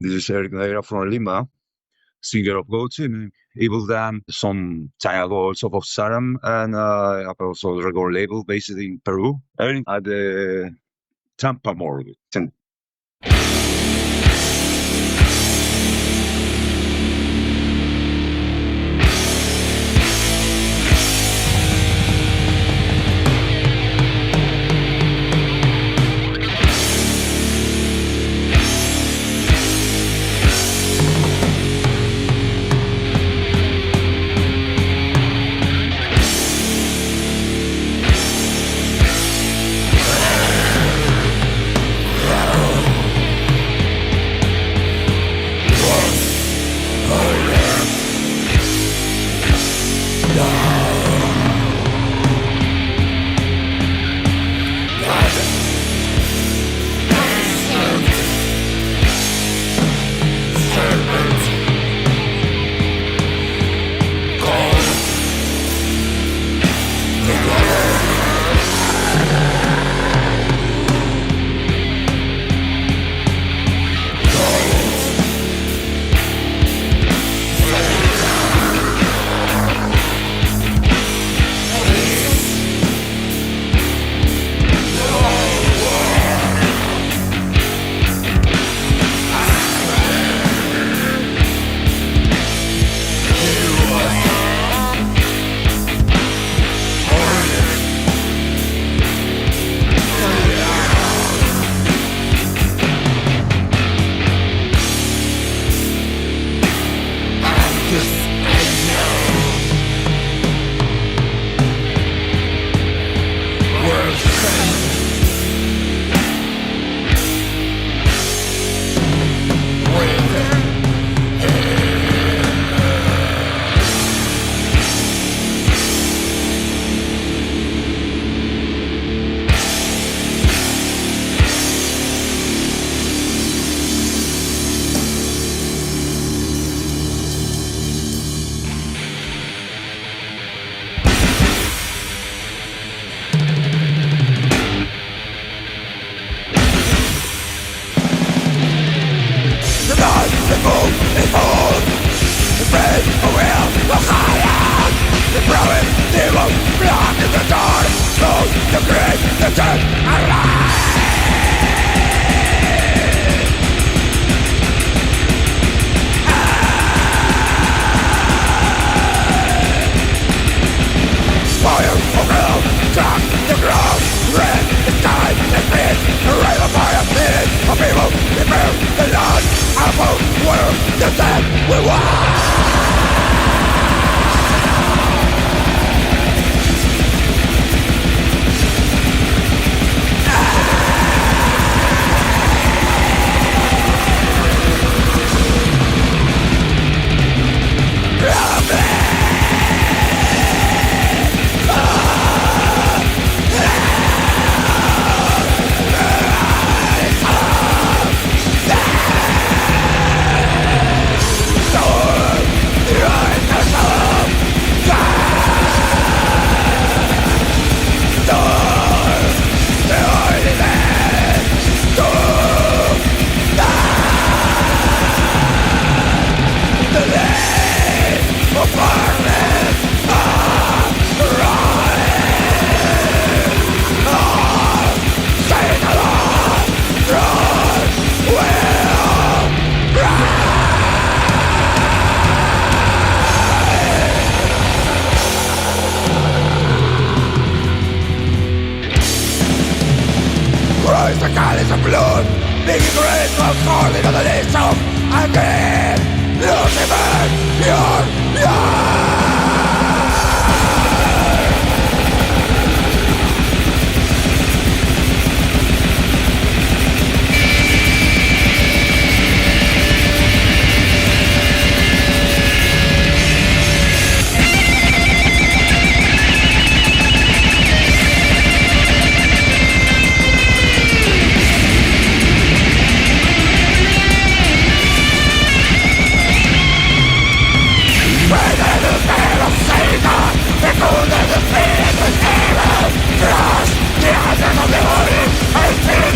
This is Erick Neyra from Lima, singer of Goats in Evil Dam, some time ago also of Saram, and I have also a record label based in Peru, and at the Tampa Morgue.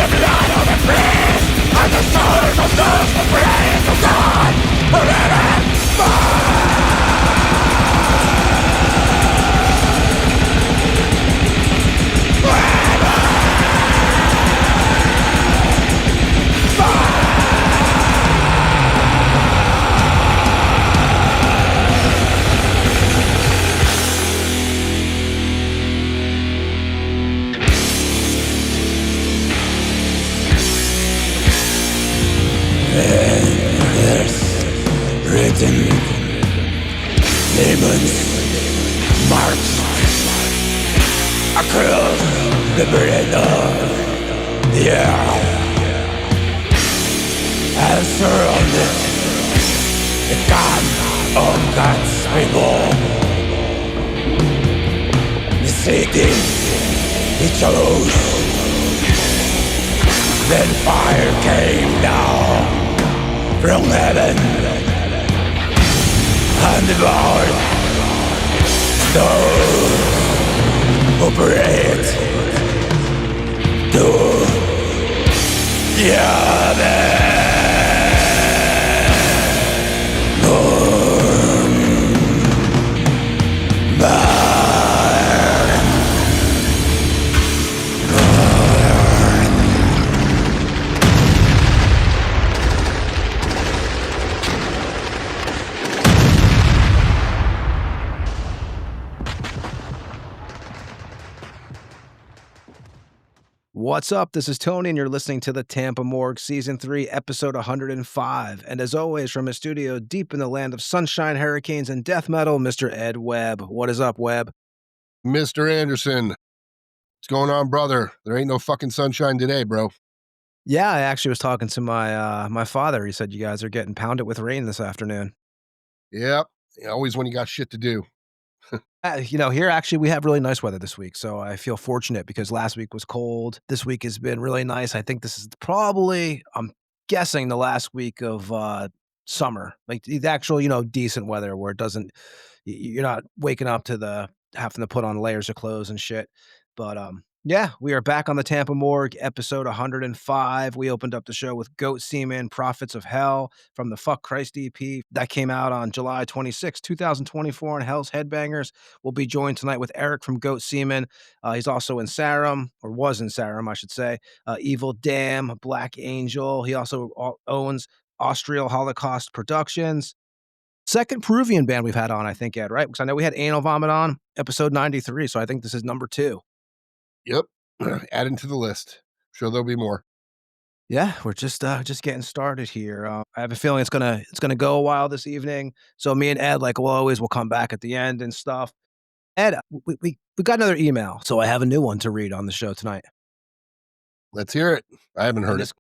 the blood of the priest, and the souls of those who pray. written, demons march across the breadth of the earth and surrounded the camp of God's people. The city he chose. Then fire came down from heaven and devoured those who prayed to Yahweh. What's up? This is Tony, and you're listening to the Tampa Morgue, Season 3, Episode 105. And as always, from a studio deep in the land of sunshine, hurricanes, and death metal, Mr. Ed Webb. What is up, Webb? Mr. Anderson, what's going on, brother? There ain't no fucking sunshine today, bro. Yeah, I actually was talking to my father. He said you guys are getting pounded with rain this afternoon. Yep. Always when you got shit to do. Here actually we have really nice weather this week, so I feel fortunate because last week was cold. This week has been really nice. I think this is probably, I'm guessing, the last week of summer, like the actual, decent weather where it doesn't, you're not waking up to the having to put on layers of clothes and shit. But yeah, we are back on the Tampa Morgue, episode 105. We opened up the show with Goat Semen, Prophets of Hell from the Fuck Christ EP that came out on July 26, 2024 on Hell's Headbangers. We'll be joined tonight with Erick from Goat Semen. He's also in Saram, or was in Saram, I should say. Evil Dam, Black Angel. He also owns Austral Holocaust Productions. Second Peruvian band we've had on, I think, Ed, right? Because I know we had Anal Vomit on episode 93, so I think this is number 2. Yep. Adding to the list. Sure there'll be more. Yeah, we're just getting started here. I have a feeling it's gonna go a while this evening. So me and Ed, like always, will come back at the end and stuff. Ed, we got another email, so I have a new one to read on the show tonight. Let's hear it. I haven't heard it.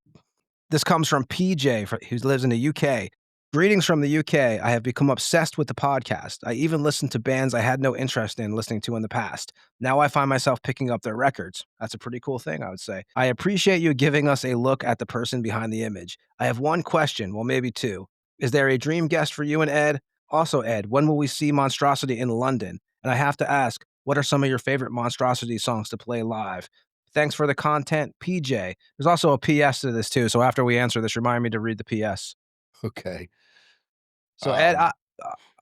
This comes from PJ, who lives in the UK. Greetings from the UK. I have become obsessed with the podcast. I even listened to bands I had no interest in listening to in the past. Now I find myself picking up their records. That's a pretty cool thing, I would say. I appreciate you giving us a look at the person behind the image. I have one question, well, maybe two. Is there a dream guest for you and Ed? Also, Ed, when will we see Monstrosity in London? And I have to ask, what are some of your favorite Monstrosity songs to play live? Thanks for the content, PJ. There's also a PS to this, too. So after we answer this, remind me to read the PS. Okay. So Ed,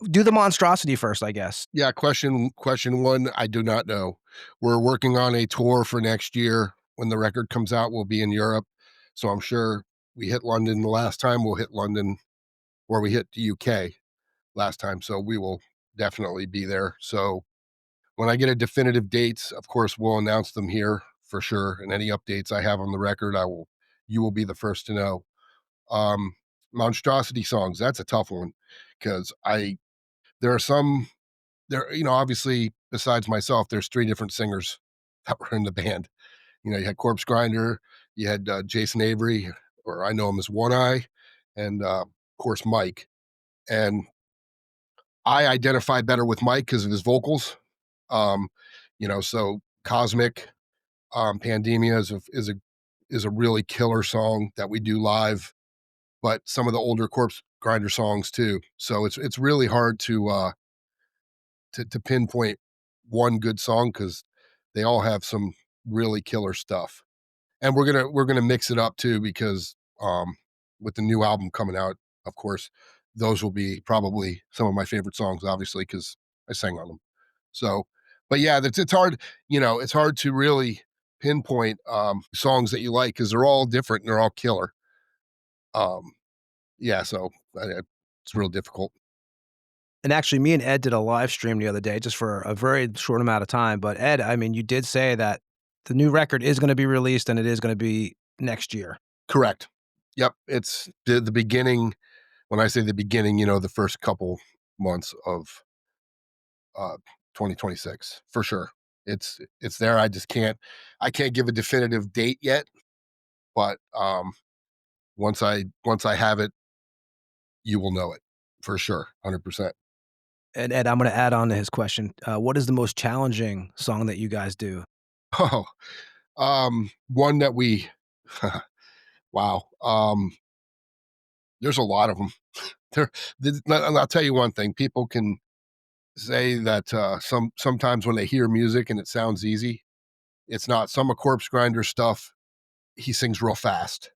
do the Monstrosity first, I guess. Yeah, question one, I do not know. We're working on a tour for next year. When the record comes out, we'll be in Europe. So I'm sure we hit London the last time. We'll hit London, or we hit the UK last time. So we will definitely be there. So when I get a definitive dates, of course, we'll announce them here for sure. And any updates I have on the record, you will be the first to know. Monstrosity songs, that's a tough one because obviously besides myself, there's 3 different singers that were in the band. You had Corpse Grinder, you had Jason Avery, or I know him as One Eye, and of course Mike. And I identify better with Mike because of his vocals. So Cosmic, Pandemia is a really killer song that we do live, but some of the older Corpse Grinder songs too. So it's really hard to pinpoint one good song because they all have some really killer stuff. And we're gonna mix it up too because with the new album coming out, of course, those will be probably some of my favorite songs, obviously, because I sang on them. So, but yeah, it's hard. It's hard to really pinpoint songs that you like because they're all different and they're all killer. Yeah, so it's real difficult. And actually, me and Ed did a live stream the other day just for a very short amount of time. But Ed, I mean, you did say that the new record is going to be released and it is going to be next year. Correct. Yep. It's the beginning when I say the beginning, the first couple months of 2026 for sure. It's there. I can't give a definitive date yet, but once I have it, you will know it for sure, 100%. And Ed, I'm going to add on to his question. What is the most challenging song that you guys do? Oh, one that we, wow. There's a lot of them. And I'll tell you one thing: people can say that sometimes when they hear music and it sounds easy, it's not. Some of Corpse Grinder stuff, he sings real fast.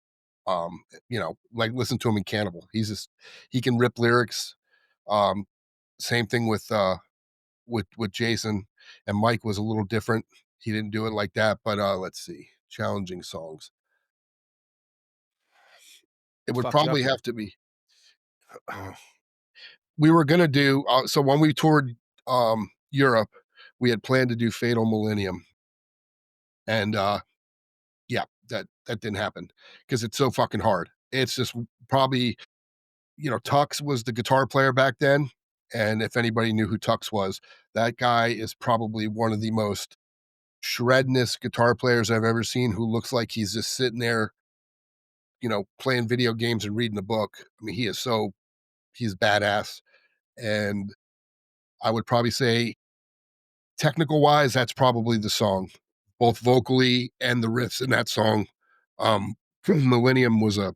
Like listen to him in Cannibal. He can rip lyrics. Same thing with Jason, and Mike was a little different. He didn't do it like that, but let's see, challenging songs. It would probably have to be. We were gonna do so when we toured Europe, we had planned to do Fatal Millennium, and yeah, that didn't happen because it's so fucking hard. It's just probably, Tux was the guitar player back then, and if anybody knew who Tux was, that guy is probably one of the most shredness guitar players I've ever seen, who looks like he's just sitting there, playing video games and reading a book. I mean, he's badass. And I would probably say, technical wise, that's probably the song, both vocally and the riffs in that song. Millennium was a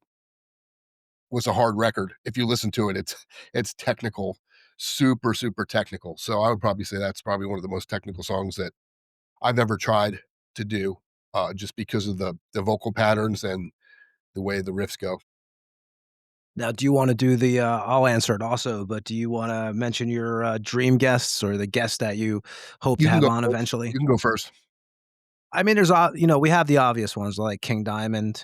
hard record. If you listen to it, it's technical, super, super technical. So I would probably say that's probably one of the most technical songs that I've ever tried to do, just because of the vocal patterns and the way the riffs go. Now, do you want to do I'll answer it also, but do you want to mention your dream guests or the guests that you hope You to can have go on first. eventually? You can go first. I mean, we have the obvious ones like King Diamond.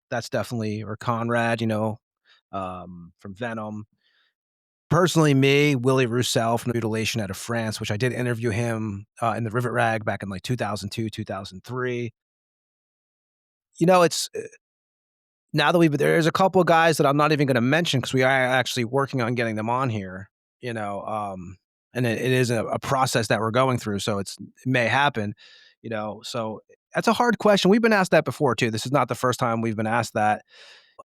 That's definitely, or Conrad, from Venom. Personally, me, Willie Roussel from Mutilation out of France, which I did interview him in the Rivet Rag back in like 2002, 2003. It's now that there's a couple of guys that I'm not even going to mention because we are actually working on getting them on here, and it is a process that we're going through. So it may happen, so that's a hard question. We've been asked that before too. This is not the first time we've been asked that.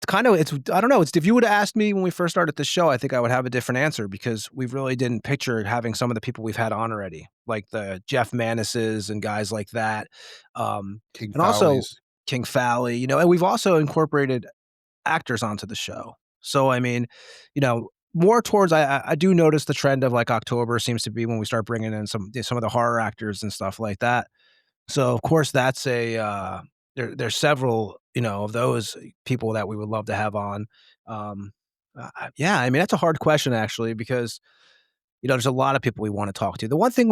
I don't know. If you would have asked me when we first started the show, I think I would have a different answer because we really didn't picture having some of the people we've had on already, like the Jeff Manises and guys like that. King And also Fowley's. King Fowley, and we've also incorporated actors onto the show. So, I mean, more towards, I do notice the trend of like October seems to be when we start bringing in some of the horror actors and stuff like that. So of course that's there's several, of those people that we would love to have on. Yeah, I mean, that's a hard question actually, because, there's a lot of people we want to talk to. The one thing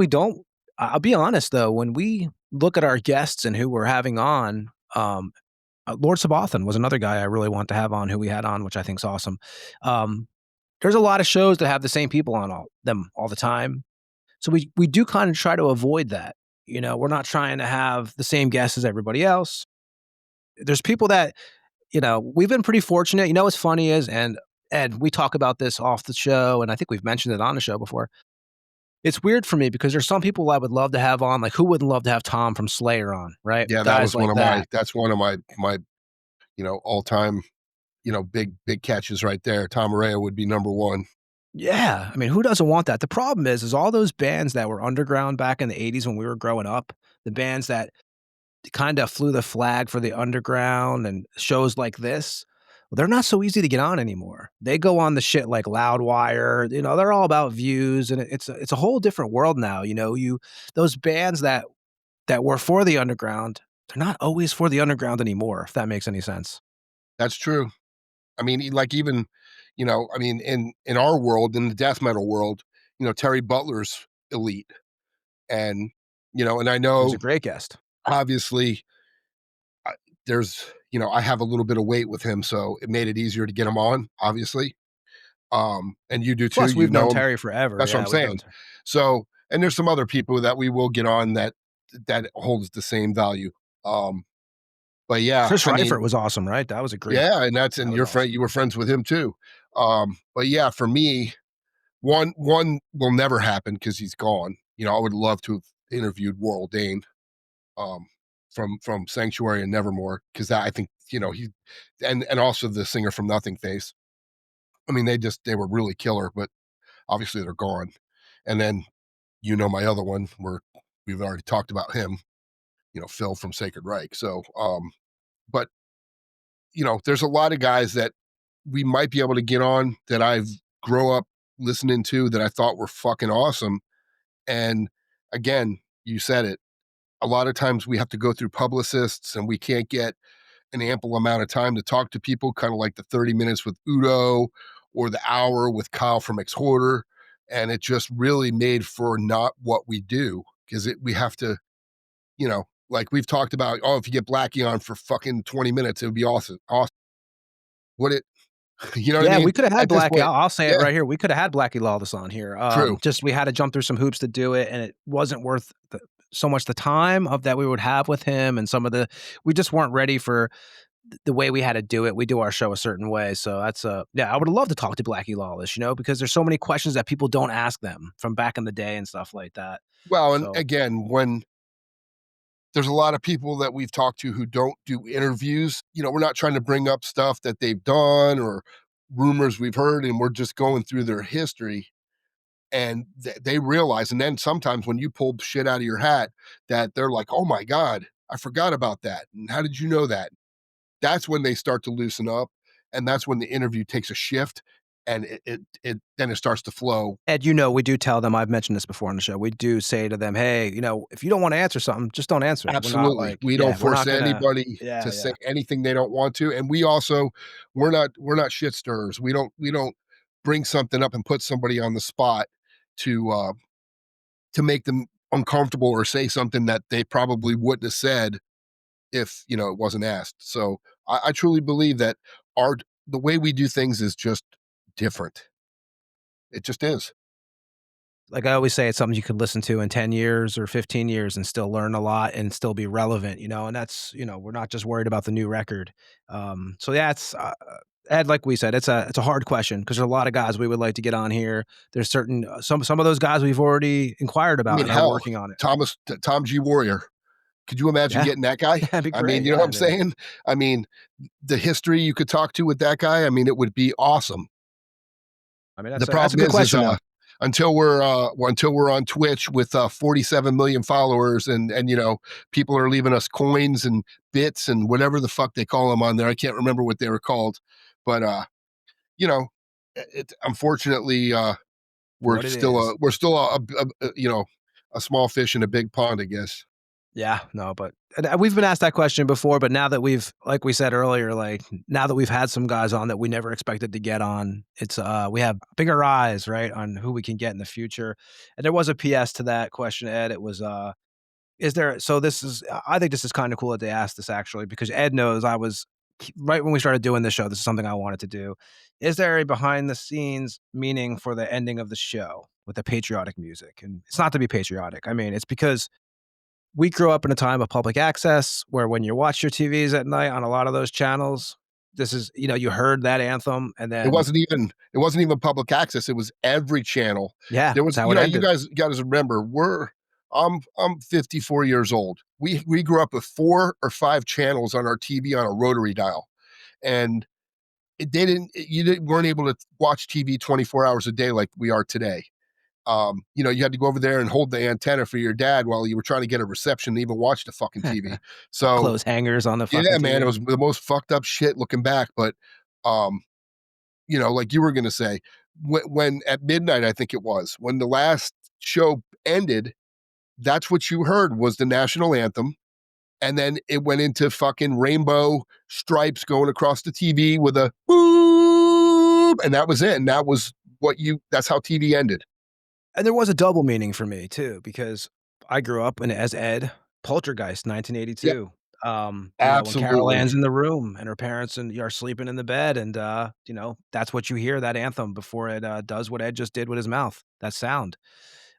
I'll be honest though, when we look at our guests and who we're having on, Lord Sabathan was another guy I really want to have on who we had on, which I think is awesome. There's a lot of shows that have the same people on all the time. So we do kind of try to avoid that. We're not trying to have the same guests as everybody else. There's people that, we've been pretty fortunate. What's funny is, and Ed, we talk about this off the show, and I think we've mentioned it on the show before. It's weird for me because there's some people I would love to have on, like who wouldn't love to have Tom from Slayer on, right? Yeah, that was one of my all time, big catches right there. Tom Araya would be number one. Yeah, I mean, who doesn't want that? The problem is all those bands that were underground back in the 80s when we were growing up, the bands that kind of flew the flag for the underground and shows like this, well, they're not so easy to get on anymore. They go on the shit like Loudwire, they're all about views, and it's a whole different world now. Those bands that were for the underground, they're not always for the underground anymore, if that makes any sense. That's true. I mean, like even, I mean, in our world, in the death metal world, Terry Butler's elite. And, and I He's know a great guest. obviously there's, I have a little bit of weight with him, so it made it easier to get him on, obviously. And you do too. Plus, we've known him. Terry forever. That's what I'm saying. So, and there's some other people that we will get on that holds the same value. But yeah, Chris Reifert was awesome, right? That was a great. Yeah, and that your was friend, awesome. you were friends with him too. But yeah, for me, one will never happen because he's gone. You know, I would love to have interviewed Warrell Dane um, from Sanctuary and Nevermore because I think he and also the singer from Nothing Face. I mean, they were really killer, but obviously they're gone. And then my other one where we've already talked about him. Phil from Sacred Reich. So, but there's a lot of guys that we might be able to get on that I've grow up listening to that I thought were fucking awesome. And again, you said it. A lot of times we have to go through publicists and we can't get an ample amount of time to talk to people, kind of like the 30 minutes with Udo or the hour with Kyle from Ex Hoarder. And it just really made for not what we do because we have to, like we've talked about, if you get Blackie on for fucking 20 minutes, it would be awesome. Awesome. Would it? You know what I Yeah, mean? we could have had At this Blackie. point, I'll say it yeah, right here. We could have had Blackie Lawless on here. true. Just we had to jump through some hoops to do it, and it wasn't worth so much the time of that we would have with him, and we just weren't ready for the way we had to do it. We do our show a certain way, so that's yeah. I would love to talk to Blackie Lawless, because there's so many questions that people don't ask them from back in the day and stuff like that. Well, and So again, when there's a lot of people that we've talked to who don't do interviews, we're not trying to bring up stuff that they've done or rumors we've heard, and we're just going through their history. And they realize, and then sometimes when you pull shit out of your hat, that they're like, "Oh my god, I forgot about that." And how did you know that? That's when they start to loosen up, and that's when the interview takes a shift, and it then it starts to flow. Ed, we do tell them, I've mentioned this before on the show, we do say to them, hey, if you don't want to answer something, just don't answer it. We're not Absolutely, like, we yeah, don't we're force not gonna, anybody yeah, to yeah. say anything they don't want to, and we're not shit stirrers. We don't bring something up and put somebody on the spot to to make them uncomfortable or say something that they probably wouldn't have said if it wasn't asked. So I truly believe that the way we do things is just different. It just is. Like I always say, it's something you could listen to in 10 years or 15 years and still learn a lot and still be relevant, and that's, we're not just worried about the new record. So yeah, it's, Ed, like we said, it's a hard question because there's a lot of guys we would like to get on here. There's certain, some of those guys we've already inquired I about mean, and are hell, working on it. Tom G. Warrior. Could you imagine Yeah. getting that guy? That'd be I mean, great. you know what Yeah. I'm saying? I mean, the history you could talk to with that guy, I mean, it would be awesome. I mean, The that's a problem good is, question though. until we're on Twitch with 47 million followers, and people are leaving us coins and bits and whatever the fuck they call them on there. I can't remember what they were called, but unfortunately What it is. we're still a small fish in a big pond, I guess. Yeah, no, but we've been asked that question before, but now that like we said earlier, like now that we've had some guys on that we never expected to get on, it's we have bigger eyes, right, on who we can get in the future. And there was a PS to that question, Ed. It was is there so this is I think this is kind of cool that they asked this actually because Ed knows I was right when we started doing this show, this is something I wanted to do. Is there a behind the scenes meaning for the ending of the show with the patriotic music? And it's not to be patriotic. I mean, it's because we grew up in a time of public access where when you watch your TVs at night on a lot of those channels, this is, you heard that anthem and It then, wasn't even public access. It was every channel. yeah, There that's was, how it you ended. guys remember, I'm 54 years old. We grew up with 4 or 5 channels on our TV on a rotary dial. And weren't able to watch TV 24 hours a day like we are today. You had to go over there and hold the antenna for your dad while you were trying to get a reception to even watch the fucking TV. So Clothes hangers on the yeah, fucking man, it TV. was the most fucked up shit looking back. But um, like you were gonna say, when at midnight, I think it was when the last show ended, that's what you heard was the national anthem. And then it went into fucking rainbow stripes going across the TV with a boop, and that was it. And that's how TV ended. And there was a double meaning for me too, because I grew up as Ed, Poltergeist, Yep, 1982. When Carol absolutely. Ann's in the room and her parents are sleeping in the bed, and that's what you hear, that anthem before it does what Ed just did with his mouth, that sound.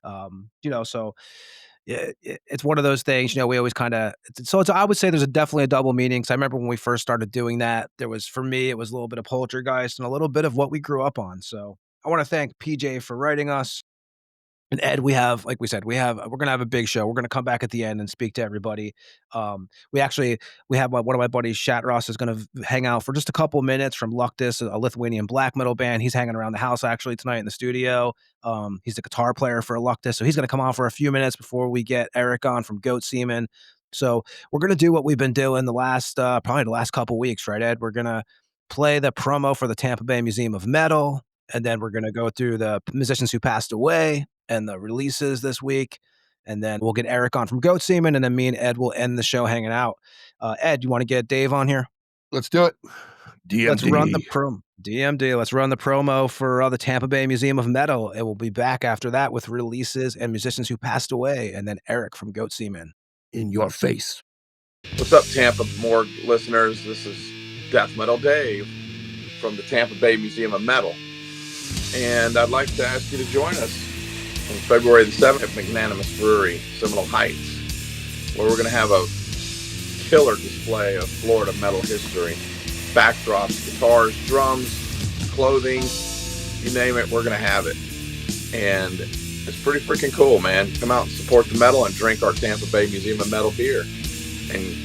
So it's one of those things, we always kind of, I would say there's definitely a double meaning. So I remember when we first started doing that, for me, it was a little bit of Poltergeist and a little bit of what we grew up on. So I want to thank PJ for writing us. And Ed, like we said, we're going to have a big show. We're going to come back at the end and speak to everybody. We have one of my buddies, Shatross, is going to hang out for just a couple minutes from Luctus, a Lithuanian black metal band. He's hanging around the house actually tonight in the studio. He's the guitar player for Luctus. So he's going to come on for a few minutes before we get Erick on from Goat Semen. So we're going to do what we've been doing probably the last couple weeks, right, Ed? We're going to play the promo for the Tampa Bay Museum of Metal. And then we're going to go through the musicians who passed away and the releases this week. And then we'll get Erick on from Goat Semen. And then me and Ed will end the show hanging out. Ed, you want to get Dave on here? Let's do it. DMD. Let's run the DMD. Let's run the promo for the Tampa Bay Museum of Metal. And we'll be back after that with releases and musicians who passed away. And then Erick from Goat Semen. In your face. What's up, Tampa Morgue listeners? This is Death Metal Dave from the Tampa Bay Museum of Metal. And I'd like to ask you to join us on February the 7th at Magnanimous Brewery, Seminole Heights, where we're going to have a killer display of Florida metal history. Backdrops, guitars, drums, clothing, you name it, we're going to have it. And it's pretty freaking cool, man. Come out and support the metal and drink our Tampa Bay Museum of Metal beer. And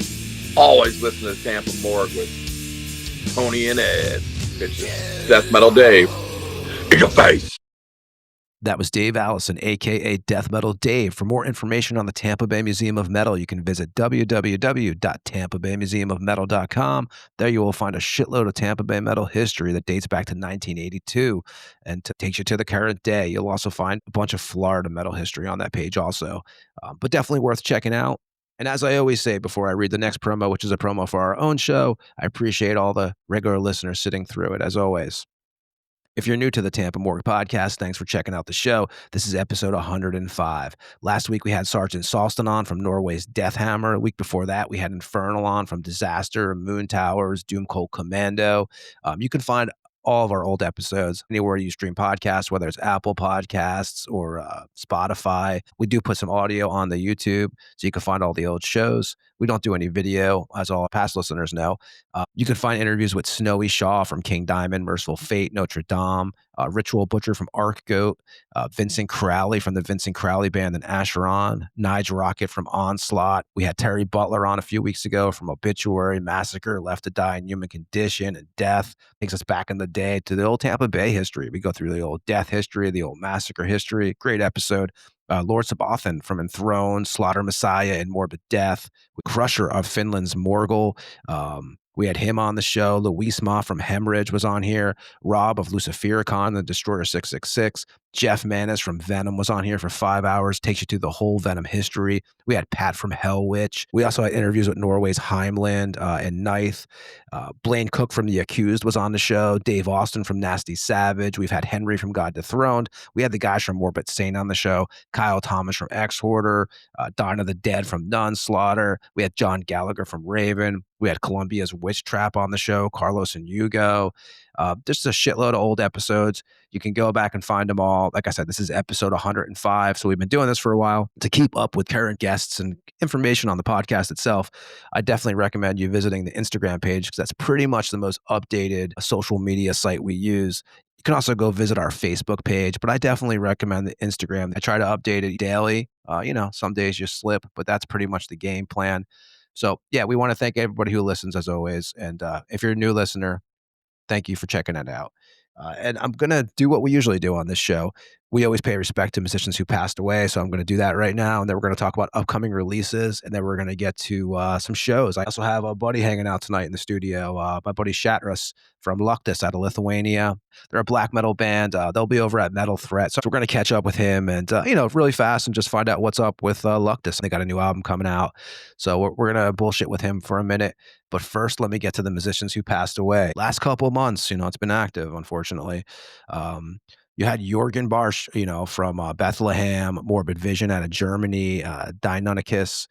always listen to Tampa Morgue with Tony and Ed. Bitches. Death Metal Dave. In your face. That was Dave Allison, a.k.a. Death Metal Dave. For more information on the Tampa Bay Museum of Metal, you can visit www.tampabaymuseumofmetal.com. There you will find a shitload of Tampa Bay metal history that dates back to 1982 and takes you to the current day. You'll also find a bunch of Florida metal history on that page also, but definitely worth checking out. And as I always say before I read the next promo, which is a promo for our own show, I appreciate all the regular listeners sitting through it, as always. If you're new to the Tampa Morgue podcast, thanks for checking out the show. This is episode 105. Last week, we had Sergeant Salston on from Norway's Deathhammer. A week before that, we had Infernal on from Disaster, Moon Towers, Doom Cold Commando. You can find all of our old episodes anywhere you stream podcasts, whether it's Apple Podcasts or Spotify. We do put some audio on the YouTube, so you can find all the old shows. We don't do any video, as all past listeners know. You can find interviews with Snowy Shaw from King Diamond, Merciful Fate, Notre Dame, Ritual Butcher from Arc Goat, Vincent Crowley from the Vincent Crowley Band and Asheron, Nige Rocket from Onslaught. We had Terry Butler on a few weeks ago from Obituary, Massacre, Left to Die in Human Condition, and Death. Takes us back in the day to the old Tampa Bay history. We go through the old Death history, the old Massacre history. Great episode. Lord Sabathan from Enthroned, Slaughter Messiah, and Morbid Death. Crusher of Finland's Morgul. We had him on the show. Luis Ma from Hemorrhage was on here. Rob of Lucifericon, the Destroyer 666. Jeff Manis from Venom was on here for 5 hours. Takes you through the whole Venom history. We had Pat from Hell Witch. We also had interviews with Norway's Heimland and Knife. Blaine Cook from The Accused was on the show. Dave Austin from Nasty Savage. We've had Henry from God Dethroned. We had the guys from Morbid Saint on the show. Kyle Thomas from X-Hoarder. Dawn of the Dead from Nunslaughter. We had John Gallagher from Raven. We had Columbia's Witch Trap on the show. Carlos and Hugo. Just a shitload of old episodes. You can go back and find them all. Like I said, this is episode 105. So we've been doing this for a while. To keep up with current guests and information on the podcast itself, I definitely recommend you visiting the Instagram page because that's pretty much the most updated social media site we use. You can also go visit our Facebook page, but I definitely recommend the Instagram. I try to update it daily. Some days you slip, but that's pretty much the game plan. So yeah, we want to thank everybody who listens as always. And if you're a new listener, thank you for checking it out. And I'm going to do what we usually do on this show. We always pay respect to musicians who passed away. So I'm going to do that right now. And then we're going to talk about upcoming releases. And then we're going to get to some shows. I also have a buddy hanging out tonight in the studio, my buddy Shatross from Luctus out of Lithuania. They're a black metal band. They'll be over at Metal Threat. So we're going to catch up with him and, really fast and just find out what's up with Luctus. They got a new album coming out. So we're going to bullshit with him for a minute. But first, let me get to the musicians who passed away. Last couple of months, it's been active, unfortunately. You had Jorgen Barsch, from Bethlehem, Morbid Vision out of Germany, Deinonychus,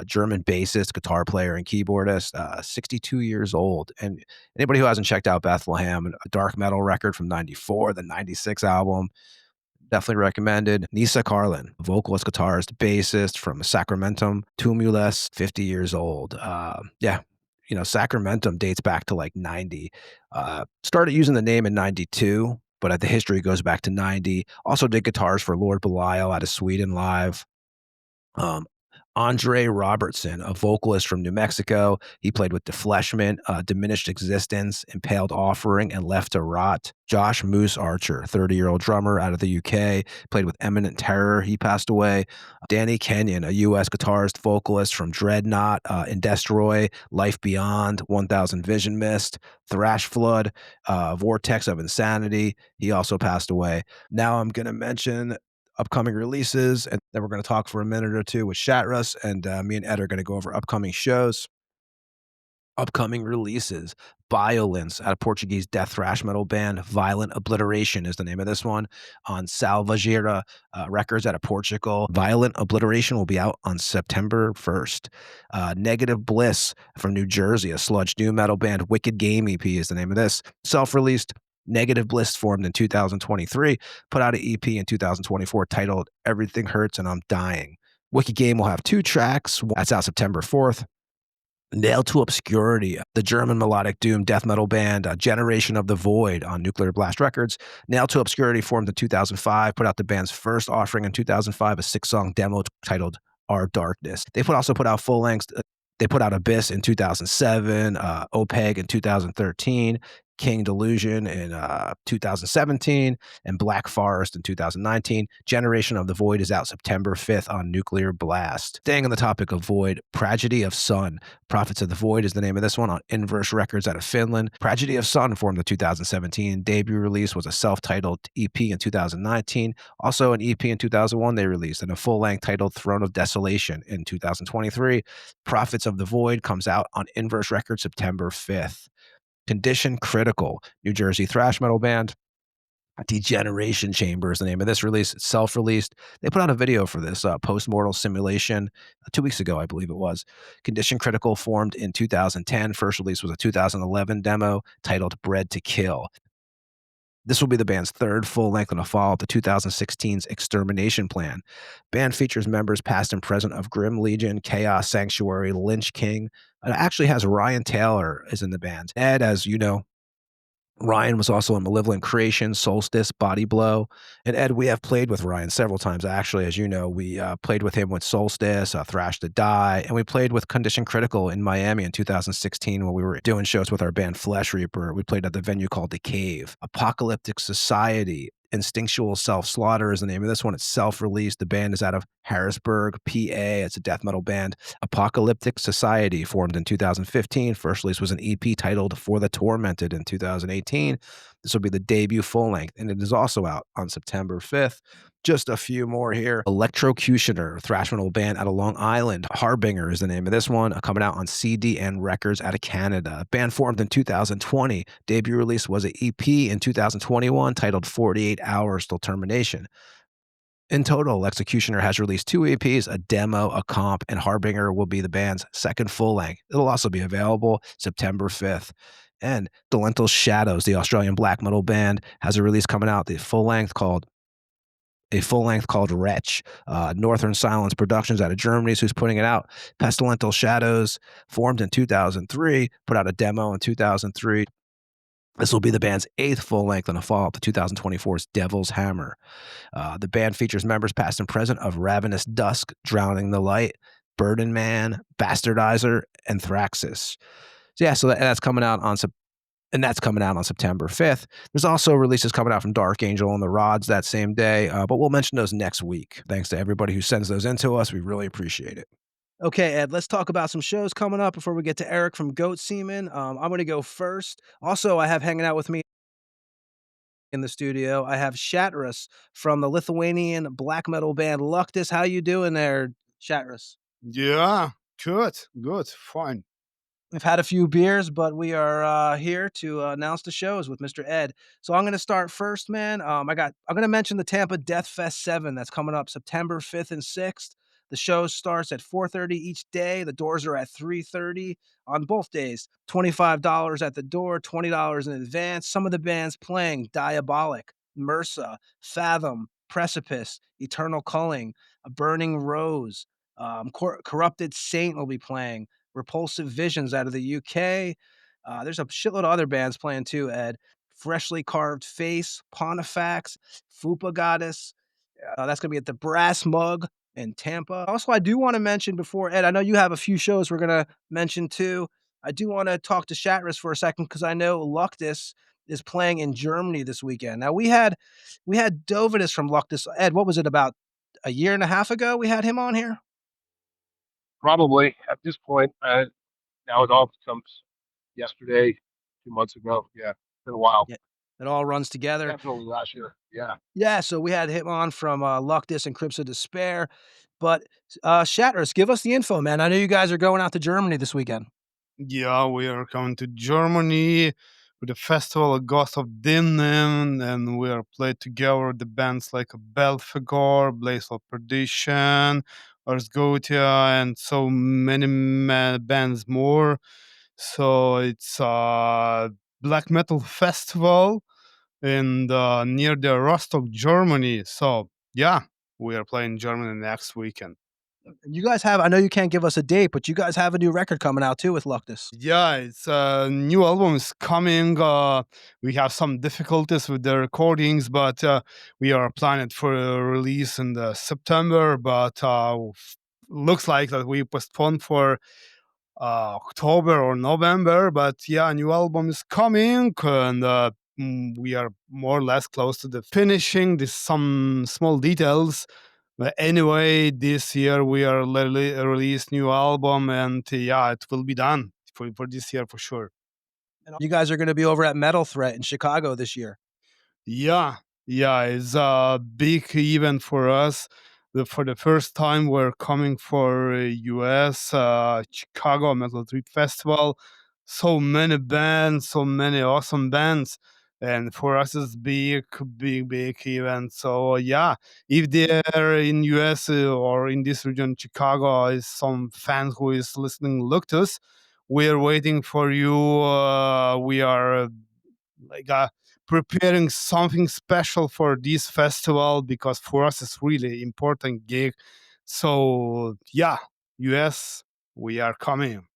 German bassist, guitar player, and keyboardist, 62 years old. And anybody who hasn't checked out Bethlehem, a dark metal record from 94, the 96 album, Definitely recommended. Nisa Carlin, vocalist, guitarist, bassist from Sacramentum, Tumulus, 50 years old. Yeah, Sacramentum dates back to like 90. Started using the name in 92, but the history goes back to 90. Also did guitars for Lord Belial out of Sweden live. Um, Andre Robertson, a vocalist from New Mexico. He played with Defleshment, Diminished Existence, Impaled Offering, and Left to Rot. Josh Moose Archer, 30-year-old drummer out of the UK, played with Eminent Terror. He passed away. Danny Kenyon, a U.S. guitarist, vocalist from Dreadnought, Indestroy, Life Beyond, 1000 Vision Mist, Thrash Flood, Vortex of Insanity. He also passed away. Now I'm going to mention upcoming releases, and then we're going to talk for a minute or two with Shatras, and me and Ed are going to go over upcoming shows. Upcoming releases: Violence, out of Portuguese death thrash metal band. Violent Obliteration is the name of this one, on Salvageira Records out of Portugal. Violent Obliteration will be out on September 1st. Negative Bliss from New Jersey, a sludge new metal band. Wicked Game EP is the name of this. Self-released. Negative Bliss formed in 2023, put out an EP in 2024 titled Everything Hurts and I'm Dying. Wicked Game will have 2 tracks. That's out September 4th. Nailed to Obscurity, the German melodic doom death metal band, Generation of the Void on Nuclear Blast Records. Nailed to Obscurity formed in 2005, put out the band's first offering in 2005, a 6-song demo titled Our Darkness. They also put out full lengths. They put out Abyss in 2007, OPEG in 2013, King Delusion in 2017, and Black Forest in 2019. Generation of the Void is out September 5th on Nuclear Blast. Staying on the topic of Void, Tragedy of Sun. Prophets of the Void is the name of this one, on Inverse Records out of Finland. Tragedy of Sun formed in 2017. Debut release was a self-titled EP in 2019. Also an EP in 2001 they released, and a full-length titled Throne of Desolation in 2023. Prophets of the Void comes out on Inverse Records September 5th. Condition Critical, New Jersey thrash metal band. Degeneration Chamber is the name of this release. It's self-released. They put out a video for this, Post-Mortal Simulation, 2 weeks ago, I believe it was. Condition Critical formed in 2010. First release was a 2011 demo titled Bred to Kill. This will be the band's 3rd full-length and a follow-up to 2016's Extermination Plan. Band features members past and present of Grim Legion, Chaos Sanctuary, Lynch King. It actually has Ryan Taylor is in the band. Ed, as you know, Ryan was also in Malevolent Creation, Solstice, Body Blow. And Ed, we have played with Ryan several times, actually. As you know, we played with him with Solstice, Thrash to Die, and we played with Condition Critical in Miami in 2016 when we were doing shows with our band Flesh Reaper. We played at the venue called The Cave. Apocalyptic Society, Instinctual Self-Slaughter is the name of this one. It's self-released. The band is out of Harrisburg, PA. It's a death metal band. Apocalyptic Society formed in 2015. First release was an EP titled For the Tormented in 2018. This will be the debut full-length, and it is also out on September 5th. Just a few more here. Electrocutioner, thrash metal band out of Long Island. Harbinger is the name of this one, coming out on CD and Records out of Canada. Band formed in 2020. Debut release was an EP in 2021 titled 48 Hours Till Termination. In total, Executioner has released 2 EPs, a demo, a comp, and Harbinger will be the band's 2nd full-length. It'll also be available September 5th. And Delental Shadows, the Australian black metal band, has a release coming out, the full-length called Wretch. Northern Silence Productions out of Germany is who's putting it out. Pestilential Shadows formed in 2003, put out a demo in 2003. This will be the band's 8th full-length and a follow-up to 2024's Devil's Hammer. The band features members past and present of Ravenous Dusk, Drowning the Light, Burden Man, Bastardizer, and Thraxis. So that's coming out on September 5th. There's also releases coming out from Dark Angel and the Rods that same day, but we'll mention those next week. Thanks to everybody who sends those in to us. We really appreciate it. Okay, Ed, let's talk about some shows coming up before we get to Erick from Goat Semen. I'm going to go first. Also, I have hanging out with me in the studio, I have Shatras from the Lithuanian black metal band Luctus. How you doing there, Shatras? Yeah, good, fine. We've had a few beers, but we are here to announce the shows with Mr. Ed. So I'm going to start first, man. I'm going to mention the Tampa Death Fest 7 that's coming up September 5th and 6th. The show starts at 4:30 each day. The doors are at 3:30 on both days. $25 at the door, $20 in advance. Some of the bands playing: Diabolic, MRSA, Fathom, Precipice, Eternal Culling, A Burning Rose, Corrupted Saint will be playing, Repulsive Visions out of the UK. There's a shitload of other bands playing too, Ed. Freshly Carved Face, Pontifax, Fupa Goddess. That's going to be at the Brass Mug in Tampa. Also, I do want to mention before, Ed, I know you have a few shows we're going to mention too. I do want to talk to Shatras for a second because I know Luctus is playing in Germany this weekend. Now we had Dovidus from Luctus. Ed, what was it, about a year and a half ago we had him on here? Probably at this point. Now it all becomes yesterday, 2 months ago. Yeah, it's been a while. Yeah, it all runs together. Definitely last year. Yeah. Yeah, so we had him on from Luctus and Crypts of Despair. But Shatras, give us the info, man. I know you guys are going out to Germany this weekend. Yeah, we are coming to Germany with the festival of Ghost of Dimnen, and we are played together with the bands like Belphegor, Blaze of Perdition, Gotia, and so many bands more. So it's a black metal festival in near the Rostock, Germany. So yeah, we are playing Germany next weekend. You guys have, I know you can't give us a date, but you guys have a new record coming out too with Luctus. Yeah, it's a new album is coming. We have some difficulties with the recordings, but we are planning for a release in the September. But looks like that we postponed for October or November. But yeah, a new album is coming, and we are more or less close to the finishing. There's some small details. But anyway, this year we are release new album, and yeah, it will be done for this year for sure. And you guys are going to be over at Metal Threat in Chicago this year. Yeah, it's a big event for us. For the first time, we're coming for U.S. Chicago Metal Threat Festival. So many bands, so many awesome bands. And for us, it's big event. So yeah, if they're in US or in this region, Chicago, is some fan who is listening, look to us. We're waiting for you. We are preparing something special for this festival because for us it's really important gig. So yeah, US, we are coming.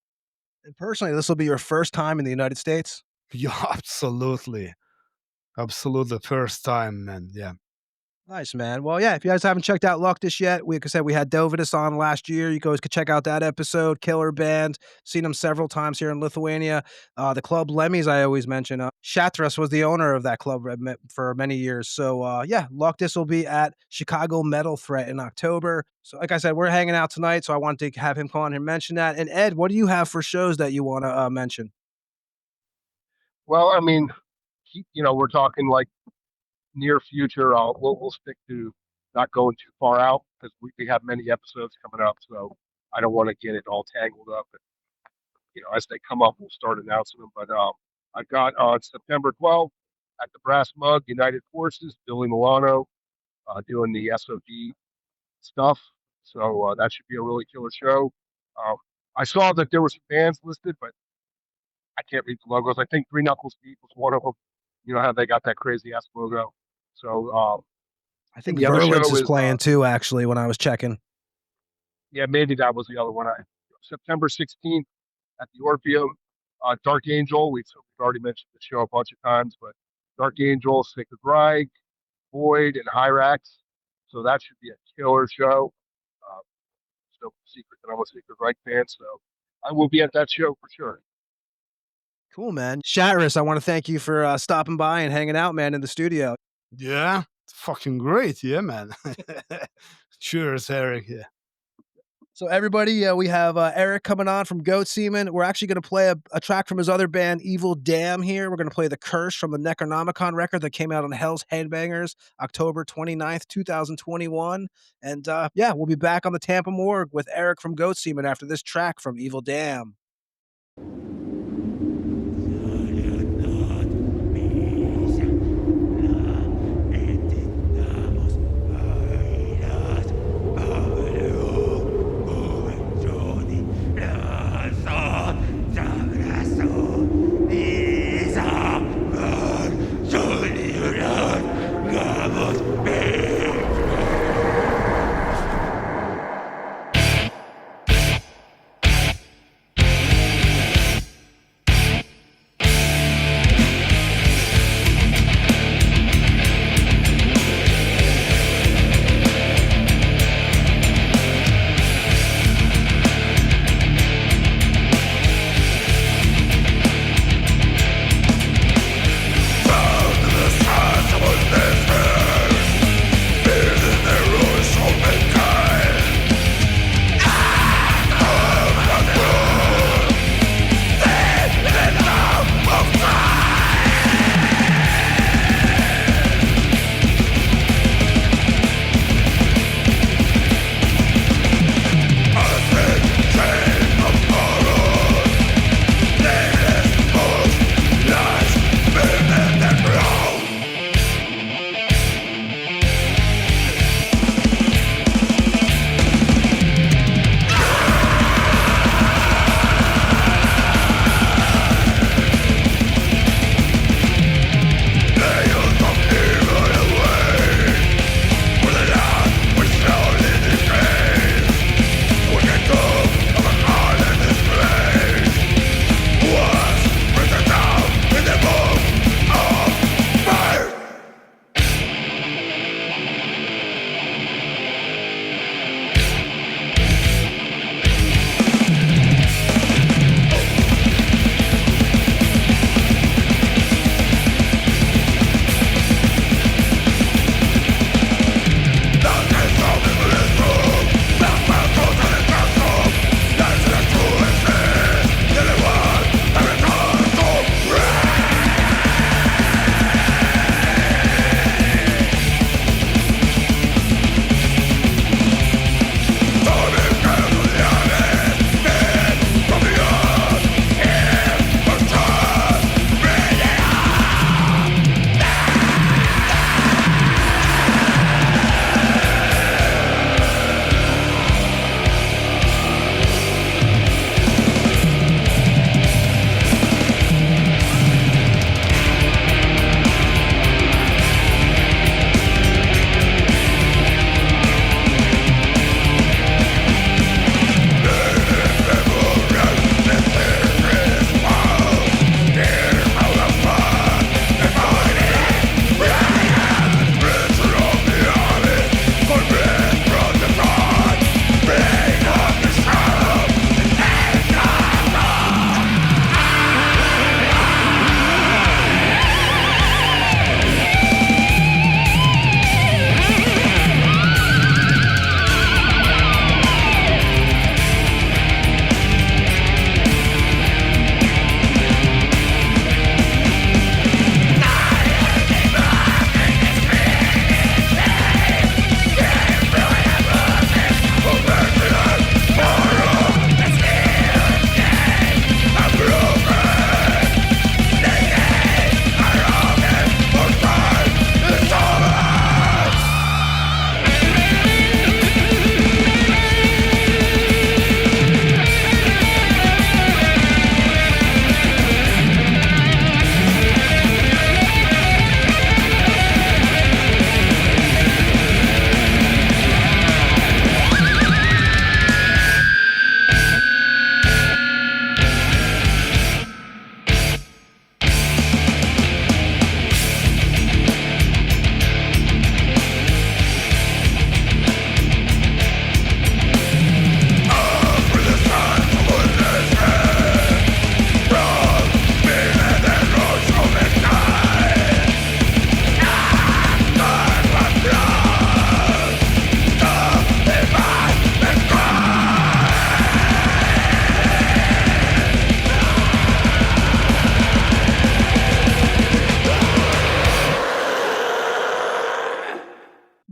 And personally, this will be your first time in the United States? Yeah, absolutely. Absolutely, first time, man. Yeah. Nice, man. Well, yeah, if you guys haven't checked out Luctus yet, like I said, we had Dovidus on last year. You guys could check out that episode. Killer band. Seen them several times here in Lithuania. The club Lemmys, I always mention. Shatras was the owner of that club for many years. So, yeah, Luctus will be at Chicago Metal Threat in October. So, like I said, we're hanging out tonight, so I wanted to have him come on and mention that. And Ed, what do you have for shows that you want to mention? Well, I mean, we're talking like near future. We'll stick to not going too far out because we have many episodes coming up. So I don't want to get it all tangled up. And, as they come up, we'll start announcing them. But I've got on September 12th at the Brass Mug, United Forces, Billy Milano doing the SOD stuff. So that should be a really killer show. I saw that there were some bands listed, but I can't read the logos. I think Three Knuckles Deep was one of them. You know how they got that crazy ass logo. So I think the other Verlitz show is is, playing too, actually, when I was checking. yeah, maybe that was the other one. September 16th at the Orpheum. Dark Angel, we've already mentioned the show a bunch of times, but Dark Angel, Sacred Reich, Void, and Hyrax. So that should be a killer show. It's no secret that I'm a Sacred Reich fan, so I will be at that show for sure. Cool, man. Shatras, I want to thank you for stopping by and hanging out, man, in the studio. Yeah, it's fucking great. Yeah, man. Cheers, Eric. Yeah. So everybody, we have Erick coming on from Goat Semen. We're actually going to play a track from his other band, Evil Damn, here. We're going to play The Curse from the Necronomicon record that came out on Hell's Headbangers, October 29th, 2021. And yeah, we'll be back on the Tampa Morgue with Erick from Goat Semen after this track from Evil Damn. Vamos,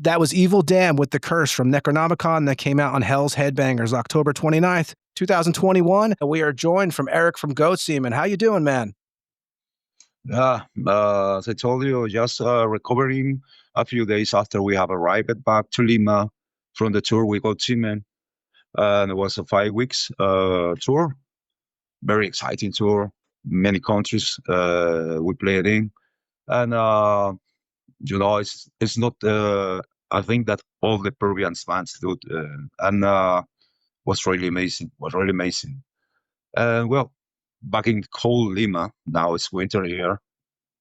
That was Evil Dam with the Curse from Necronomicon that came out on Hell's Headbangers October 29th, 2021. And we are joined from Erick from Goat Semen. How you doing, man? Yeah, as I told you, just recovering a few days after we have arrived back to Lima from the tour with Semen. And it was a 5 weeks tour, very exciting tour, many countries we played in. And, it's not, I think that all the Peruvian bands do, and was really amazing, well, back in cold Lima, now it's winter here,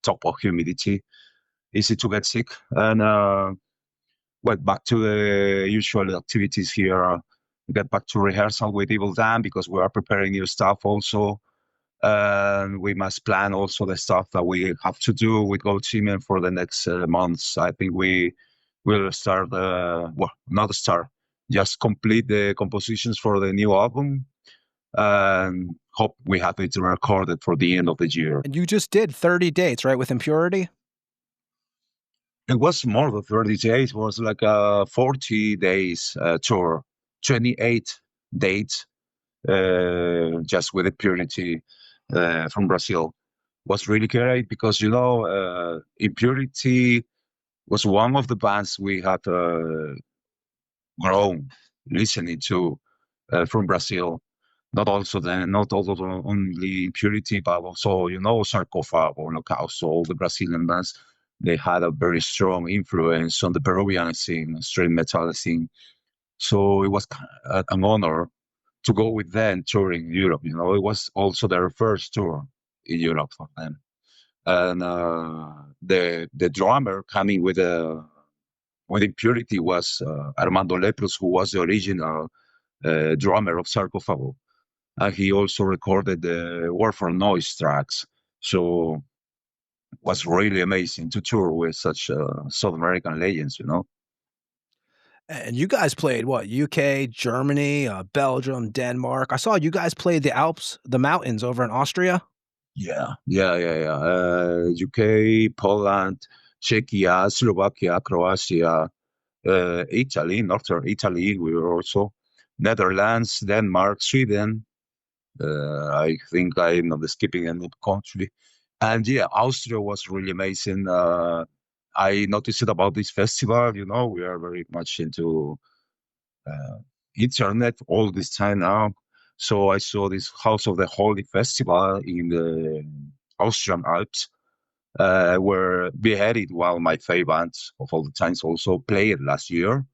top of humidity, easy to get sick, and went back to the usual activities here. Get back to rehearsal with Evil Dan because we are preparing new stuff also. And we must plan also the stuff that we have to do with Goat Semen for the next months. I think we will start, not start, just complete the compositions for the new album and hope we have it recorded for the end of the year. And you just did 30 dates, right, with Impurity? It was more than 30 days. It was like a 40 days tour, 28 dates, just with Impurity from Brazil. Was really great because, Impurity was one of the bands we had grown listening to from Brazil. Not only Impurity, but also, Sarcófago, Holocausto, all the Brazilian bands. They had a very strong influence on the Peruvian scene, straight metal scene. So it was an honor to go with them touring Europe. It was also their first tour in Europe for them. And the drummer coming with Impurity was Armando Lepros, who was the original drummer of Sarcófago. And he also recorded the War for Noise tracks. So it was really amazing to tour with such South American legends, And you guys played what? UK, Germany, Belgium, Denmark. I saw you guys played the Alps, the mountains over in Austria. Yeah. UK, Poland, Czechia, Slovakia, Croatia, Italy, northern Italy. We were also Netherlands, Denmark, Sweden. I think I'm not skipping any country. And yeah, Austria was really amazing. I noticed about this festival. We are very much into internet all this time now. So I saw this House of the Holy Festival in the Austrian Alps, where Beheaded, one of my favorite bands of all the times, also played last year.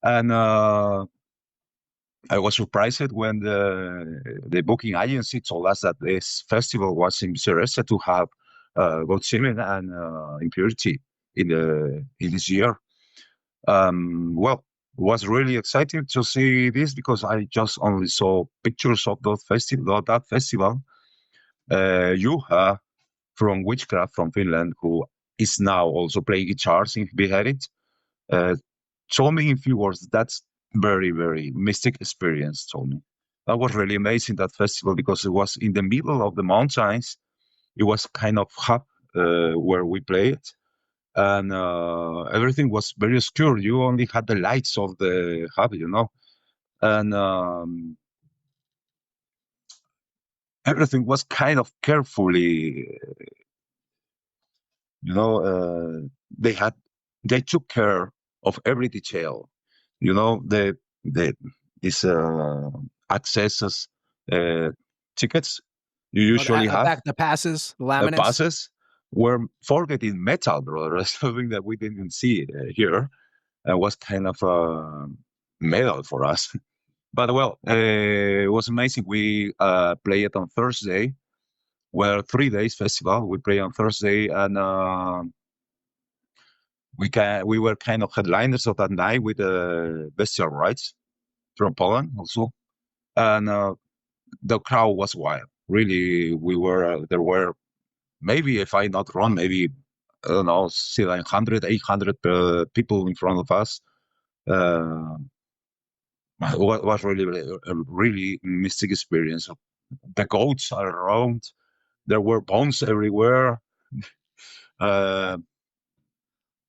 And I was surprised when the booking agency told us that this festival was interested to have Goat Semen and Impurity in this year. Well, it was really exciting to see this because I just only saw pictures of that festival. Juha from Witchcraft from Finland, who is now also playing guitars in Beheaded, told me in few words that's very, very mystic experience. Told me that was really amazing, that festival, because it was in the middle of the mountains. It was kind of hub where we played, and everything was very obscure. You only had the lights of the hub, and everything was kind of carefully, they took care of every detail. These accesses tickets you usually have. The passes, the The laminates. passes were forgetting metal, brother. Something that we didn't see here. It was kind of metal for us. But well, it was amazing. We played on Thursday. Well, 3 days festival. We played on Thursday, and we were kind of headliners of that night with Bestial Rights from Poland also, and the crowd was wild. Really, there were, maybe, if I'm not wrong, maybe, I don't know, 700, 800 people in front of us. It was really a really mystic experience. The goats are around. There were bones everywhere.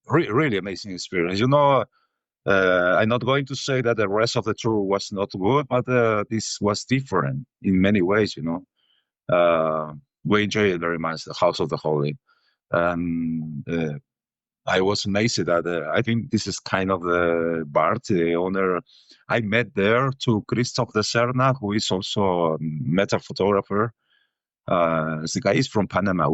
really amazing experience. I'm not going to say that the rest of the tour was not good, but this was different in many ways. We enjoyed it very much, the House of the Holy. I was amazed that I think this is kind of the Bart, the owner. I met there to Christoph de Serna, who is also a metal photographer. The guy is from Panama.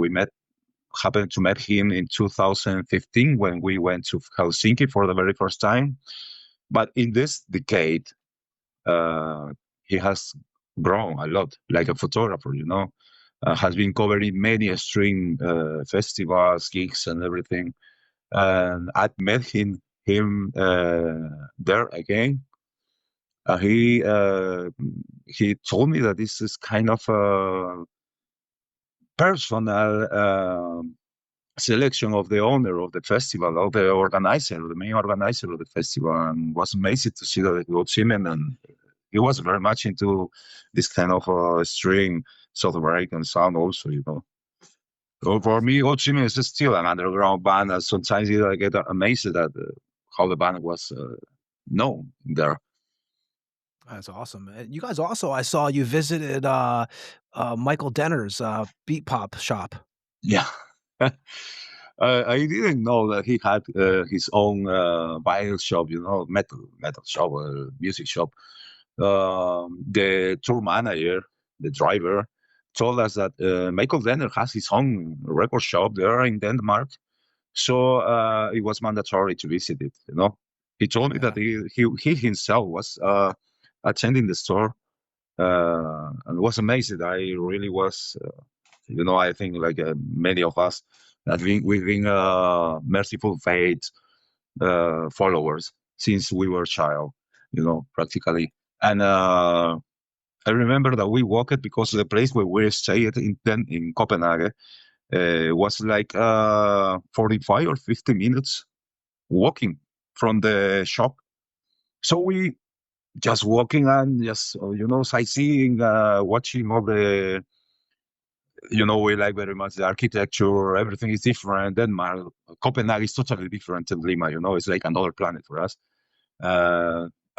Happened to meet him in 2015 when we went to Helsinki for the very first time. But in this decade, he has grown a lot, like a photographer. Has been covering many string festivals, gigs, and everything. And I met him there again. He told me that this is kind of a personal selection of the owner of the festival, of the organizer, the main organizer of the festival, and was amazed to see that it was Semen, and he was very much into this kind of string South American sound also. So for me, Ho Chi Minh is still an underground band, and sometimes I get amazed at how the band was known there. That's awesome. You guys also, I saw you visited Michael Denner's beat pop shop. Yeah. I didn't know that he had his own vinyl shop, metal shop, music shop. The tour manager, the driver, told us that Michael Denner has his own record shop there in Denmark. So it was mandatory to visit it. He told me that he himself was attending the store and was amazed. I really was, I think like many of us that we've been Merciful Fate followers since we were child, practically. And I remember that we walked because the place where we stayed in Copenhagen was like 45 or 50 minutes walking from the shop. So we just walking and just, sightseeing, watching all the, we like very much the architecture. Everything is different. Denmark, Copenhagen is totally different than Lima. It's like another planet for us.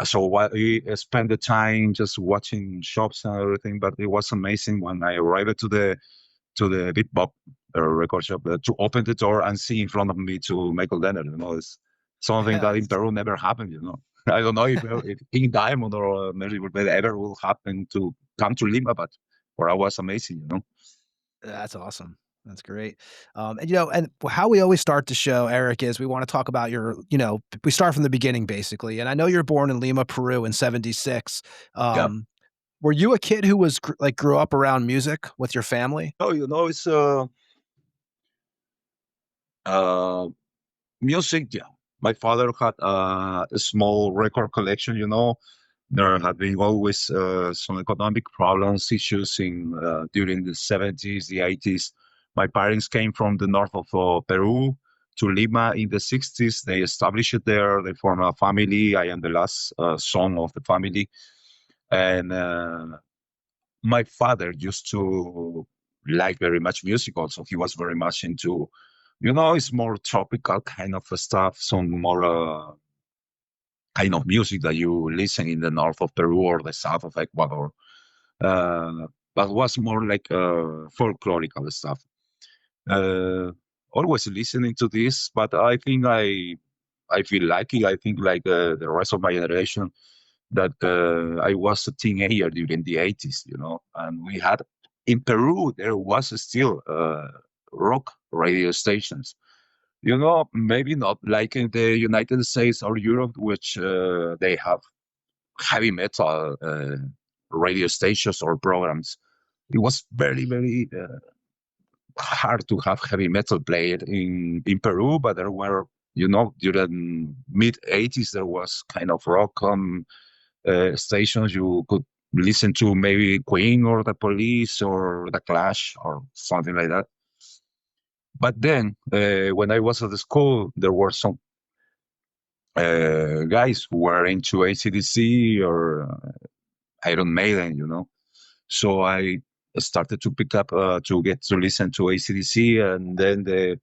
So we spent the time just watching shops and everything. But it was amazing when I arrived to the Big Bob record shop to open the door and see in front of me to Michael Denner. It's something that in Peru never happened. I don't know if King Diamond or Merciful Fate ever will happen to come to Lima, but for us was amazing. That's awesome. That's great. And how we always start the show, Eric, is we want to talk about we start from the beginning basically. And I know you're born in Lima, Peru in 76. Yeah. Were you a kid who was grew up around music with your family? Oh, it's music. Yeah. My father had a small record collection, There had been always some economic problems, issues during the 70s, the 80s. My parents came from the north of Peru to Lima in the 60s. They established it there. They formed a family. I am the last son of the family. And my father used to like very much music also. He was very much into, it's more tropical kind of stuff, some more kind of music that you listen in the north of Peru or the south of Ecuador. But was more like folklorical stuff. Always listening to this, but I think I feel lucky. I think like the rest of my generation that I was a teenager during the 80s, and we had in Peru there was still rock radio stations. Maybe not like in the United States or Europe, which they have heavy metal radio stations or programs. It was very, very hard to have heavy metal played in Peru, but there were, during mid 80s, there was kind of rock stations you could listen to, maybe Queen or the Police or the Clash or something like that. But then, when I was at the school, there were some guys who were into AC/DC or Iron Maiden, So I started to pick up to get to listen to AC/DC, and then the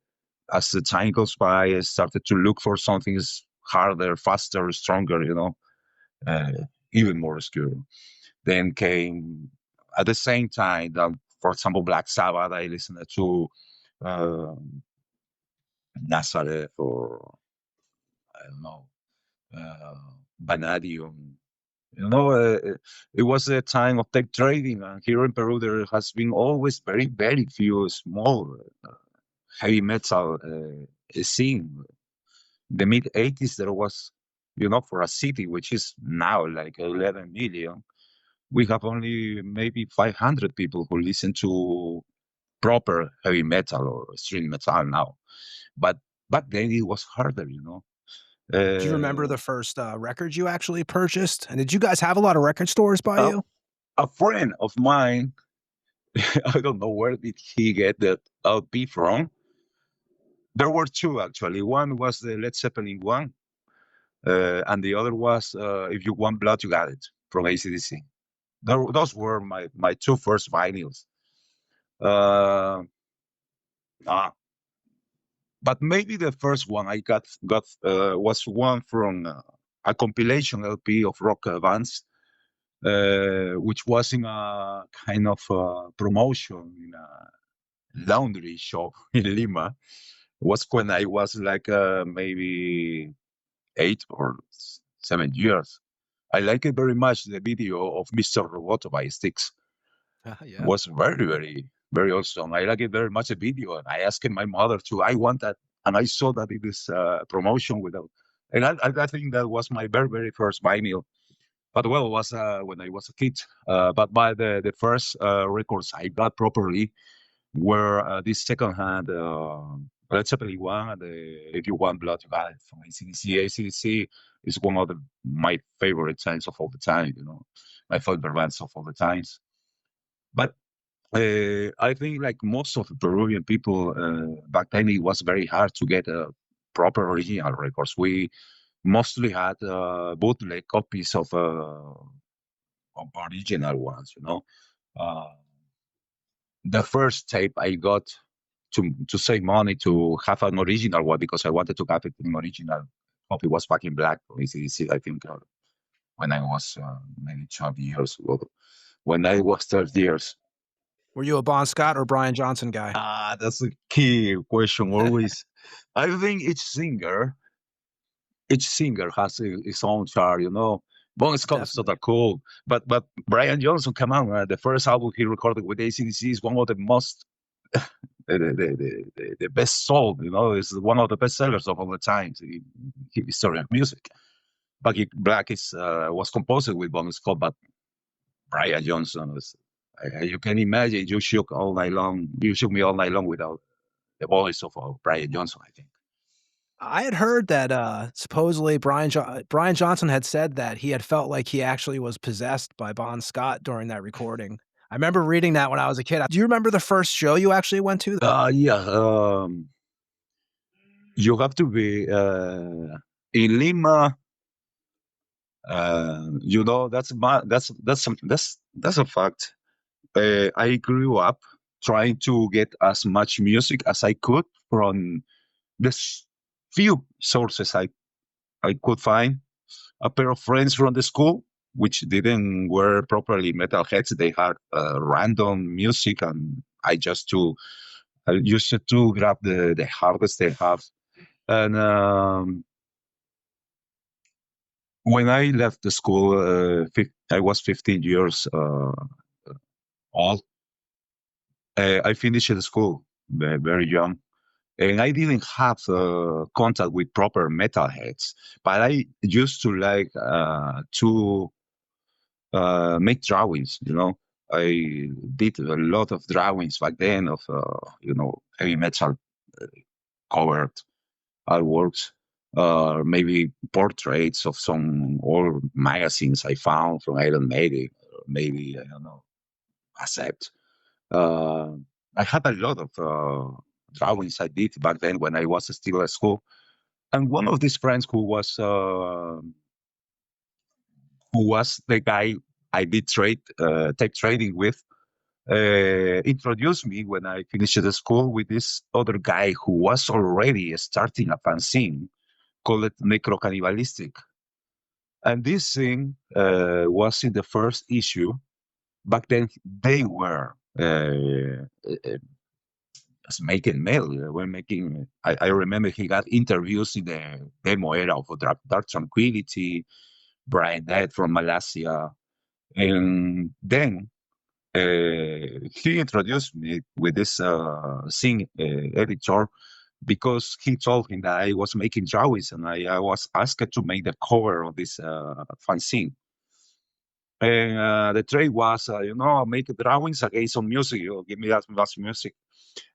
as the time goes by, I started to look for something harder, faster, stronger, even more obscure. Then came at the same time, for example, Black Sabbath. I listened to Nazareth, or I don't know, Vanadium. It was a time of tape trading, and here in Peru there has been always very, very few small heavy metal scene. The mid '80s there was, for a city which is now like 11 million, we have only maybe 500 people who listen to proper heavy metal or string metal now. But back then it was harder. Do you remember the first record you actually purchased? And did you guys have a lot of record stores by you? A friend of mine, I don't know where did he get the LP from. There were two actually. One was the Led Zeppelin one, and the other was If You Want Blood, You Got It from AC/DC. Those were my two first vinyls. Uh, ah, but maybe the first one I got was one from a compilation LP of rock bands, which was in a kind of promotion in a laundry shop in Lima. It was when I was like maybe 8 or 7 years. I like it very much. The video of Mr. Roboto by Styx Yeah. was very, very, very awesome. I like it very much, the video. And I asked my mother to, I want that. And I saw that it is promotion without. And I think that was my very, very first vinyl. But well, it was when I was a kid. But by the first records I got properly were this secondhand Led Zeppelin one, and If You Want Blood, You Got It from AC/DC. AC/DC is one of my favorite bands of all the time, my favorite bands of all the times. But I think like most of the Peruvian people back then, it was very hard to get proper original records. We mostly had bootleg copies of original ones, The first tape I got to save money to have an original one, because I wanted to have it in original copy, was Back in Black from AC/DC, I think, when I was maybe 12 years old. When I was 12 years. Were you a Bon Scott or Brian Johnson guy? That's a key question always. I think each singer has his own chart, Bon Scott is sort of cool, but Brian Johnson, come on, the first album he recorded with AC/DC is one of the most the best sold, is one of the best sellers of all the times in history of music. Back in Black was composed with Bon Scott, but Brian Johnson was. You can imagine, you shook me all night long without the voice of Brian Johnson, I think. I had heard that supposedly Brian Johnson had said that he had felt like he actually was possessed by Bon Scott during that recording. I remember reading that when I was a kid. Do you remember the first show you actually went to? Yeah. You have to be in Lima. That's a fact. I grew up trying to get as much music as I could from the few sources I could find. A pair of friends from the school, which didn't were properly metalheads, they had random music, and I used to grab the hardest they have. And when I left the school, I was 15 years old. I finished the school very young, and I didn't have contact with proper metalheads. But I used to like to make drawings. I did a lot of drawings back then of heavy metal covered artworks. Maybe portraits of some old magazines I found from Iron Maiden, maybe, I don't know, Accept. I had a lot of drawings I did back then when I was still at school. And one of these friends who was the guy I did tape trading with, introduced me when I finished the school with this other guy who was already starting a fanzine called Necro-Cannibalistic. And this thing was in the first issue. Back then, they were making mail. They were making. I remember he got interviews in the demo era of Dark Tranquility, Brian Dead from Malaysia, and then he introduced me with this thing editor because he told him that I was making drawings and I was asked to make the cover of this fanzine. And the trade was, make drawings against some music. You give me that music.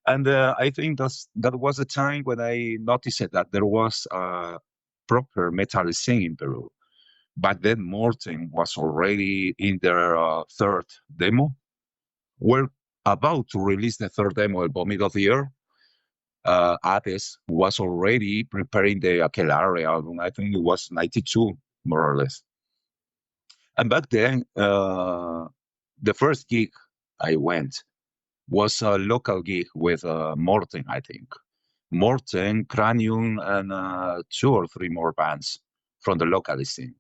And I think that was the time when I noticed that there was a proper metal scene in Peru. Back then, Morten was already in their third demo. We're about to release the third demo, El Vomit of the Earth. Hades was already preparing the Aquelarre album. I think it was 92, more or less. And back then, the first gig I went was a local gig with Morten, I think. Morten, Cranium, and 2 or 3 more bands from the local scene,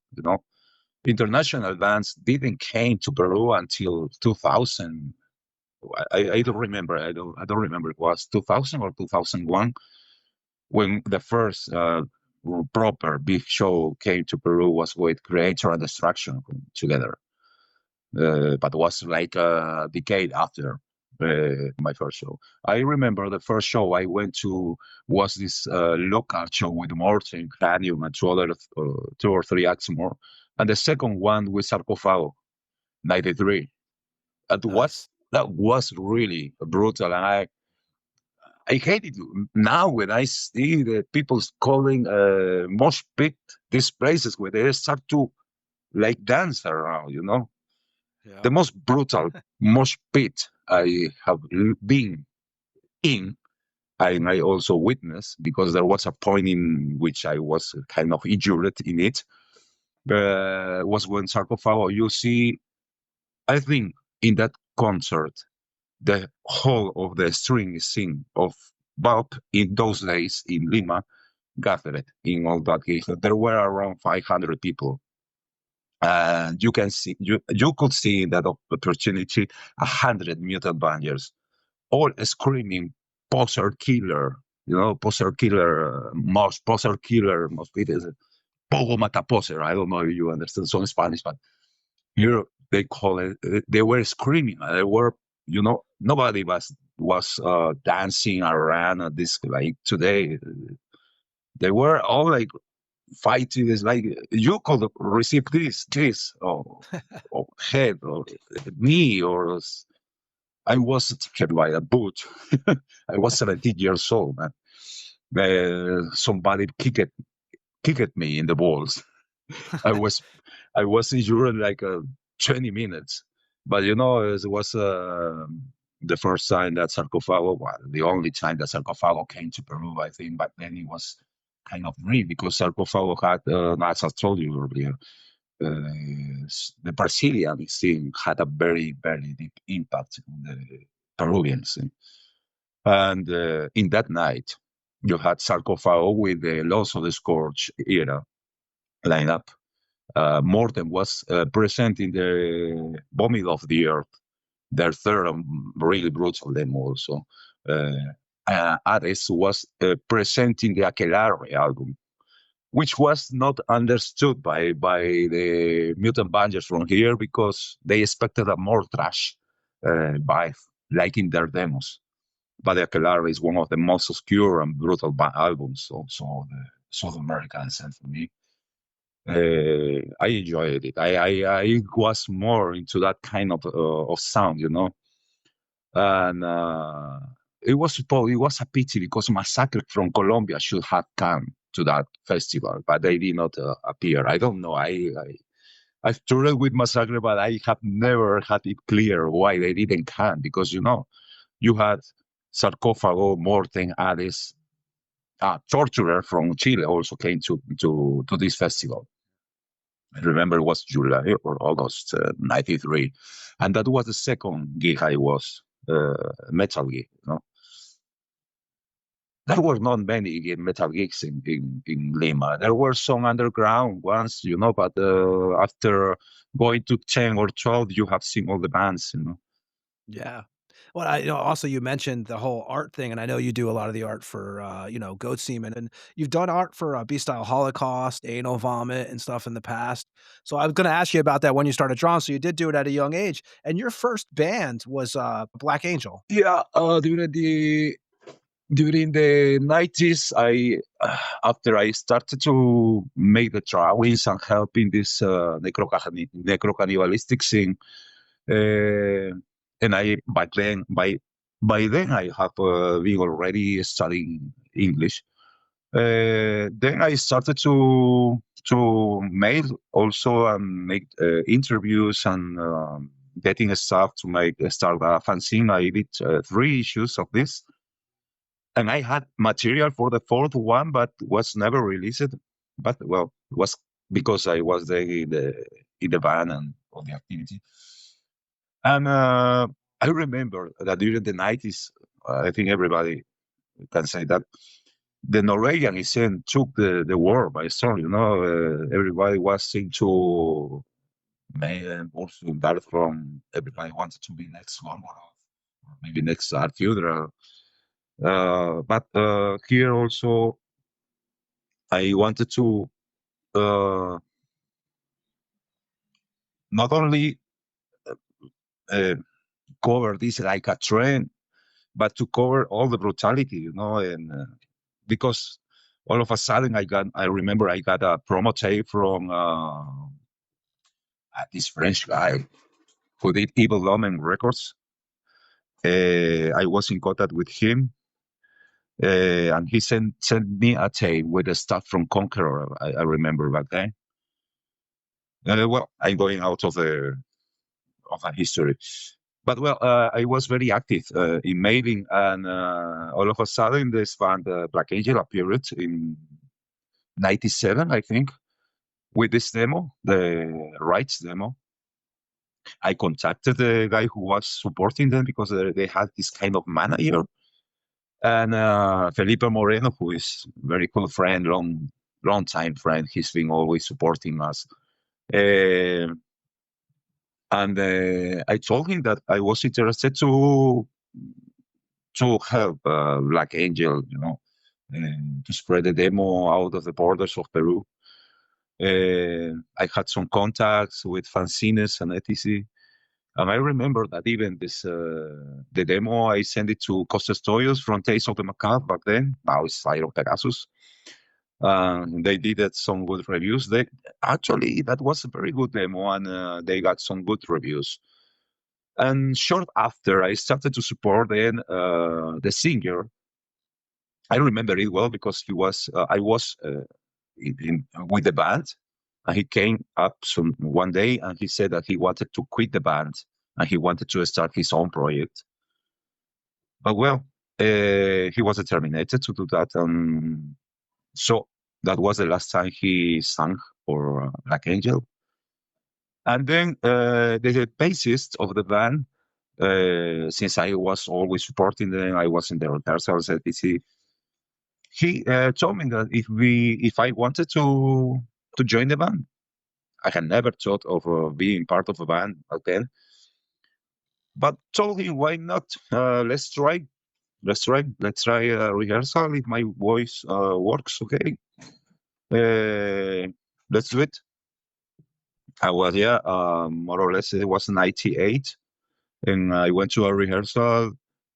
International bands didn't came to Peru until 2000. I don't remember. I don't remember. It was 2000 or 2001 when the first proper big show came to Peru was with Creator and Destruction together. But it was like a decade after my first show. I remember the first show I went to was this local show with Morten, Cranium, and 2 or 3 acts more. And the second one with Sarcophago, 93. That was really brutal. And I hate it now when I see the people calling mosh pit these places where they start to like dance around, Yeah. The most brutal mosh pit I have been in, and I also witnessed, because there was a point in which I was kind of injured in it, was when Sarcophago, you see, I think in that concert, the whole of the string scene of Bob in those days in Lima gathered in all that case. There were around 500 people. And you can see, you could see in that opportunity 100 mutant bangers, all screaming poser killer, poser killer, poser killer, pogo mata poser. I don't know if you understand some Spanish, but here they call it. They were screaming. They were, nobody was dancing around at this like today. They were all like fighting. Is like you could receive this, or head, or knee, or I was attacked by a boot. I was 17 years old, man. Somebody kicked me in the balls. I was injured like 20 minutes, but it was the first time that Sarcophago, well, the only time that Sarcophago came to Peru, I think. But then it was kind of real because Sarcophago had, as I told you earlier, the Brazilian scene had a very, very deep impact on the Peruvian scene. And in that night, you had Sarcophago with the Loss of the Scourge era lineup. Morten was present in the Vomit of the Earth, their third really brutal demo also. Hades was presenting the Aquelarre album, which was not understood by the mutant bangers from here because they expected a more trash vibe, like in their demos. But the Aquelarre is one of the most obscure and brutal albums also the South American scene for me. I enjoyed it. I was more into that kind of sound, and it was a pity because Massacre from Colombia should have come to that festival, but they did not appear. I don't know. I've toured with Massacre, but I have never had it clear why they didn't come, because you had Sarcophago, Morten, Hades, Torturer from Chile also came to this festival. I remember it was July or August 93. And that was the second gig I was, metal gig, you know. There were not many metal gigs in Lima. There were some underground ones, you know, but after going to 10 or 12, you have seen all the bands, you know. Yeah. Well, also you mentioned the whole art thing, and I know you do a lot of the art for, goat semen, and you've done art for B-Style Holocaust, Anal Vomit, and stuff in the past. So I was going to ask you about that when you started drawing. So you did do it at a young age, and your first band was Black Angel. Yeah, during the 90s, I after I started to make the drawings and help in this necro-cannibalistic scene, and I by then I have been already studying English. Then I started to mail also and make interviews and getting stuff to start a fanzine. I did 3 issues of this, and I had material for the 4th one, but was never released. But well, it was because I was in the band and all the activity. And I remember that during the 90s, I think everybody can say that the Norwegian scene took the war by storm. You know, everybody was into Mayhem, also that from everybody wanted to be next one or maybe next Art Funeral. But here also, I wanted to not only cover this like a trend, but to cover all the brutality, you know, and because all of a sudden I remember I got a promo tape from this French guy who did Evil Omen Records. I was in contact with him, and he sent me a tape with the stuff from Conqueror. I remember back then. Well, I'm going out of the history. But well, I was very active in mailing, and all of a sudden, this band Black Angel appeared in '97, I think, with this demo, the rights demo. I contacted the guy who was supporting them because they had this kind of manager, and Felipe Moreno, who is a very cool friend, long time friend. He's been always supporting us. And I told him that I was interested to help Black Angel, you know, to spread the demo out of the borders of Peru. I had some contacts with fanzines and etc. And I remember that even this the demo, I sent it to Costas Toyos from Taste of the Macabre back then. Now it's Iron Pegasus. They did some good reviews. Actually, that was a very good demo, and they got some good reviews. And short after, I started to support then the singer. I remember it well because I was with the band, and he came up one day and he said that he wanted to quit the band and he wanted to start his own project. But well, he was terminated to do that, so that was the last time he sang for Black Angel. And then the bassist of the band, since I was always supporting them, I was in the rehearsals, etc. He told me that if I wanted to join the band, I had never thought of being part of a band back then, but told him why not? Let's try a rehearsal if my voice works. Okay, let's do it. I was more or less it was 98, and I went to a rehearsal,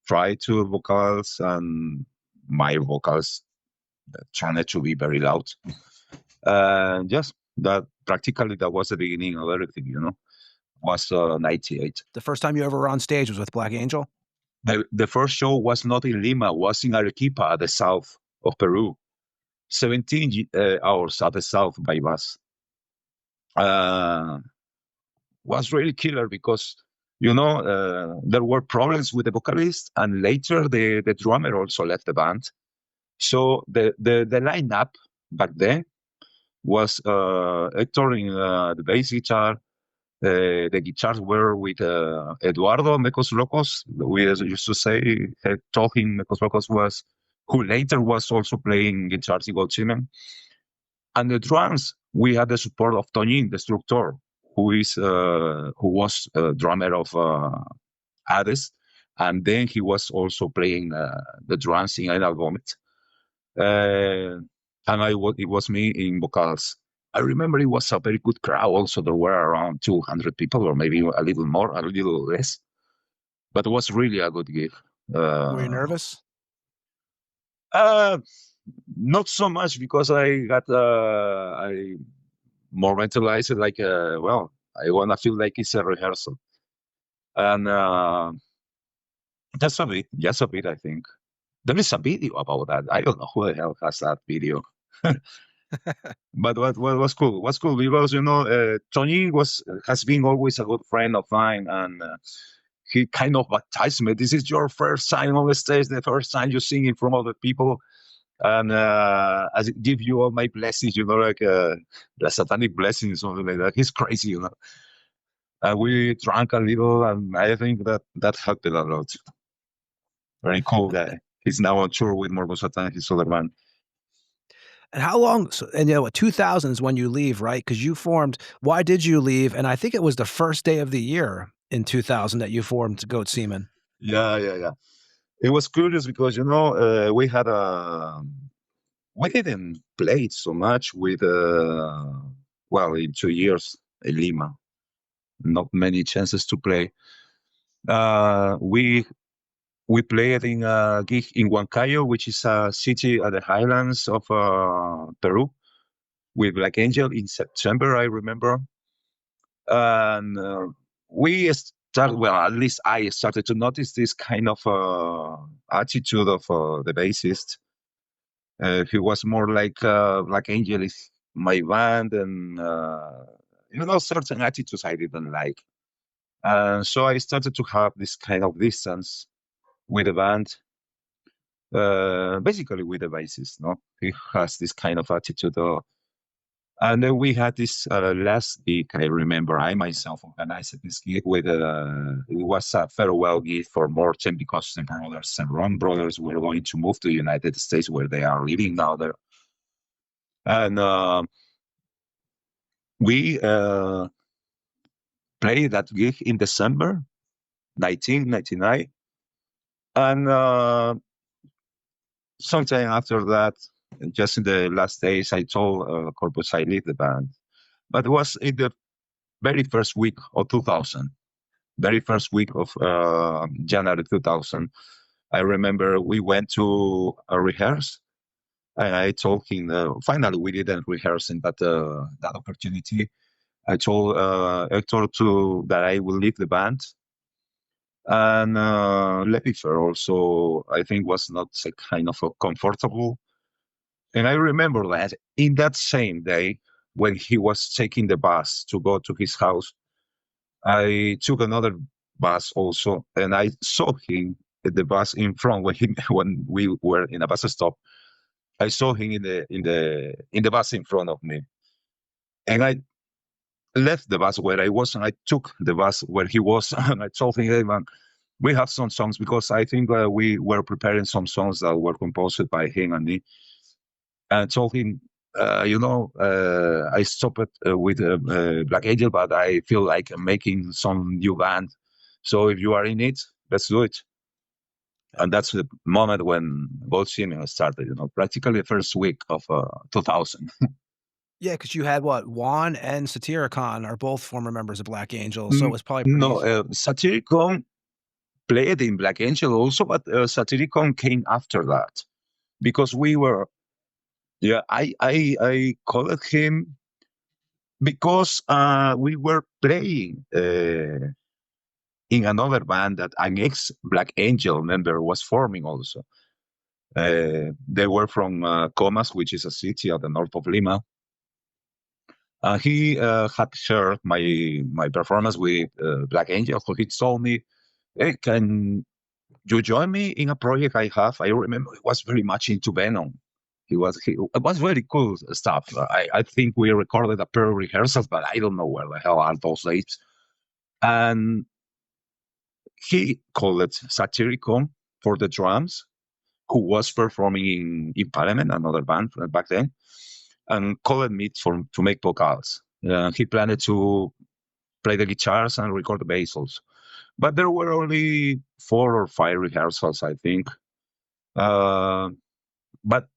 tried 2 vocals, and my vocals trying to be very loud. Just that practically that was the beginning of everything, you know. Was 98. The first time you ever were on stage was with Black Angel? The first show was not in Lima, was in Arequipa, the south of Peru. 17 hours at the south by bus. Was really killer because, you know, there were problems with the vocalist, and later the drummer also left the band. So the lineup back then was Hector in the bass guitar, The guitars were with Eduardo Mecos Locos. We used to say, told him Mecos Locos was, who later was also playing guitars in Semen. And the drums, we had the support of Tonin, the Destructor, who was drummer of Hades, and then he was also playing the drums in Anal Vomit. And it was me in vocals. I remember it was a very good crowd. Also, there were around 200 people, or maybe a little more, a little less. But it was really a good gig. Were you nervous? Not so much, because I got I more mentalized it like well, I wanna feel like it's a rehearsal, and just a bit. I think there is a video about that. I don't know who the hell has that video. But what was cool? What's cool because Tony has been always a good friend of mine, and he kind of baptized me. This is your first time on the stage, the first time you sing in front of the people, and I give you all my blessings. Like the satanic blessings, something like that. He's crazy, And we drank a little, and I think that helped a lot. Very cool guy. He's now on tour with Morbo Satan, his other band. And how long? And 2000 is when you leave, right? Because you formed. Why did you leave? And I think it was the first day of the year in 2000 that you formed Goat Semen. Yeah. It was curious because we had we didn't play it so much with in 2 years in Lima, not many chances to play. We played in a gig in Huancayo, which is a city at the highlands of Peru, with Black Angel in September, I remember. And we started, at least I started to notice this kind of attitude of the bassist. He was more like Black Angel is my band, and certain attitudes I didn't like. So I started to have this kind of distance with the band, basically with the bassist. He has this kind of attitude. And then we had this last gig. I remember I myself organized this gig with it was a farewell gig for Morten, because the brothers, Saram brothers, were going to move to the United States, where they are living now there. And we played that gig in December 1999. And sometime after that, just in the last days, I told Corpus I leave the band. But it was in the very first week of 2000, very first week of January 2000. I remember we went to a rehearse, and I told him, finally we didn't rehearse in that opportunity. I told Hector that I will leave the band. And Lepifer also, I think, was not so kind of comfortable. And I remember that in that same day, when he was taking the bus to go to his house, I took another bus also, and I saw him at the bus in front when we were in a bus stop. I saw him in the bus in front of me, and I left the bus where I was, and I took the bus where he was, and I told him, "Hey man, we have some songs," because I think we were preparing some songs that were composed by him and me. And I told him, I stopped with Black Angel, but I feel like making some new band. So if you are in it, let's do it. And that's the moment when Goat Semen started, practically the first week of 2000. Yeah, because you had Juan and Satyricon are both former members of Black Angel, so it was probably pretty easy. Satyricon played in Black Angel also, but Satyricon came after that, because we were. Yeah, I called him because we were playing in another band that an ex-Black Angel member was forming also. They were from Comas, which is a city at the north of Lima. He had heard my performance with Black Angel, so he told me, "Hey, can you join me in a project I have?" I remember it was very much into Venom. It was very cool stuff. I think we recorded a pair of rehearsals, but I don't know where the hell are those dates. And he called it Satyricon for the drums, who was performing in Parliament, another band back then, and called me to make vocals. He planned to play the guitars and record the bass also. But there were only 4 or 5 rehearsals, I think. But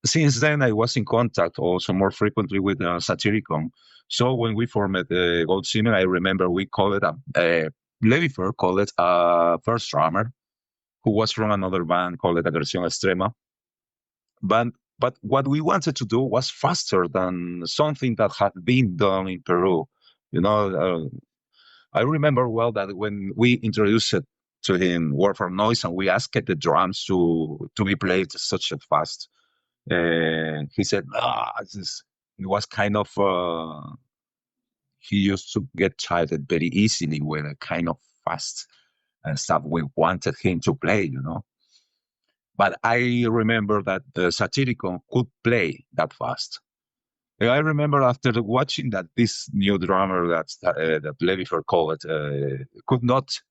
since then, I was in contact also more frequently with Satyricon. So when we formed Gold Semen, I remember we called it Levifer called it a first drummer who was from another band called Agresión Extrema. But what we wanted to do was faster than something that had been done in Peru. I remember well that when we introduced it to him, Word for Noise, and we asked the drums to be played such a fast, he said, it was kind of, he used to get tired very easily with a kind of fast stuff we wanted him to play, But I remember that the Satyricon could play that fast. I remember after watching that this new drummer that Levifer called it could not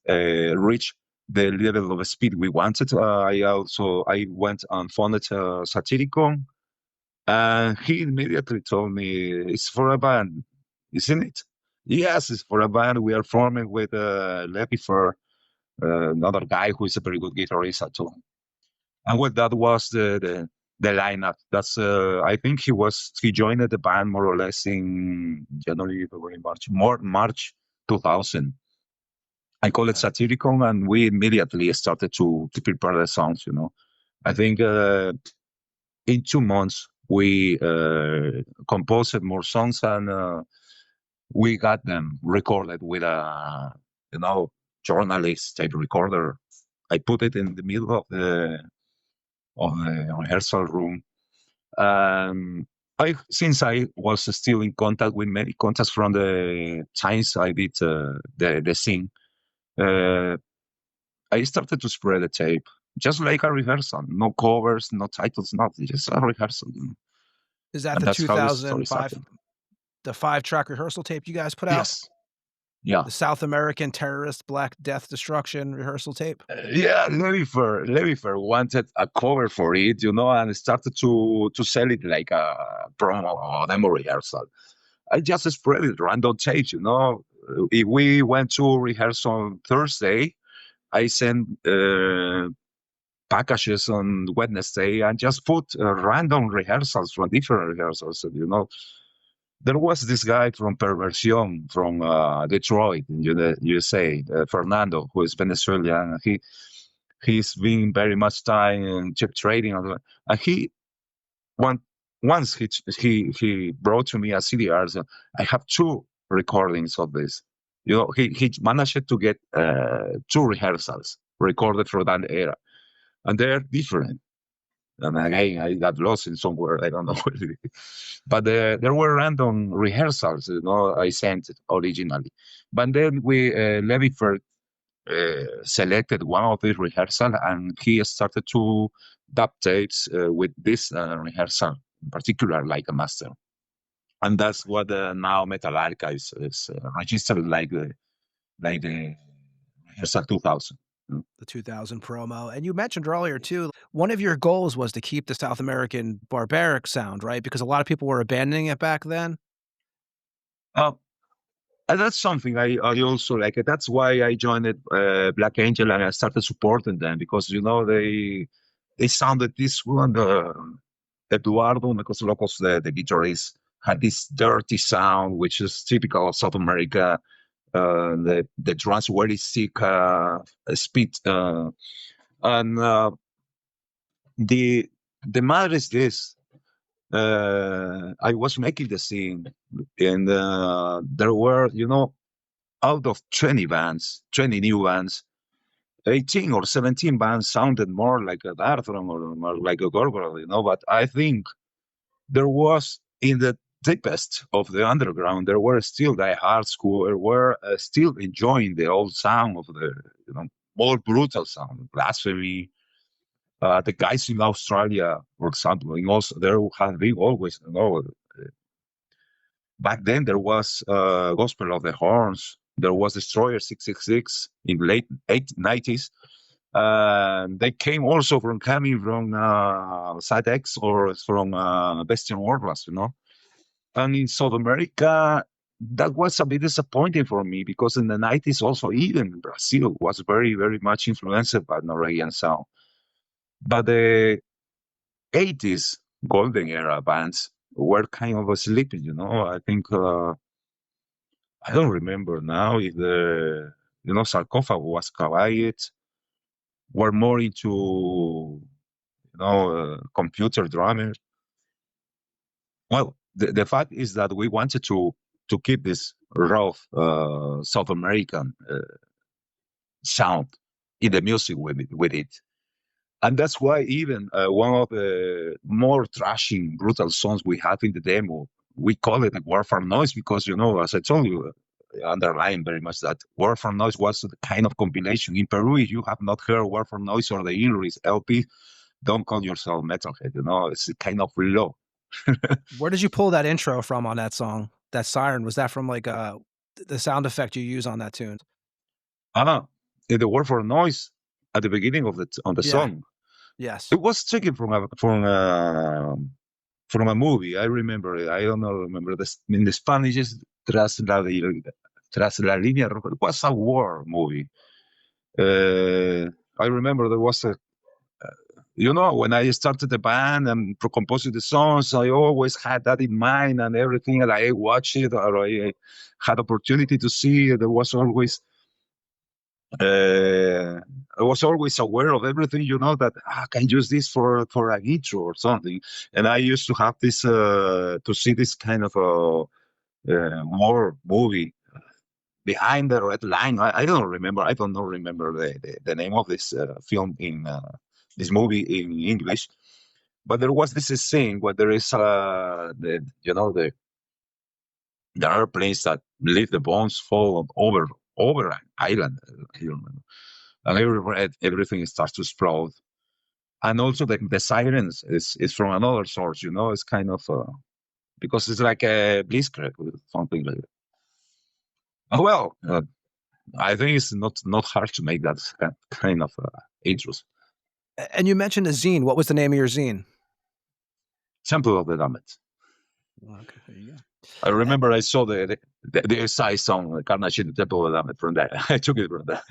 reach the level of speed we wanted. I went and found Satyricon, and he immediately told me, "It's for a band, isn't it?" Yes, it's for a band. We are forming with Levifer, another guy who is a very good guitarist too. And well, that was the lineup. That's I think he joined the band more or less in January, February, March 2000. I call it Satyricon, and we immediately started to prepare the songs. I think in 2 months we composed more songs, and we got them recorded with a journalist tape recorder. I put it in the middle of the rehearsal room. Since I was still in contact with many contacts from the times I did the scene, I started to spread the tape, just like a rehearsal. No covers, no titles, nothing, just a rehearsal. Is that And the that's how the story 2005, started. the 5-track rehearsal tape you guys put out? Yes. Yeah. The South American Terrorist Black Death Destruction rehearsal tape? Yeah, Levifer wanted a cover for it, and started to sell it like a promo or demo rehearsal. I just spread it random tapes, If we went to rehearsal on Thursday, I sent packages on Wednesday and just put random rehearsals from different rehearsals, There was this guy from Perversion from Detroit in USA, Fernando, who is Venezuelan. He's been very much time in chip trading, and once he brought to me a CDR. So I have 2 recordings of this. He managed to get 2 rehearsals recorded for that era, and they're different. And again, I got lost in somewhere. I don't know what it is. But there were random rehearsals, I sent originally. But then Levifer selected one of the rehearsal, and he started to dub tapes with this rehearsal, in particular, like a master. And that's what now Metal Archives is registered like the rehearsal 2000. The 2000 promo. And you mentioned earlier too, one of your goals was to keep the South American barbaric sound, right? Because a lot of people were abandoning it back then. And that's something I also like. That's why I joined Black Angel, and I started supporting them, because they sounded this one. Eduardo Mecos Locos, the guitarist, had this dirty sound, which is typical of South America. The drums very sick speed, and the matter is this. I was making the scene, and there were, out of 20 bands, 20 new bands, 18 or 17 bands sounded more like a Darthron or more like a Gorgoroth, But I think there was, in the deepest of the underground, there were still diehards who were still enjoying the old sound of the, more brutal sound, Blasphemy. The guys in Australia, for example, also there have been always, back then there was Gospel of the Horns, there was Destroyer 666 in late 90s. They came also coming from Side X or from Western Warblast, And in South America, that was a bit disappointing for me because in the 90s, also even Brazil was very, very much influenced by Norwegian sound. But the 80s golden era bands were kind of sleeping, I think, I don't remember now if Sarcophagus was quiet, were more into, computer drummers. Well, the fact is that we wanted to keep this rough South American sound in the music with it. And that's why even one of the more trashing, brutal songs we have in the demo, we call it Warfare Noise because, as I told you, underlying very much that Warfare Noise was the kind of compilation. In Peru, if you have not heard Warfare Noise or the Inris LP, don't call yourself metalhead, it's kind of low. Where did you pull that intro from on that song? That siren, was that from like the sound effect you use on that tune? The Warfare Noise at the beginning of the song. Yes. It was taken from a movie. I remember it. I don't know. Remember this in the Spanish is Tras la línea roja. It was a war movie. I remember there was a. When I started the band and composing the songs, I always had that in mind and everything. And I watched it or I had opportunity to see. There was always. I was always aware of everything, that I can use this for a intro or something. And I used to have this, to see this kind of war movie behind the red line. I don't remember. I don't remember the name of this film in this movie in English. But there was this scene where there is the airplanes that leave the bombs fall over an island. I don't remember. And everything starts to explode. And also the sirens is from another source, it's kind of, because it's like a blitzkrieg or something like that. Well, I think it's not hard to make that kind of intros. And you mentioned a zine. What was the name of your zine? Temple of the Damned. Okay, there you go. I remember I saw the SI song, Carnage in the Temple of the Damned from that. I took it from that.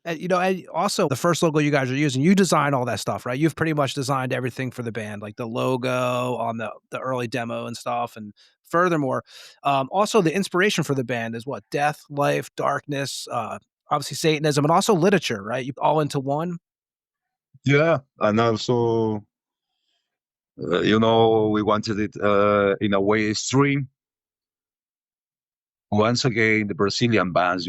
And also the first logo you guys are using, you design all that stuff, right? You've pretty much designed everything for the band, like the logo on the early demo and stuff. And furthermore, also the inspiration for the band is what? Death, life, darkness, obviously Satanism, and also literature, right? You all into one? Yeah, and also, we wanted it in a way extreme. Once again, the Brazilian bands,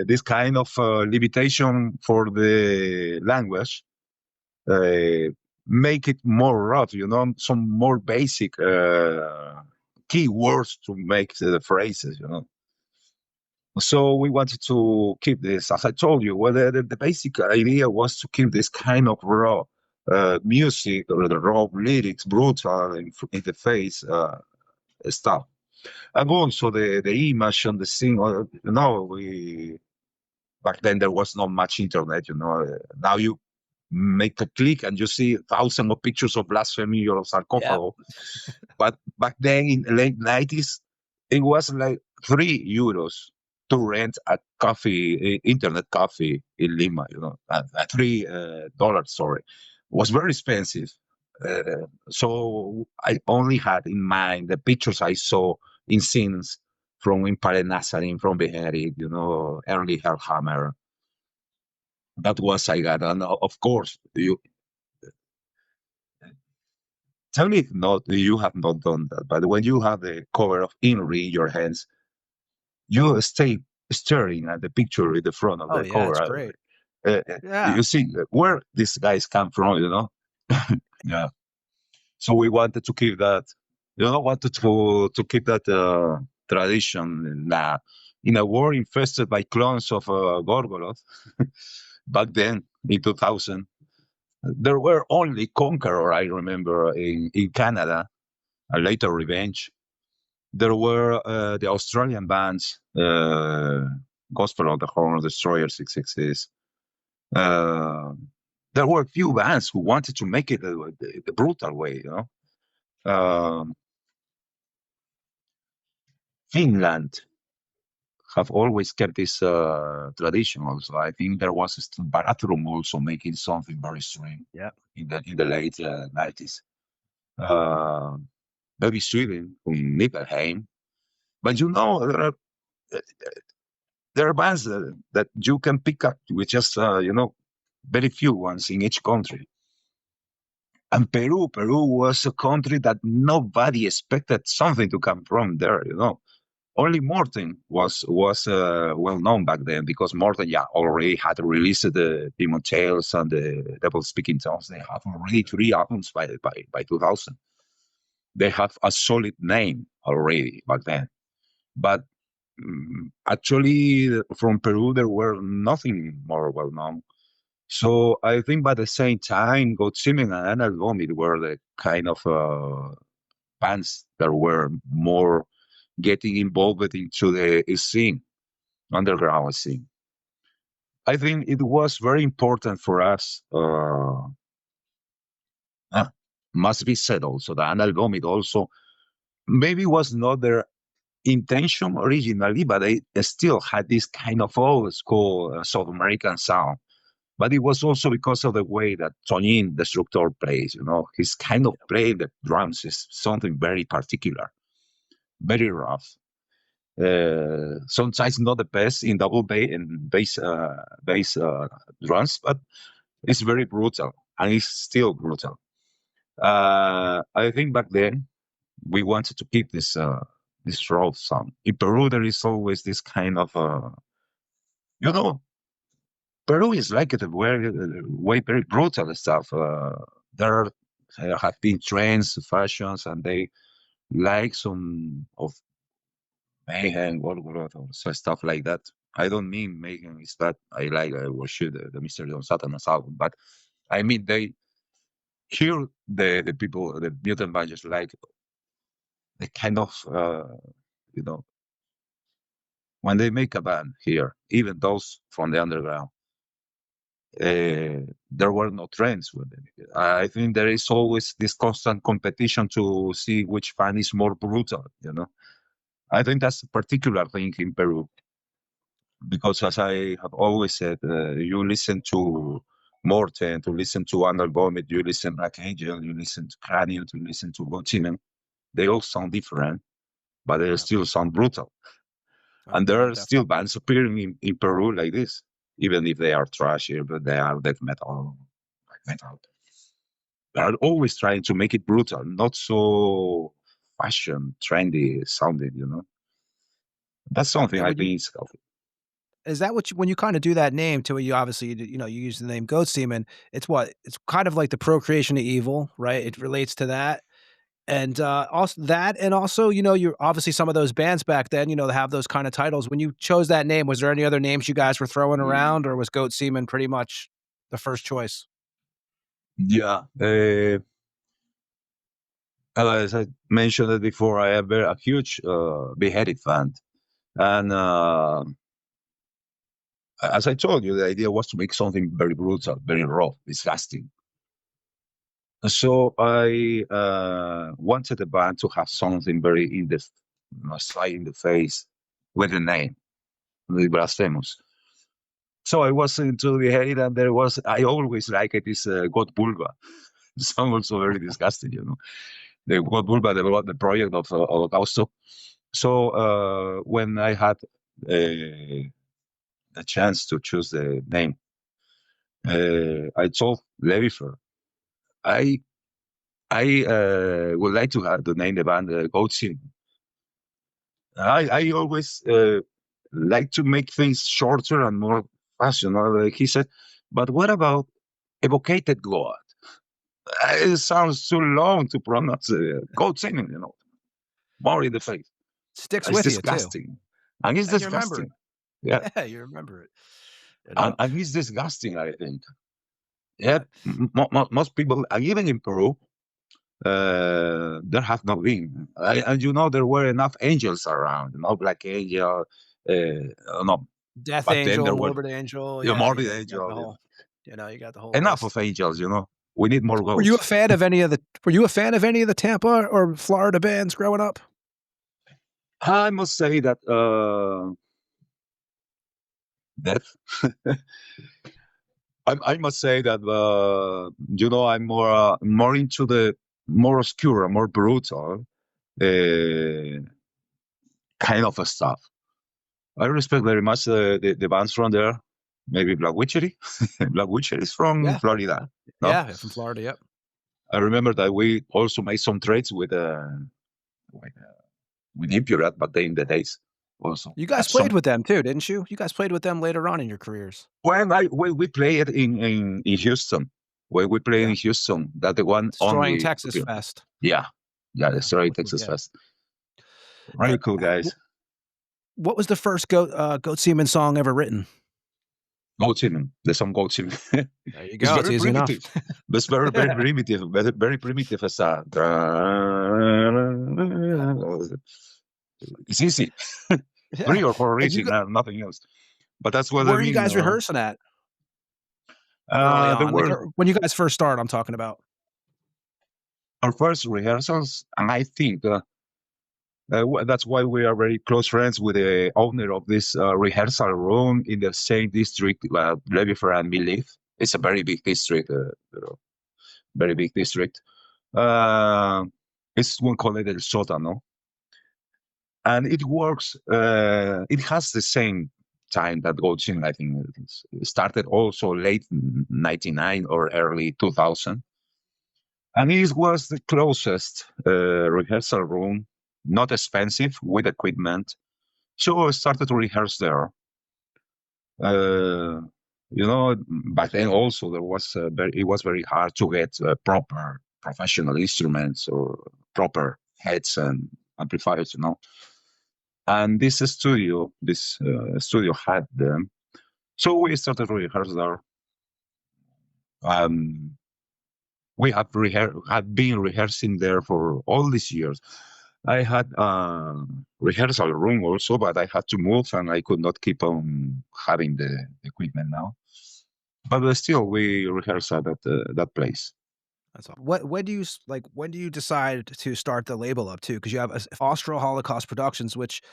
this kind of limitation for the language, make it more rough, some more basic key words to make the phrases, So we wanted to keep this, as I told you, well, the basic idea was to keep this kind of raw music or the raw lyrics, brutal in the face stuff. And also the image and the scene, back then there was not much internet, now you make a click and you see thousands of pictures of blasphemy or sarcophagus. Yep. But back then in the late 90s, it was like €3 to rent a internet coffee in Lima, $3, sorry. It was very expensive. So I only had in mind the pictures I saw in scenes from Impale Nazarene, from Behest, early Hellhammer. That was I got. And of course, you tell me if not, you have not done that. But when you have the cover of Inri in your hands, you stay staring at the picture in the front of the cover. That's great. Yeah. You see where these guys come from, Yeah. So we wanted to keep that, wanted to keep that tradition in a world infested by clones of Gorgoroth. Back then, in 2000, there were only Conqueror, I remember, in Canada, and later Revenge. There were the Australian bands, Gospel of the Horror Destroyer 666. There were few bands who wanted to make it the brutal way, you know. Finland have always kept this tradition also. I think there was still Baratrum also making something very strange in the late 90s. Maybe Sweden, from Nibelheim. But you know, there are bands that you can pick up with just, very few ones in each country. And Peru was a country that nobody expected something to come from there, you know. Only Morten was well known back then, because Morten, already had released the Demon Tales and the Devil Speaking Tongues. They have already 3 albums by 2000. They have a solid name already back then. But actually, from Peru, there were nothing more well known. So I think by the same time, Semen and Anal Vomit were the kind of bands that were more getting involved into the scene, underground scene. I think it was very important for us. Must be said also that Anal Vomit also maybe was not their intention originally, but they still had this kind of old school South American sound. But it was also because of the way that Tonin, the Destructor, plays. You know, his kind of playing the drums is something very particular, very rough. Sometimes not the best in double bass drums, but it's very brutal, and it's still brutal. I think back then we wanted to keep this raw sound. In Peru, there is always this kind of Peru is like a way very brutal stuff. There have been trends, fashions, and they like some of mayhem, or stuff like that. I don't mean mayhem is that I like worship the Mystery of Satan's album, but I mean they hear the people, the mutant bands, like the kind of when they make a band here, even those from the underground. There were no trends with it. I think there is always this constant competition to see which fan is more brutal, you know. I think that's a particular thing in Peru, because as I have always said, you listen to Morten, to listen to Anal Vomit, you listen to Black Angel, you listen to Cranium, you listen to Godzilla. They all sound different, but they still sound brutal. And there are still bands appearing in Peru like this, even if they are trashy, but they are death metal. They are always trying to make it brutal, not so fashion, trendy sounding, you know. That's something I think is healthy. Is that what when you kind of do that name to it, you obviously, you use the name Goat Semen. It's kind of like the procreation of evil, right? It relates to that. And also, you're obviously some of those bands back then, they have those kind of titles. When you chose that name, was there any other names you guys were throwing around, or was Goat Semen pretty much the first choice? Yeah. As I mentioned it before, I am a huge Beheaded fan. And as I told you, the idea was to make something very brutal, very raw, disgusting. So I wanted the band to have something very slide in the face with the name, the Blasphemous. So I was into the head, and I always liked this God Bulba. It sounds also very disgusting, The God Bulba, the project of Holocausto. So when I had the chance to choose the name, I told Levifer, I would like to have the name the band Goat Semen. I always like to make things shorter and more fashionable. He said, but what about Evocated God? It sounds too long to pronounce Goat Semen, more in the face. Sticks it's with disgusting. You too. And it's disgusting. Yeah, you remember it. And it's disgusting, I think. Yeah, most people, and even in Peru, there have not been And there were enough angels around, Black Angel, no, Death back then Angel, there were Morbid Angel. the Yeah, Morbid you got the Angel, whole. You got the whole enough list. of angels, We need more Were you a ghosts. fan of any of the? Were you a fan of any of the Tampa or Florida bands growing up? I must say that death. I must say that I'm more into the more obscure, more brutal kind of stuff. I respect very much the bands from there. Maybe Black Witchery. Black Witchery is from Florida. No? Yeah, from Florida. Yep. I remember that we also made some trades with Impurate back then in the days. Also, You guys played with them too, didn't you? You guys played with them later on in your careers. When we played in Houston, when we played in Houston, that the one Destroying only Texas Fest. Yeah, Destroying Texas Fest. Very cool guys. What was the first Goat Semen song ever written? Goat Semen, the song Goat Semen. There you go. It's easy enough. It's very primitive, very primitive as a. It's easy. 3 or 4 reaching, nothing else. But that's what I mean. Where are you guys rehearsing at? When you guys first started, I'm talking about. Our first rehearsals, and I think that's why we are very close friends with the owner of this rehearsal room in the same district, Levifer and me live. It's a very big district, very big district. It's one called El Sótano. And it works, it has the same time that Goat Semen, I think, it started also late 99 or early 2000. And it was the closest rehearsal room, not expensive, with equipment. So I started to rehearse there. Back then also there was it was very hard to get proper professional instruments or proper heads and amplifiers, And this studio had them. So we started to rehearse there. We had been rehearsing there for all these years. I had a rehearsal room also, but I had to move and I could not keep on having the equipment now. But still, we rehearse at that place. That's all. When do you decide to start the label up too? Because you have Austral Holocaust Productions, which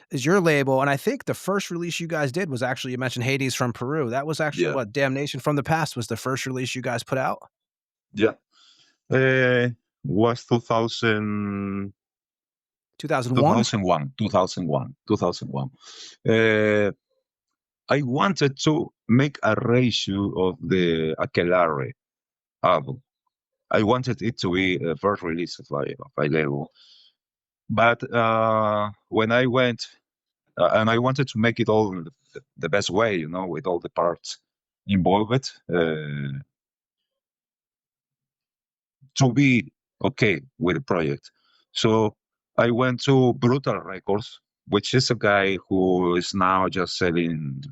is your label, and I think the first release you guys did was actually, you mentioned Hades from Peru. That was actually what Damnation from the Past was the first release you guys put out. Yeah, was 2000. 2001. 2001. I wanted to make a reissue of the Aquelarre album. I wanted it to be the first release of my label. But when I went, and I wanted to make it all the best way, with all the parts involved, to be okay with the project. So I went to Brutal Records, which is a guy who is now just selling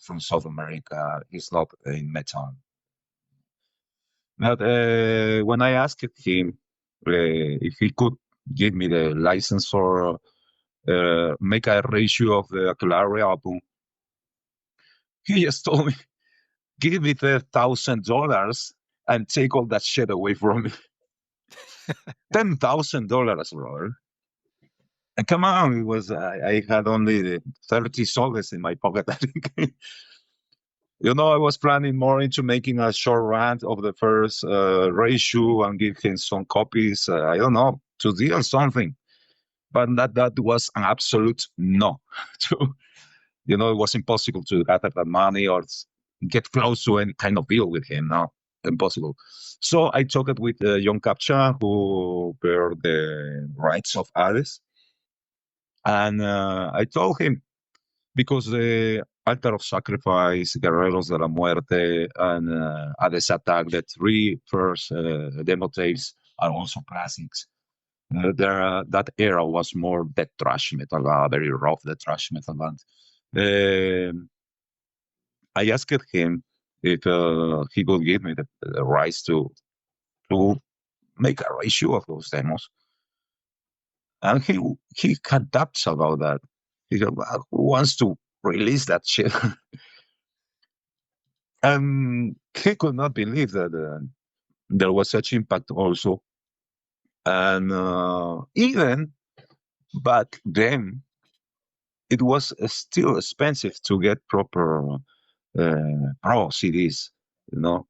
from South America. He's not in metal. But when I asked him if he could give me the license for make a reissue of the Aquelarre album, he just told me, give me $1,000 and take all that shit away from me. $10,000, brother. And come on, it was I had only 30 soles in my pocket. I think. I was planning more into making a short rant of the first reissue and give him some copies. I don't know, to deal something. But that was an absolute no. It was impossible to gather that money or get close to any kind of deal with him. No, impossible. So I talked with John Captcha, who were the rights of Hades. And I told him, because the Altar of Sacrifice, Guerreros de la Muerte, and Hades Attack, the 3 first demo tapes are also classics. That era was more death thrash metal, very rough death thrash metal band. I asked him if he could give me the rights to make a reissue of those demos. And he had doubts about that. He said, well, who wants to release that shit? And he could not believe that there was such impact also. And even back then, it was still expensive to get proper pro CDs. You know,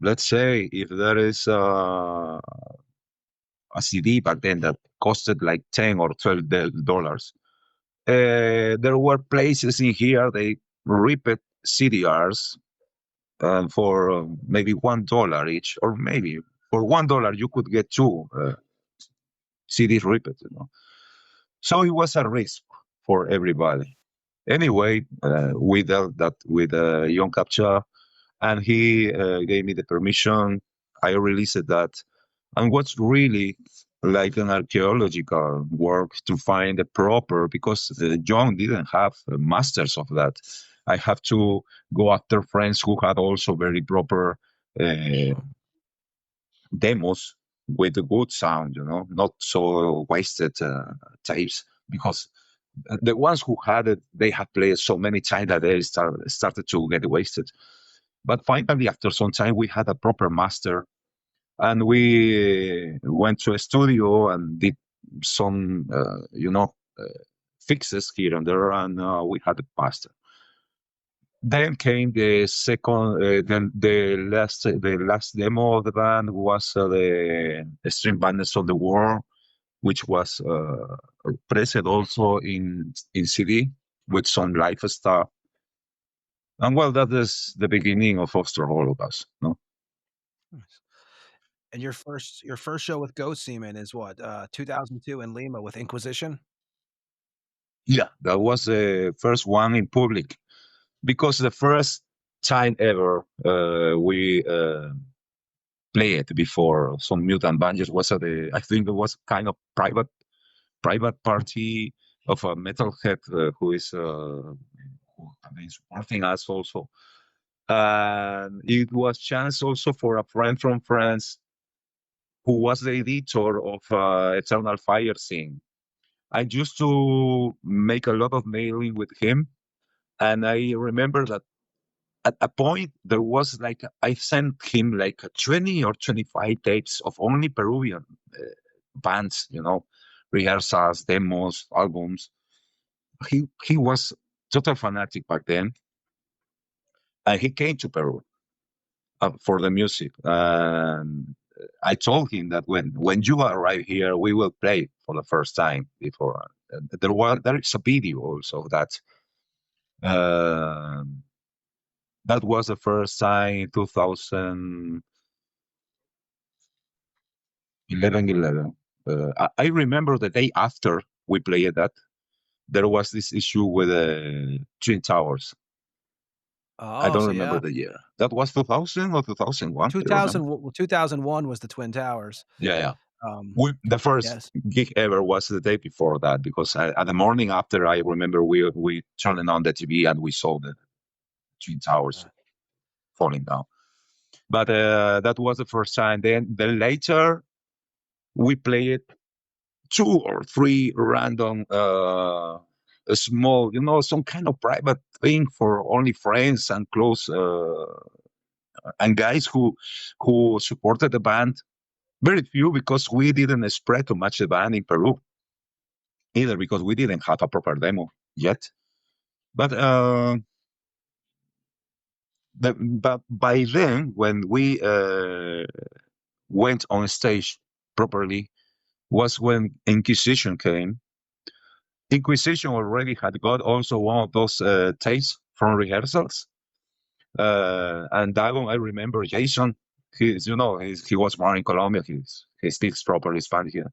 let's say if there is a CD back then that costed like $10 or $12, there were places in here they ripped CDRs for maybe $1 each, or maybe for $1 you could get two CDs ripped. You know, so it was a risk for everybody. Anyway, we dealt that with Young Captcha, and he gave me the permission. I released that, and what's really like an archaeological work to find the proper, because John didn't have masters of that. I have to go after friends who had also very proper demos with a good sound, you know, not so wasted tapes, because the ones who had it, they had played so many times that they started to get wasted. But finally, after some time, we had a proper master, and we went to a studio and did some, fixes here and there, and we had a master. Then came the second, then the last demo of the band was the Extreme Badness of the World, which was pressed also in CD with some live stuff. And well, that is the beginning of Foster Holocaust, no? Nice. And your first show with Ghost Semen is what? 2002 in Lima with Inquisition? Yeah, that was the first one in public, because the first time ever we played before some mutant bands was at I think it was kind of private party of a metalhead who is supporting us also. And it was chance also for a friend from France who was the editor of Eternal Fire Scene. I used to make a lot of mailing with him, and I remember that at a point there was like I sent him like 20 or 25 tapes of only Peruvian bands, you know, rehearsals, demos, albums. He was total fanatic back then, and he came to Peru for the music. I told him that when you arrive here, we will play for the first time. Before there is a video also of that. That was the first time, 2011. I remember the day after we played that, there was this issue with the Twin Towers. I don't remember the year. That was 2000 or 2001? 2001 was the Twin Towers. Yeah. The first gig ever was the day before that, because at the morning after, I remember we turned on the TV and we saw the Twin Towers falling down. But that was the first time. Then later, we played 2 or 3 random small, you know, some kind of private thing for only friends and close and guys who supported the band. Very few, because we didn't spread too much the band in Peru, either because we didn't have a proper demo yet. But by then, when we went on stage properly, was when Inquisition came. Inquisition already had got also one of those tapes from rehearsals. And Dagon, I remember Jason, he was born in Colombia. He speaks properly Spanish here.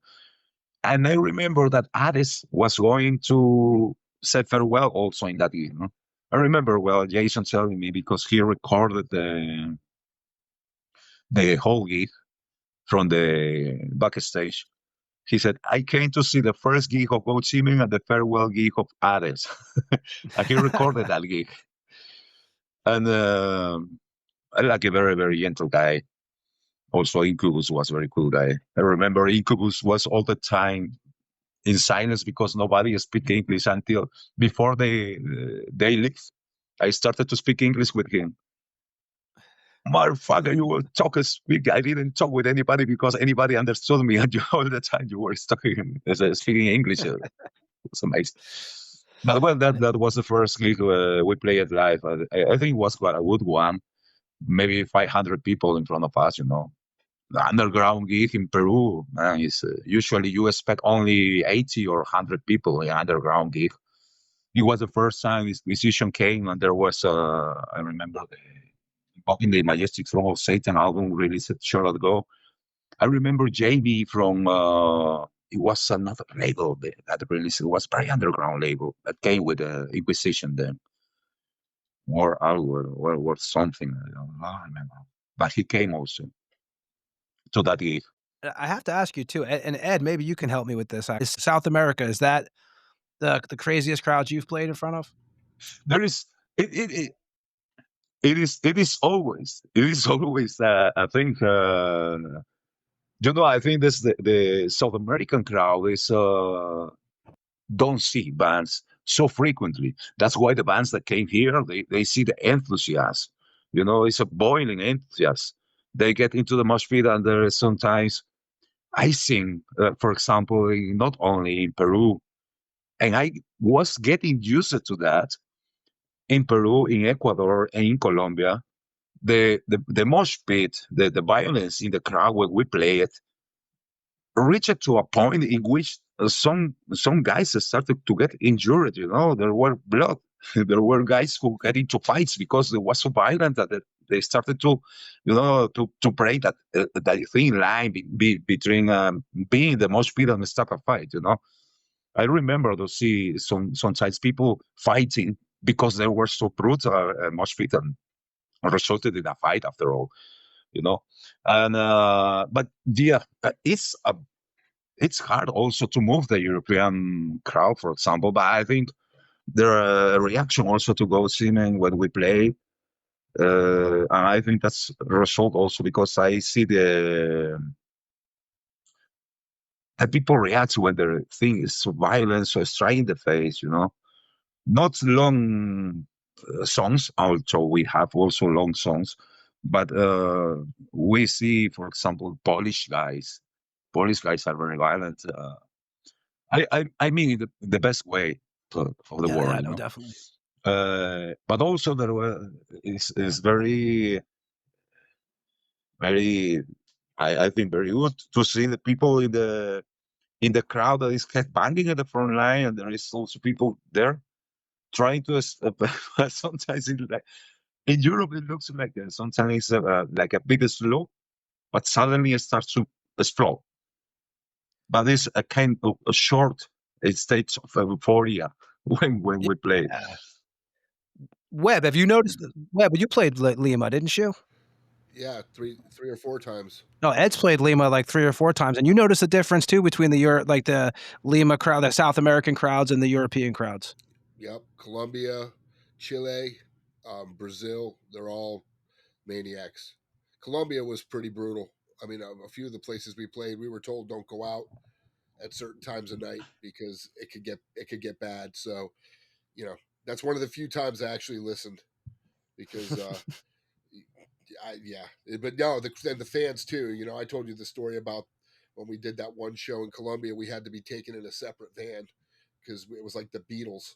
And I remember that Hades was going to say farewell also in that gig. No? I remember Jason telling me, because he recorded the whole gig from the backstage. He said, I came to see the first gig of Ghost Semen and the farewell gig of Hades. And he recorded that gig. And I like a very, very gentle guy. Also, Incubus was a very cool guy. I remember Incubus was all the time in silence because nobody speak English until before they left. I started to speak English with him. Motherfucker, you were talking speak. I didn't talk with anybody because anybody understood me, and you all the time you were speaking English. It was amazing. But well, that was the first gig we played live. I think it was quite a good one. Maybe 500 people in front of us. The underground gig in Peru, man, is usually you expect only 80 or 100 people in underground gig. It was the first time this musician came, and there was I remember in the Majestic Throne of Satan album released a short ago. I remember JB from it was another label that released. It was very underground label that came with Inquisition then, or Outward or something. I don't remember, but he came also to that gig. I have to ask you too, and Ed, maybe you can help me with this. Is South America, is that the craziest crowds you've played in front of? There is it is always I think I think this the South American crowd is don't see bands so frequently. That's why the bands that came here, they see the enthusiasm. It's a boiling enthusiasm. They get into the mosh pit, and there is sometimes I sing, for example, not only in Peru, and I was getting used to that in Peru, in Ecuador, and in Colombia. The mosh pit, the violence in the crowd when we play it, reached to a point in which some guys started to get injured. There were blood. There were guys who got into fights because it was so violent that they started to pray that that thin line between being the mosh pit and start a fight. I remember to see sometimes people fighting because they were so brutal mosh pit and resulted in a fight after all. And but yeah, it's hard also to move the European crowd, for example. But I think their reaction also to go Semen when we play, and I think that's a result also because I see the people react when their thing is so violent, so straight in the face. Not long songs, although we have also long songs, but we see, for example, Polish guys. Polish guys are very violent. I mean the best way for the Yeah, world. yeah, no, definitely. But also there is very, very, I think very good to see the people in the crowd that is headbanging at the front line, and there is also people there trying to. Sometimes in Europe it looks like sometimes it's like a bit slow, but suddenly it starts to explode. But it's a kind of a short state of euphoria when we play. Webb, have you noticed? Webb, you played Lima, didn't you? Yeah, three or four times. No, Ed's played Lima like 3 or 4 times, and you notice a difference too between the Lima crowd, the South American crowds, and the European crowds. Yep, Colombia, Chile, Brazil, they're all maniacs. Colombia was pretty brutal. I mean, a few of the places we played, we were told don't go out at certain times of night because it could get bad. So, that's one of the few times I actually listened because, but no, then the fans too. I told you the story about when we did that one show in Colombia, we had to be taken in a separate van because it was like the Beatles.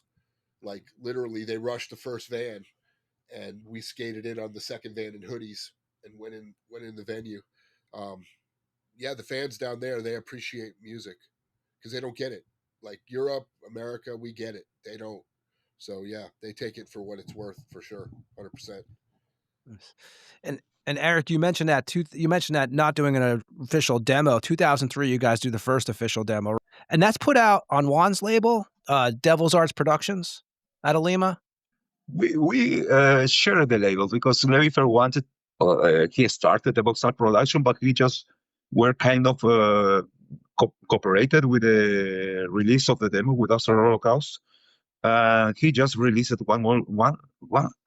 Like literally, they rushed the first van, and we skated in on the second van in hoodies and went in the venue. The fans down there, they appreciate music because they don't get it. Like Europe, America, we get it. They don't. So yeah, they take it for what it's worth for sure, 100%. And Eric, you mentioned that not doing an official demo. 2003, you guys do the first official demo, and that's put out on Juan's label, Devil's Arts Productions, out of Lima. We share the label because Neyra wanted. He started the Devil's Arts production, but we just were kind of cooperated with the release of the demo with Astral Holocaust. He just released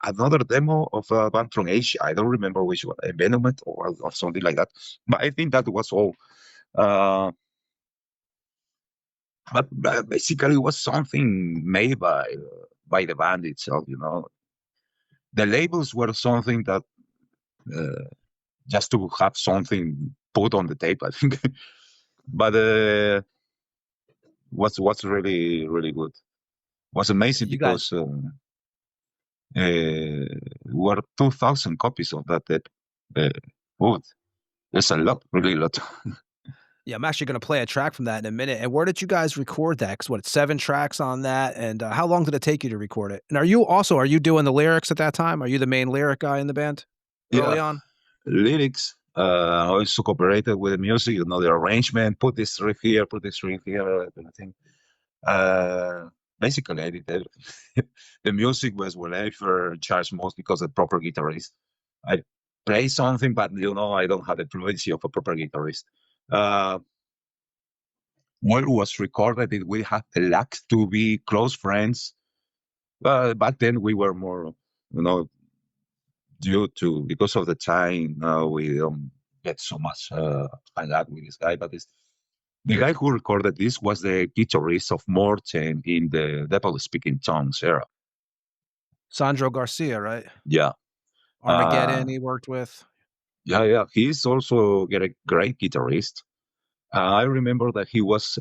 another demo of a band from Asia. I don't remember which one, Envenomment or something like that. But I think that was all. But basically, it was something made by the band itself. The labels were something that just to have something put on the tape, I think. But was really really good. Was amazing because were 2,000 copies of that tape. There's a lot, really a lot. Yeah, I'm actually going to play a track from that in a minute. And where did you guys record that? Because it's 7 tracks on that. And how long did it take you to record it? And are you doing the lyrics at that time? Are you the main lyric guy in the band early on? Lyrics. I also cooperated with the music, the arrangement, put this riff here, everything. Basically, I did everything. The music was what I charged most because of the proper guitarist. I play something, but I don't have the fluency of a proper guitarist. When it was recorded, we had the luck to be close friends. Back then, we were more, because of the time, we don't get so much hang out with this guy. But the guy who recorded this was the guitarist of Morten in the Devil-Speaking Tongues era. Sandro Garcia, right? Yeah. Armageddon he worked with. Yeah. He's also a great guitarist. I remember that he was,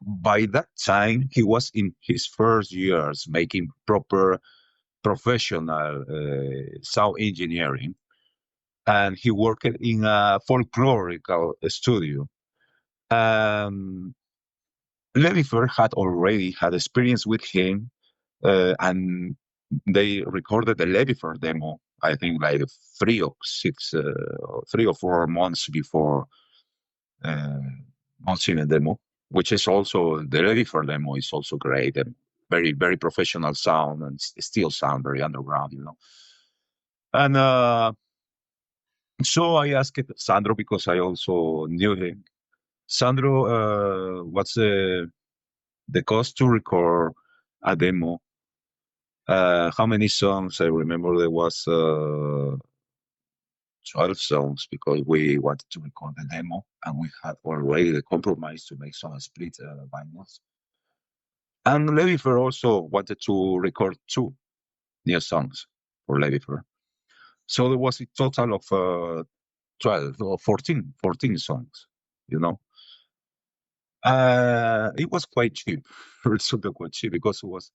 by that time, he was in his first years making proper professional sound engineering. And he worked in a folklorical studio. Levifer had already had experience with him, and they recorded the Levifer demo, I think like 3 or 4 months before Semen demo, which is also, the Levifer demo is also great and very, very professional sound and still sound very underground, And so I asked Sandro, because I also knew him. Sandro, what's the cost to record a demo? How many songs? I remember there was 12 songs, because we wanted to record the demo, and we had already the compromise to make some split vinyls. And Levifer also wanted to record 2 new songs for Levifer. So there was a total of 12 or 14 songs, It was quite cheap, super quite cheap, because it was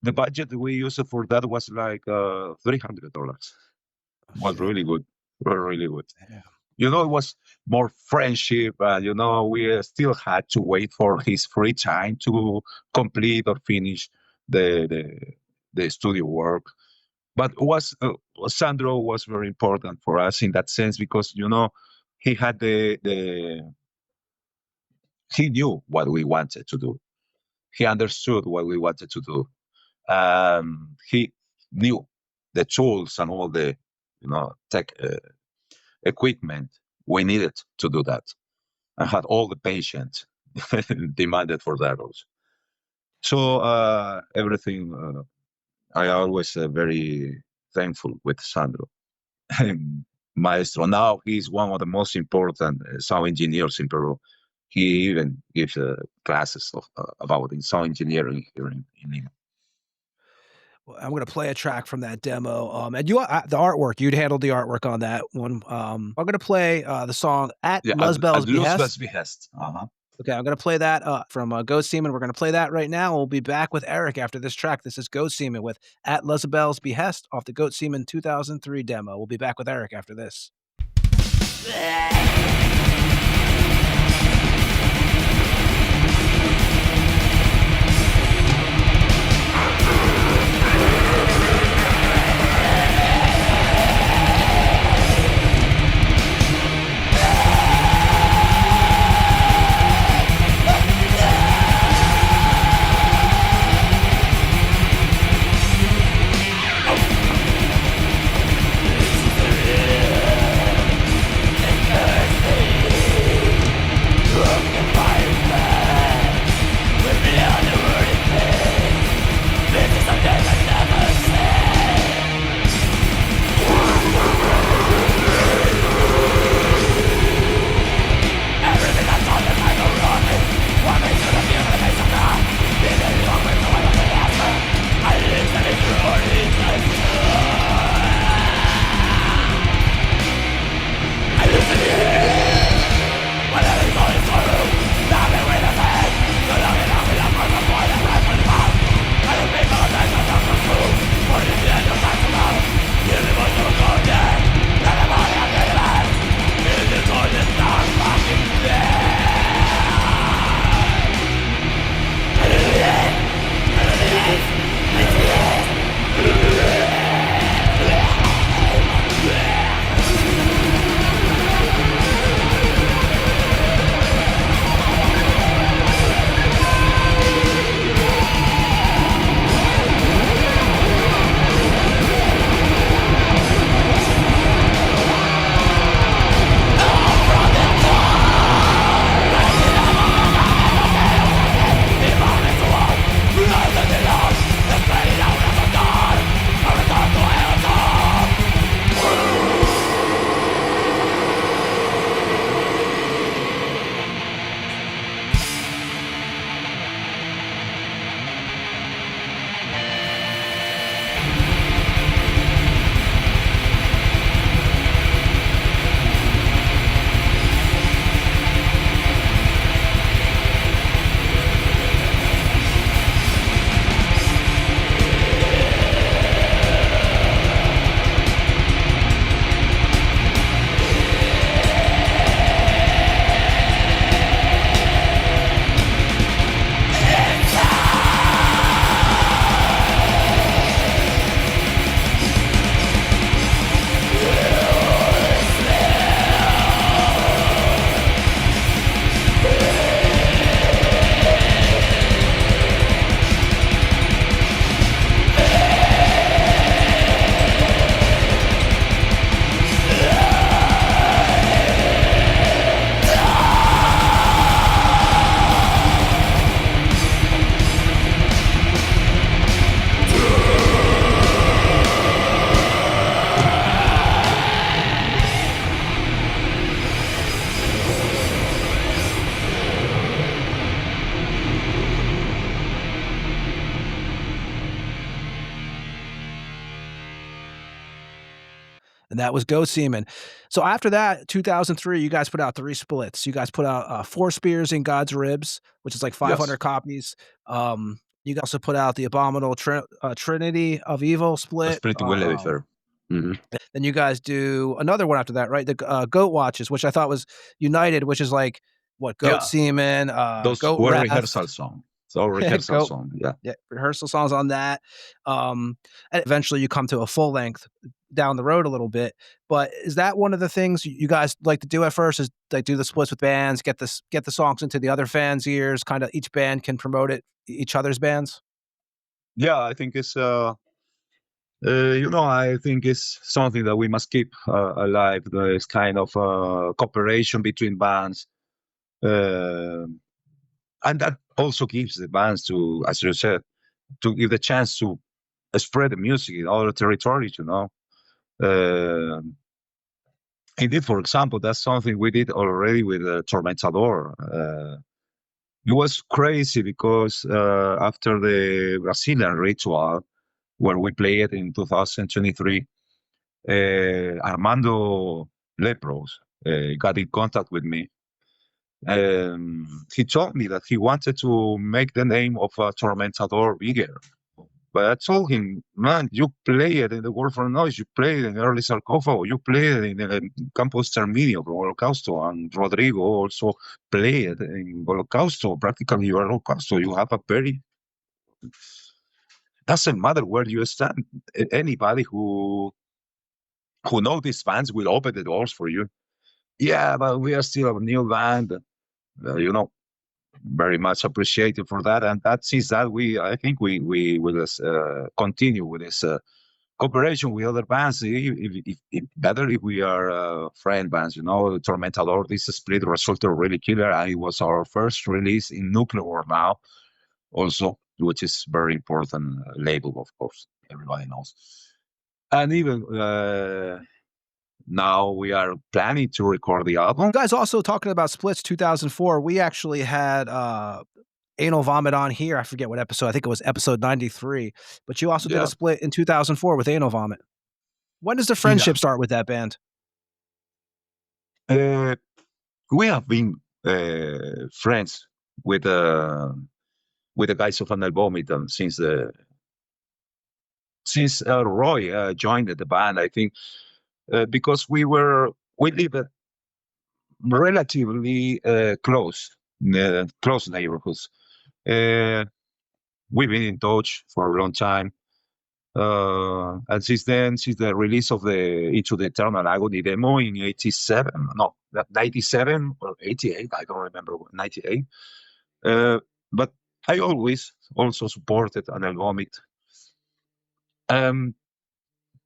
the budget we used for that was like $300. Was really good, really good. Yeah. It was more friendship, we still had to wait for his free time to complete or finish the studio work. But Sandro was very important for us in that sense, because he had he knew what we wanted to do. He understood what we wanted to do. He knew the tools and all the tech equipment we needed to do that, and had all the patience demanded for that also. So everything, I always very thankful with Sandro. Maestro. Now he's one of the most important sound engineers in Peru. He even gives classes about sound engineering here in Lima. Well, I'm going to play a track from that demo. And the artwork, you'd handled the artwork on that one. I'm going to play the song At Luzbel's Behest. Luzbel's Behest. Okay, I'm going to play that from Goat Semen. We're going to play that right now. We'll be back with Erick after this track. This is Goat Semen with At Luzbel's Behest off the Goat Semen 2003 demo. We'll be back with Erick after this. It's and that was Go Semen. So after that, 2003, you guys put out 3 splits. You guys put out, Four Spears in God's Ribs, which is like 500 Yes, copies. You also put out the Abominable Trinity of Evil that's split. pretty well fair. Hmm. Then you guys do another one after that, right? The Goat Watches, which I thought was United, which is like what Goat Yeah, Semen, those Goat were Wrath, rehearsal songs. So rehearsal Goat, song. Yeah. yeah, rehearsal songs on that. And eventually you come to a full length down the road a little bit. But is that one of the things you guys like to do at first? Is like do the splits with bands, get the songs into the other fans' ears? Kind of each band can promote it, each other's bands. Yeah, I think it's I think it's something that we must keep alive. This kind of cooperation between bands, uh, and that also gives the bands to, as you said, to give the chance to spread the music in other territories. Uh, Indeed, for example, that's something we did already with Tormentador. It was crazy because after the Brazilian ritual, where we played in 2023, Armando Lepros got in contact with me. He told me that he wanted to make the name of Tormentador bigger. But I told him, man, you play it in the World for Noise, you play it in Early Sarcophago, you play it in the Campus Terminio from Holocausto, and Rodrigo also play it in Holocausto. Practically, you are Holocausto. You have a very, doesn't matter where you stand. Anybody who know these bands will open the doors for you. Yeah, but we are still a new band. Very much appreciated for that. And that since that I think we will continue with this cooperation with other bands. If better if we are friend bands. Tormentador. This split resulted really killer, and it was our first release in Nuclear now, also, which is very important label, of course. Everybody knows. And even now we are planning to record the album. You guys also talking about splits 2004. We actually had Anal Vomit on here. I forget what episode. I think it was episode 93. But you also did Yeah. a split in 2004 with Anal Vomit. When does the friendship start with that band? We have been friends with the guys of Anal Vomit since Roy joined the band. I think because we live relatively close neighborhoods. We've been in touch for a long time. And since the release of the Into the Eternal Agony demo in 97 or 88, I don't remember, 98. But I always also supported Anal Vomit.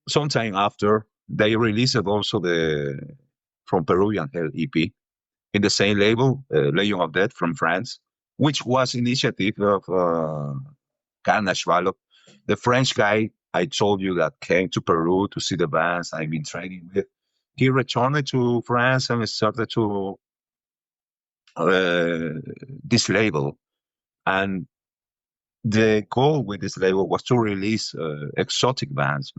Sometime after, they released also the From Peruvian Hell EP in the same label, Legion of Death from France, which was initiative of Carnage Valor, the French guy I told you that came to Peru to see the bands I've been training with. He returned to France and started to this label. And the goal with this label was to release exotic bands,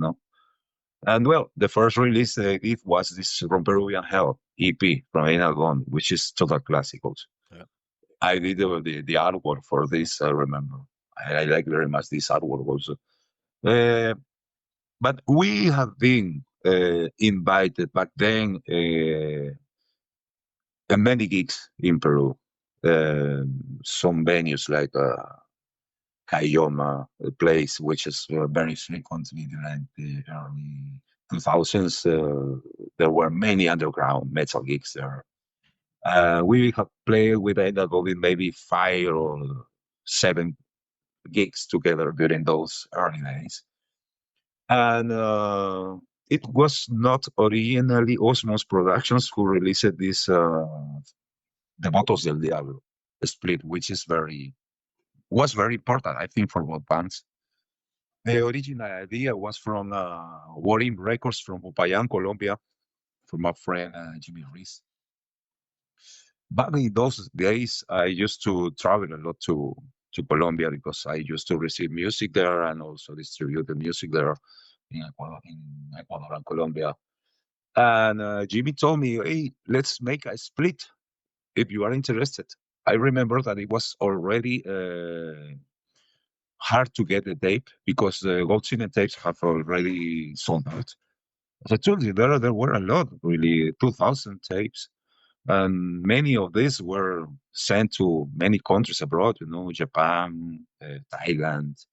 And well, the first release they did was this From Peruvian Hell EP from Anal Vomit, which is total classicals. Yeah. I did the artwork for this, I remember. I like very much this artwork also. But we have been invited back then many gigs in Peru. Some venues like Cayoma, a place which is very frequently during the early 2000s. There were many underground metal gigs there. We have played with maybe 5 or 7 gigs together during those early days. And it was not originally Osmos Productions who released this Devotos del Diablo split, which was very important, I think, for both bands. The original idea was from Warring Records from Popayán, Colombia, from my friend Jimmy Reese. Back in those days, I used to travel a lot to Colombia because I used to receive music there and also distribute the music there in Ecuador and Colombia. And Jimmy told me, hey, let's make a split if you are interested. I remember that it was already hard to get the tape because the Gold Semen tapes have already sold out. As I told you, there were a lot, really, 2,000 tapes. And many of these were sent to many countries abroad, Japan, Thailand,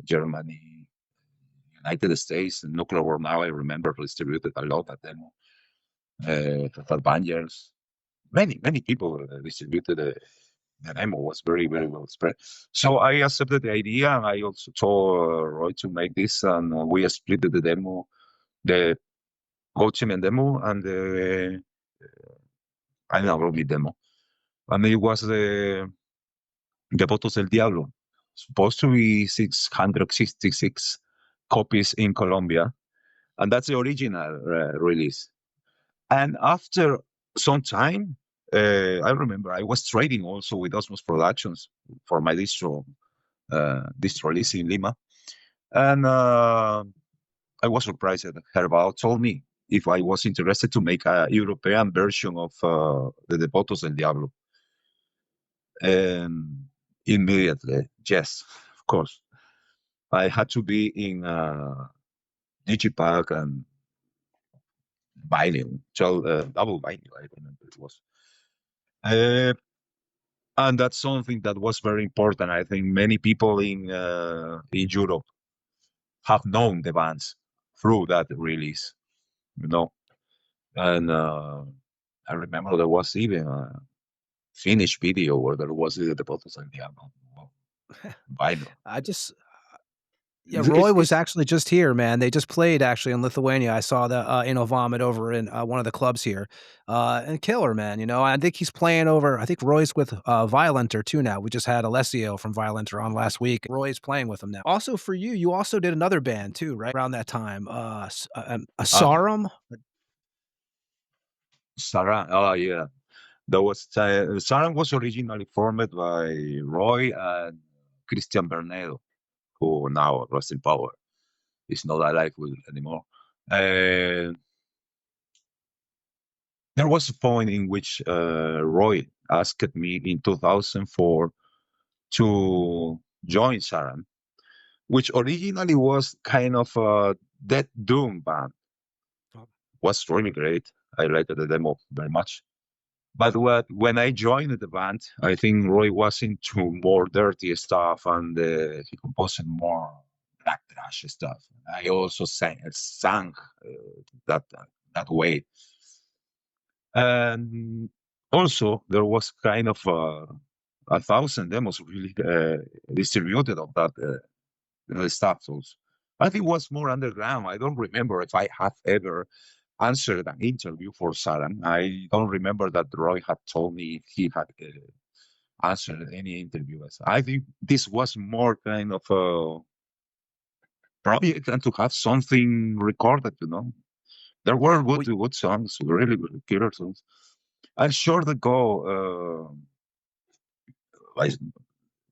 Germany, United States, and Nuclear War Now, I remember, distributed a lot at demo. Bangers. Many people distributed the demo, was very, very well spread. So I accepted the idea, and I also told Roy to make this, and we split the demo, the Gold demo, and the Anaerobic demo. And it was the Votos del Diablo, supposed to be 666 copies in Colombia, and that's the original release. And after some time, I remember I was trading also with Osmos Productions for my distro release in Lima, and I was surprised that Herbal told me if I was interested to make a European version of the Devotos del Diablo. Immediately, yes, of course. I had to be in Digipack and vinyl, double vinyl, I remember it was. And that's something that was very important. I think many people in Europe have known the bands through that release, And I remember there was even a Finnish video where there was the Devotos del Diablo vinyl. Yeah, It's- Roy it's- was actually just here, man. They just played actually in Lithuania. I saw the Anal Vomit over in one of the clubs here. And killer, man. I think he's playing over. I think Roy's with Violenter too now. We just had Alessio from Violenter on last week. Roy's playing with him now. Also for you also did another band too, right around that time. Saram. Saram, oh yeah. That was Saram was originally formed by Roy and Christian Bernedo, who now rest in power. Is not alive anymore. There was a point in which Roy asked me in 2004 to join Saram, which originally was kind of a Death Doom band. Was really great. I liked the demo very much. But when I joined the band, I think Roy was into more dirty stuff, and he composed more black trash stuff. I also sang that way, and also there was kind of 1,000 demos really distributed of that stuff. So I think it was more underground. I don't remember if I have ever answered an interview for Saram. I don't remember that Roy had told me if he had answered any interviews. I think this was more kind of a project than to have something recorded, There were good songs, really good killer songs. And short ago,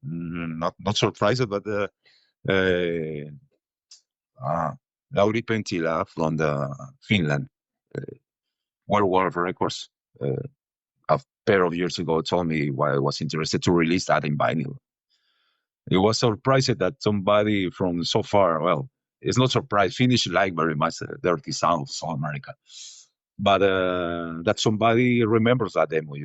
not surprised, but Lauri Pentila from Finland, Werewolf Records, a pair of years ago told me why I was interested to release that in vinyl. It was surprised that somebody from so far, well, it's not surprised, Finnish like very much the dirty sound of South America. But that somebody remembers that demo,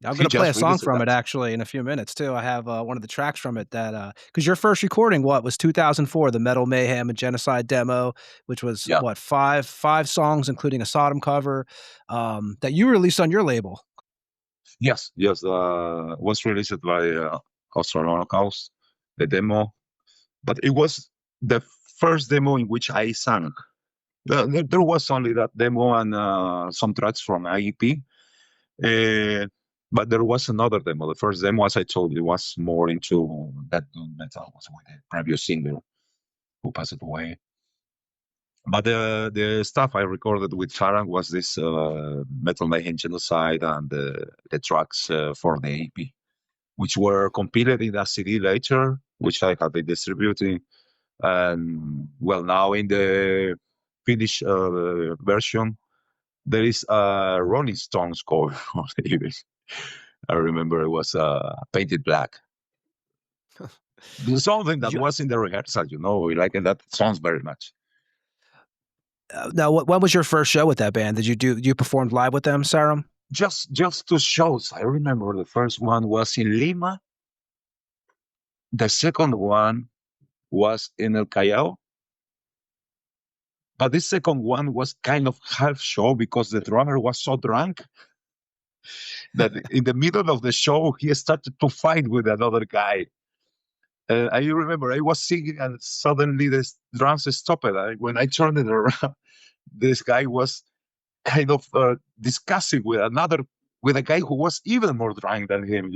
I'm He going to play a just song released from that. it actually in a few minutes too. I have one of the tracks from it that because your first recording was 2004, the Metal Mayhem and Genocide demo, which was Yeah. five songs including a Sodom cover that you released on your label. Yes, was released by Austral Holocaust, the demo, but it was the first demo in which I sang. There was only that demo and some tracks from IEP, but there was another demo. The first demo, as I told you, was more into that metal, was with the previous singer who passed away. But the stuff I recorded with Saram was this Metal Mayhem Genocide and the tracks for the EP, which were compiled in a CD later, which I have been distributing. And well, now in the Finnish version, There is a Rolling Stones cover of the Eagles. I remember it was painted black. Something that was in the rehearsal, we like that sounds very much. Now, when was your first show with that band? Did you perform live with them, Saram? Just 2 shows. I remember the first one was in Lima. The second one was in El Callao. But this second one was kind of half show because the drummer was so drunk that in the middle of the show, he started to fight with another guy. I remember I was singing and suddenly the drums stopped. When I turned it around, this guy was kind of discussing with a guy who was even more drunk than him,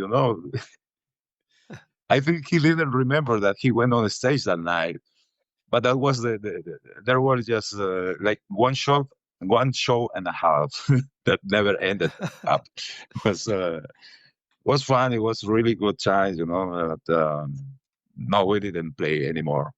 I think he didn't remember that he went on the stage that night. But that was there were just like one show and a half that never ended up. It was fun. It was really good times, but no, we didn't play anymore.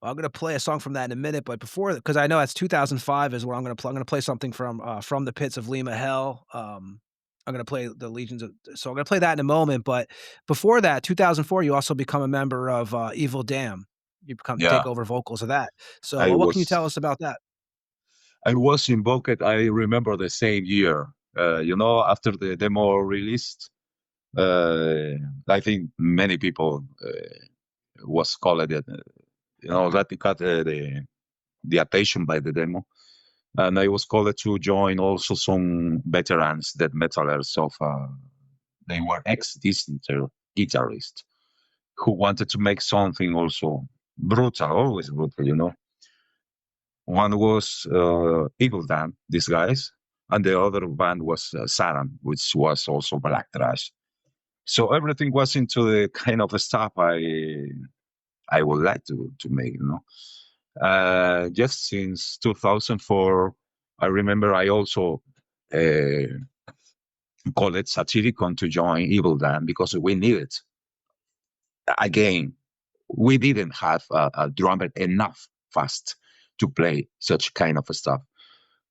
Well, I'm going to play a song from that in a minute, but before, because I know that's 2005 is where I'm going to play. I'm going to play something from the Pits of Lima Hell. I'm going to play the Legions of, so I'm going to play that in a moment. But before that, 2004, you also become a member of Evil Dam. You take over vocals of that. So what can you tell us about that? I was invoked, I remember the same year, after the demo released. I think many people was called it, that got the attention by the demo. And I was called to join also some veterans, death metalers they were ex-distant guitarists who wanted to make something also brutal, always brutal, One was Evil Dam, these guys, and the other band was Saram, which was also black thrash. So everything was into the kind of stuff I would like to make, Just since 2004, I remember I also called it Satyricon to join Evil Dam because we needed. Again, we didn't have a drummer enough fast to play such kind of stuff.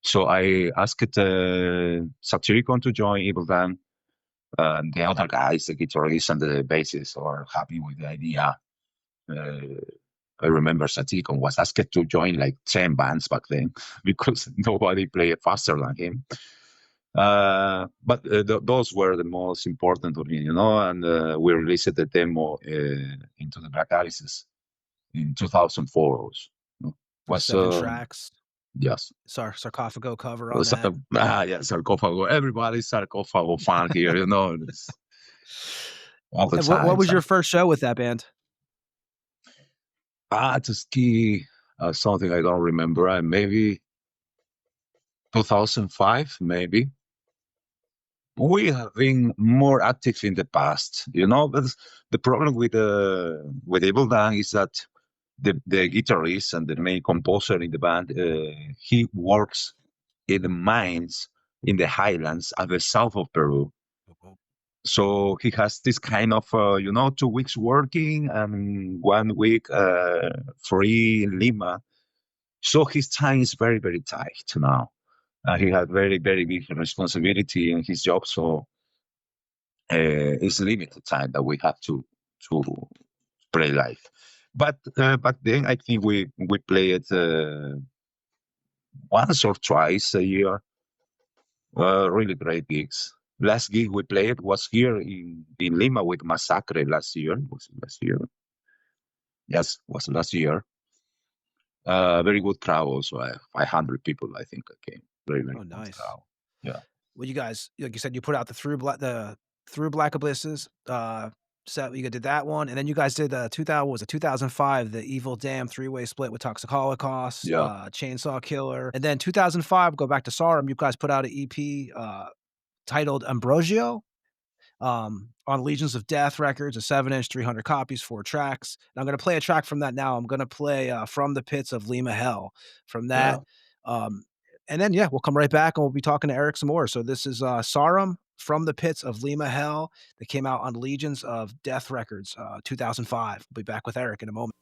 So I asked Satyricon to join Evil Dam. The other guys, the guitarists and the bassists, are happy with the idea. I remember Satyricon was asked to join like 10 bands back then because nobody played faster than him. But those were the most important to me, and we released the demo into the Black Alices in 2004 also. Was 7 tracks. Yes. Sarcophago cover on that. Yeah, Sarcophago. Everybody's Sarcophago fan here, All the time. What was your first show with that band? To ski something I don't remember. Maybe 2005, maybe. We have been more active in the past, But the problem with Evil Dam is that the guitarist and the main composer in the band, he works in the mines in the highlands at the south of Peru. So he has this kind of, 2 weeks working and 1 week free in Lima. So his time is very, very tight now. He had very, very big responsibility in his job. So it's limited time that we have to play live. But back then, I think we played once or twice a year. Really great gigs. Last gig we played was here in Lima with Massacre last year. Was it last year? Yes, was last year. Very good crowd also. 500 people, I think, came. Very, very nice. Good crowd. Yeah. Well, you guys, like you said, you put out the Through Black Abysses. So you did that one, and then you guys did 2005, the Evil Dam 3-way split with Toxic Holocaust, Chainsaw Killer, and then 2005, go back to Saram, you guys put out an EP titled Ambrosio on Legions of Death Records, a 7-inch, 300 copies, 4 tracks. And I'm going to play a track from that now. I'm going to play From the Pits of Lima Hell from that. And then, we'll come right back and we'll be talking to Erick some more. So this is Saram, From the Pits of Lima Hell, that came out on Legions of Death Records, 2005. We'll be back with Erick in a moment.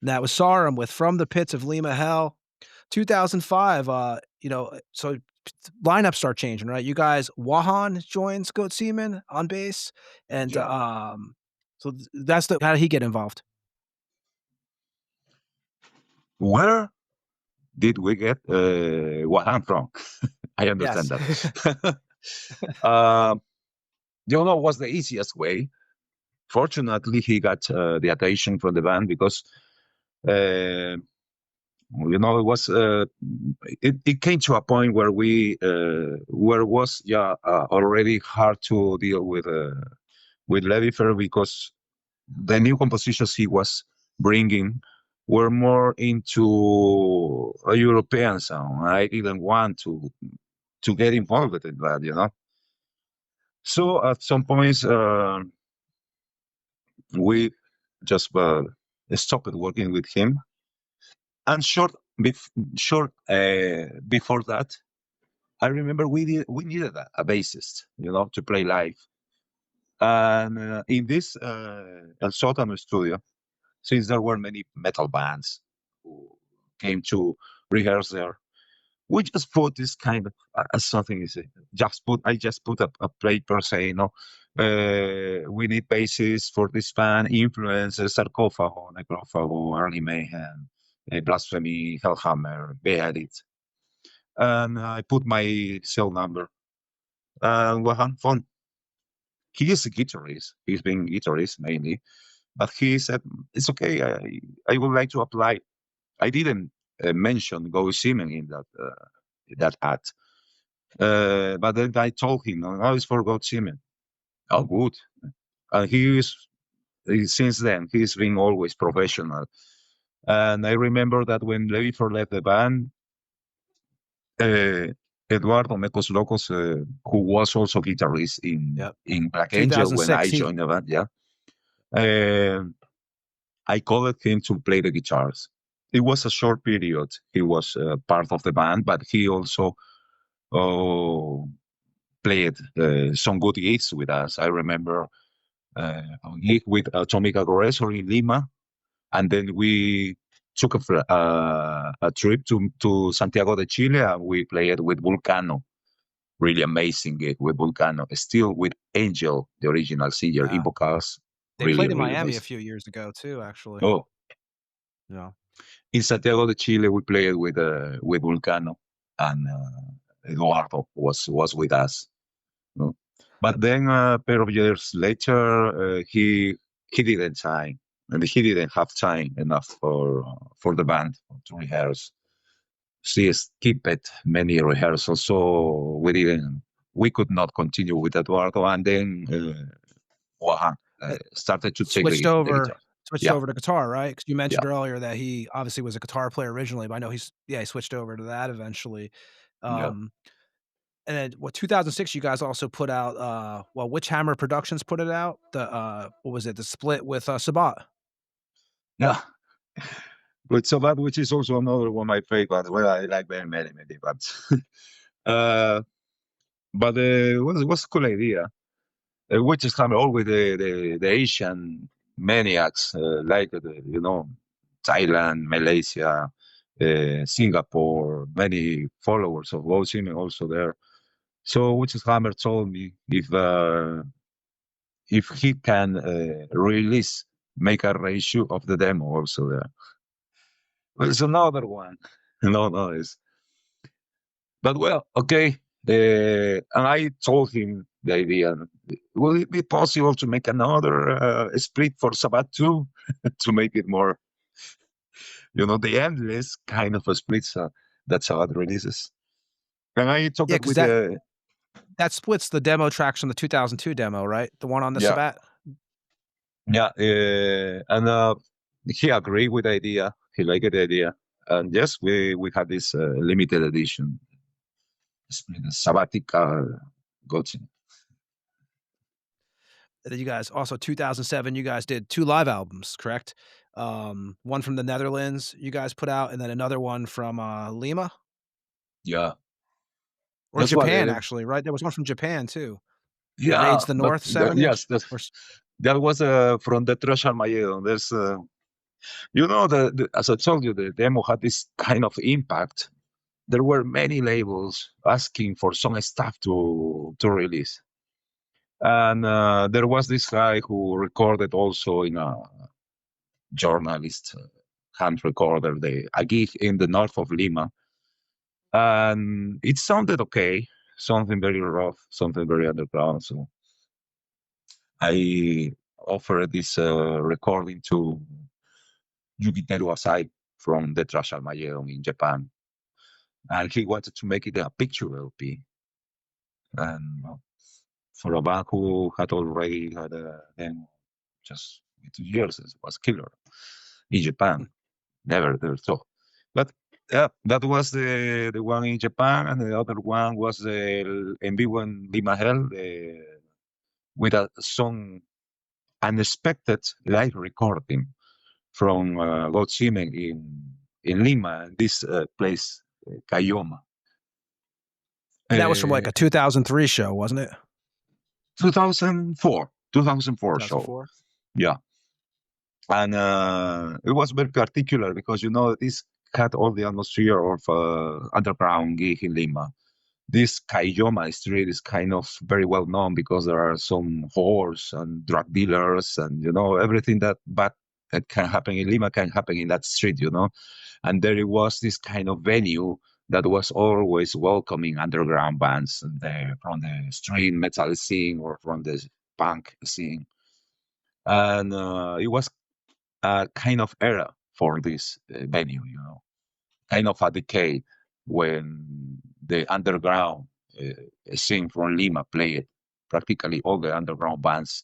that was Saram with From the Pits of Lima Hell. 2005, so lineups start changing, right? You guys, Wahan joins Goat Semen on bass, and Yeah. so that's how did he get involved? Where did we get what I'm from? I understand Yes. that. Was the easiest way. Fortunately, he got the attention from the band because it was it came to a point where where it was already hard to deal with Levifer because the new compositions he was bringing were more into a European sound. I didn't want to get involved in that. So at some points, we just stopped working with him. And before that, I remember we needed a bassist, to play live. And in this El Sótano studio, since there were many metal bands who came to rehearse there, we just put this kind of something is I just put a paper saying, we need bases for this band, influences, Sarcophago, Necrophago, Early Mayhem, Blasphemy, Hellhammer, Behest. And I put my cell number. And we had fun. He is a guitarist. He's been guitarist mainly. But he said, it's okay. I would like to apply. I didn't mention Go Semen in that ad. But then I told him, no, it's for God Semen. Oh, good. And since then, he's been always professional. And I remember that when Levifer left the band, Eduardo Mecos Locos, who was also guitarist in Black Angel when I joined the band, I called him to play the guitars. It was a short period. He was part of the band, but he also played some good gigs with us. I remember a gig with Atomic Aggressor in Lima, and then we took a trip to Santiago de Chile, and we played with Vulcano. Really amazing gig with Vulcano. Still with Angel, the original singer, in vocals. They played in Miami a few years ago too, actually. Oh, yeah. In Santiago de Chile, we played with Vulcano, and Eduardo was with us. But then a pair of years later, he didn't sign, and he didn't have time enough for the band to rehearse. She skipped many rehearsals, so we could not continue with Eduardo, and then Wahan started to take switched the over guitar. over to guitar, right? Because you mentioned earlier that he obviously was a guitar player originally, but I know he switched over to that eventually. And then 2006, you guys also put out Witch Hammer Productions put it out. The what was it? The split with Sabat. Yeah. With Sabat, which is also another one of my favorites. Well, I like very many, but it was a cool idea. Which is always the Asian maniacs, like Thailand, Malaysia, Singapore, many followers of Go Semen also there. So Witches Hammer told me if he can make a reissue of the demo also there. Well, it's another one. But well, okay. And I told him the idea. Will it be possible to make another split for Sabbath 2 to make it more, the endless kind of a split that Sabbath releases? And I talked with that splits the demo tracks from the 2002 demo, right? The one on the Sabbath. Yeah, and he agreed with the idea. He liked the idea, and yes, we had this limited edition Sabbatical Goatse. You guys also 2007. You guys did 2 live albums, correct? One from the Netherlands you guys put out, and then another one from Lima. Yeah. Or that's Japan, actually, right? There was one from Japan too. Yeah, Raids the North 7. Yes, that was from the Trash Armageddon. There's You know, as I told you, the demo had this kind of impact. There were many labels asking for some stuff to release. And there was this guy who recorded also in a journalist hand recorder, a gig in the north of Lima. And it sounded okay, something very rough, something very underground. So I offered this recording to Yukiteru Asai from the Trash Armageddon in Japan. And he wanted to make it a picture LP. And for a band who had already had a demo just 2 years, it was killer in Japan. Never thought. But yeah, that was the one in Japan, and the other one was the En Vivo en Lima Hell with some unexpected live recording from Lord Semen in Lima, this place, Cayoma. And that was from like a 2003 show, wasn't it? 2004 show. 2004? Yeah. And it was very particular because, you know, this had all the atmosphere of underground gig in Lima. This Cayoma street is kind of very well known because there are some whores and drug dealers and, you know, everything that bad that can happen in Lima can happen in that street, you know. And there was this kind of venue that was always welcoming underground bands from the street metal scene or from the punk scene. And it was a kind of era for this venue, you know, kind of a decade when the underground scene from Lima played practically all the underground bands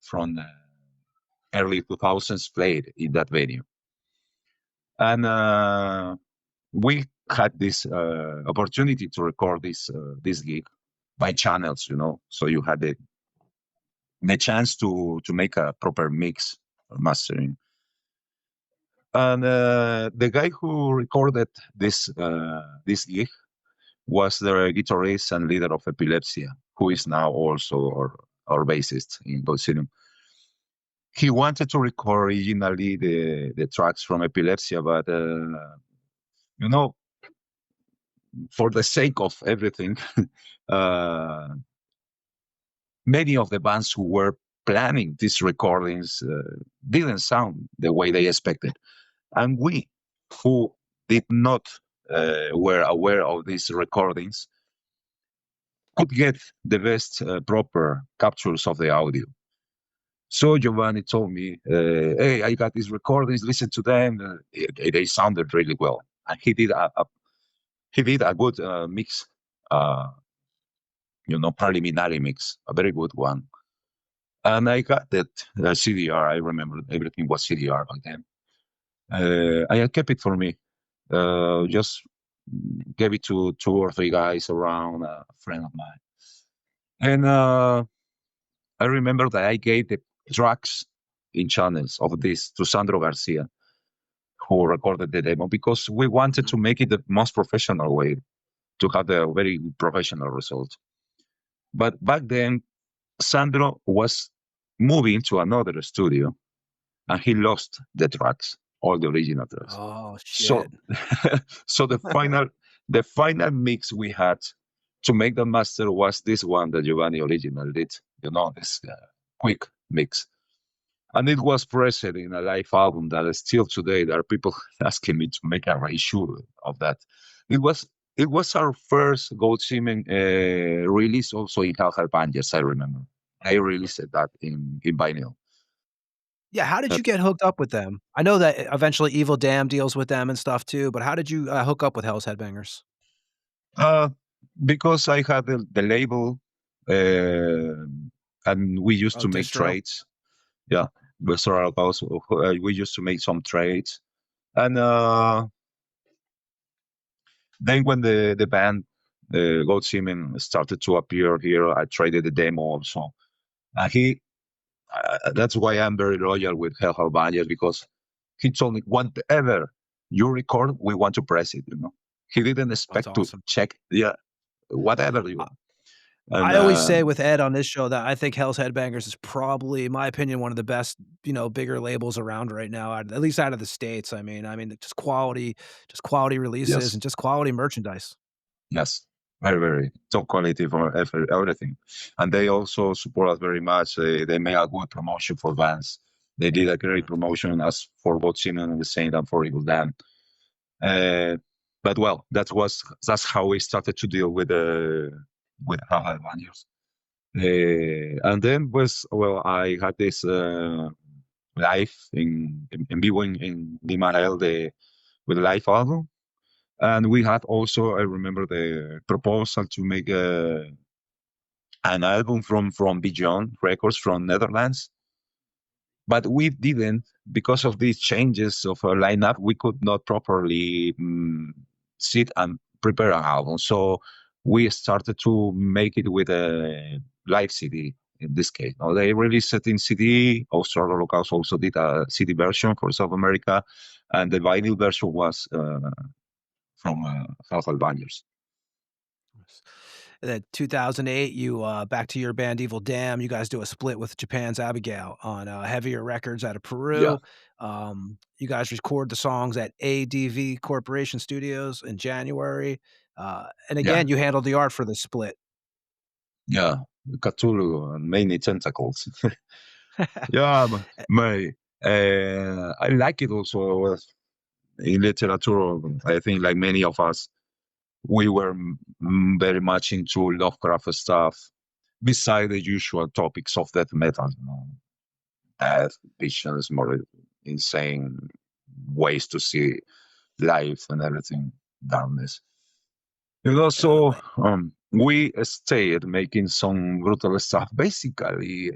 from the early 2000s played in that venue. And we had this opportunity to record this gig by channels, you know, so you had the chance to make a proper mix mastering. And the guy who recorded this gig was the guitarist and leader of Epilepsia, who is now also our bassist in Genocidio. He wanted to record originally the tracks from Epilepsia, but you know, for the sake of everything, many of the bands who were planning these recordings didn't sound the way they expected. And we, who did not were aware of these recordings, could get the best proper captures of the audio. So Giovanni told me, "Hey, I got these recordings. Listen to them. They sounded really well." And he did a good mix, you know, preliminary mix, a very good one. And I got that CDR. I remember everything was CDR back then. I kept it for me. Just gave it to 2 or 3 guys around, a friend of mine. And I remember that I gave the tracks in channels of this to Sandro Garcia, who recorded the demo, because we wanted to make it the most professional way to have a very professional result. But back then, Sandro was moving to another studio and he lost the tracks, all the original tracks. Oh, So, shit. so the final mix we had to make the master was this one that Giovanni originally did, you know, this quick mix. And it was pressed in a live album that is still today there are people asking me to make a reissue of that. It was our first Gold Semen release also in Hellhell Bangers, I remember. I released that in vinyl. Yeah, how did you get hooked up with them? I know that eventually Evil Dam deals with them and stuff too, but how did you hook up with Hell's Headbangers? Because I had the label, and we used to make distro. trades. Yeah, we used to make some trades, and then when the band Gold Semen started to appear here, I traded the demo also. And that's why I'm very loyal with Hellhell Bangers, because he told me, whatever you record, we want to press it, you know. He didn't expect awesome. to check, whatever you want. And I always say with Ed on this show that I think Hell's Headbangers is probably, in my opinion, one of the best, bigger labels around right now, at least out of the States. I mean, just quality releases yes, and just quality merchandise. yes, very, very top quality for everything. And they also support us very much. They make a good promotion for bands. They did a great promotion as for both Semen and the Saint and for Evil Dan. But well, that's how we started to deal with Rafael Baños. And then I had this live in vivo in Lima with a live album. And we had also, I remember the proposal to make an album from Beyond Records from Netherlands. But we didn't, because of these changes of our lineup, we could not properly sit and prepare an album. So we started to make it with a live CD in this case. Now, they released it in CD. Australia Locals also did a CD version for South America. And the vinyl version was from House Albanians. And then 2008, you back to your band Evil Dam. You guys do a split with Japan's Abigail on Heavier Records out of Peru. Yeah. You guys record the songs at ADV Corporation Studios in January. And again, you handled the art for the split. Yeah, Cthulhu and many tentacles. Yeah, I like it also in literature. I think, like many of us, we were very much into Lovecraft stuff, beside the usual topics of death metal, death, visions, more insane ways to see life and everything, darkness. So we stayed making some brutal stuff. Basically,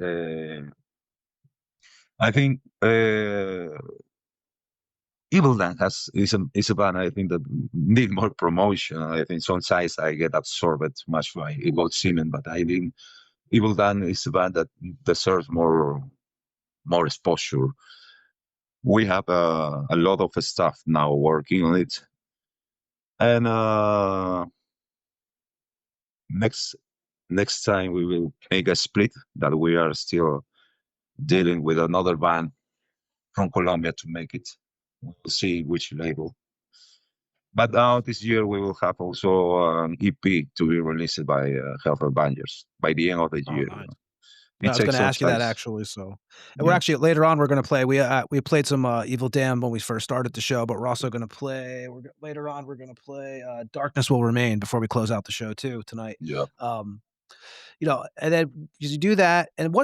I think Evil Dan is a band I think that need more promotion. I think sometimes I get absorbed too much by Evil Semen, but I think Evil Dan is a band that deserves more exposure. We have a lot of staff now working on it, and next time we will make a split that we are still dealing with another band from Colombia to make it. We'll see which label. But now this year we will have also an EP to be released by Health Bangers by the end of the year. Nice. It I was takes going to some ask you that time. actually. So, and we're actually later on we're going to play. We played some Evil Dam when we first started the show, but we're also going to play. Later on we're going to play Darkness Will Remain before we close out the show too tonight. Yeah. And then you do that. And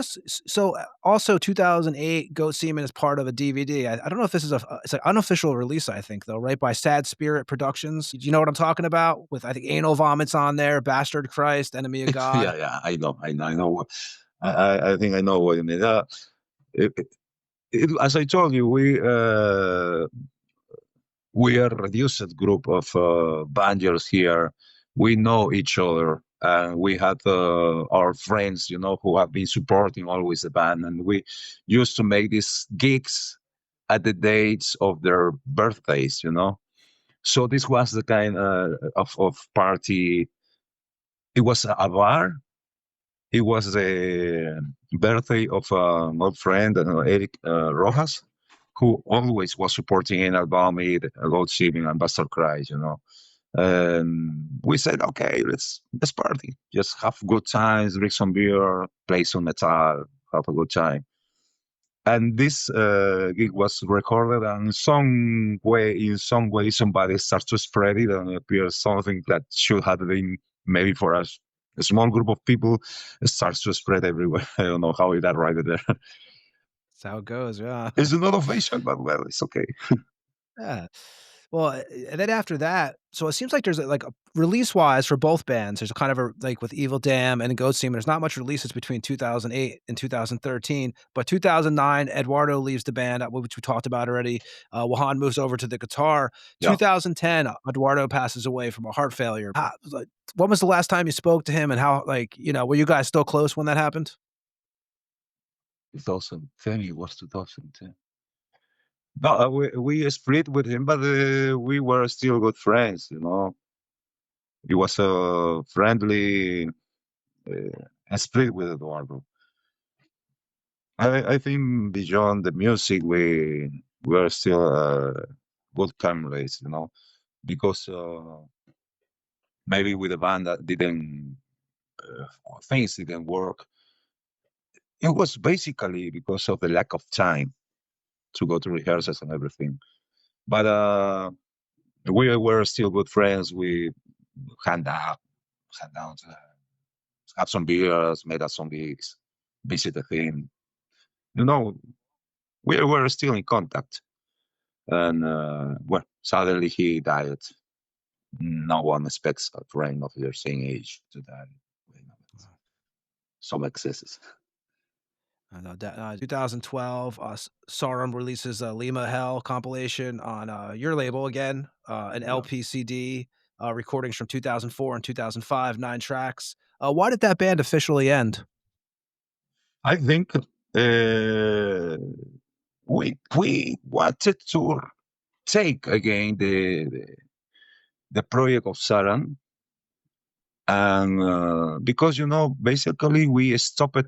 also 2008 Goat Semen is part of a DVD. I don't know if this is it's an unofficial release, I think, though, right? By Sad Spirit Productions. Do you know what I'm talking about? With, I think, Anal Vomits on there, Bastard Christ, Enemy of God. Yeah, I know. I think I know what you mean. As I told you, we are a reduced group of bangers here. We know each other, and we had our friends, who have been supporting always the band, and we used to make these gigs at the dates of their birthdays, So this was the kind of party. It was a bar. It was the birthday of an old friend, Erick Rojas, who always was supporting Anal Vomit, Goat Semen, and Bastard Christ, And we said, okay, let's party. Just have good times, drink some beer, play some metal, have a good time. And this gig was recorded, and in some way, somebody starts to spread it, and it appears something that should have been maybe for us. A small group of people starts to spread everywhere. I don't know how it arrived there. That's how it goes, yeah. It's not official, but well, it's okay. Yeah. Well, and then after that, so it seems like there's release-wise for both bands, there's a kind of like with Evil Dam and Goat Semen, there's not much releases between 2008 and 2013, but 2009, Eduardo leaves the band, which we talked about already. Wahan moves over to the guitar. Yeah. 2010, Eduardo passes away from a heart failure. When was the last time you spoke to him, and how, were you guys still close when that happened? 2010, it was 2010. No, we split with him, but we were still good friends, It was a friendly split with Eduardo. I think beyond the music, we're still good comrades, because maybe with a band that didn't things didn't work. It was basically because of the lack of time to go to rehearsals and everything. But we were still good friends. We hang out, have some beers, made us some gigs, visited him. We were still in contact. And well, suddenly he died. No one expects a friend of your same age to die. Some excesses. I know. 2012, Saram releases a Lima Hell compilation on your label again, an LP CD, recordings from 2004 and 2005, 9 tracks. Why did that band officially end? I think we wanted to take again the project of Saram, and because basically we stopped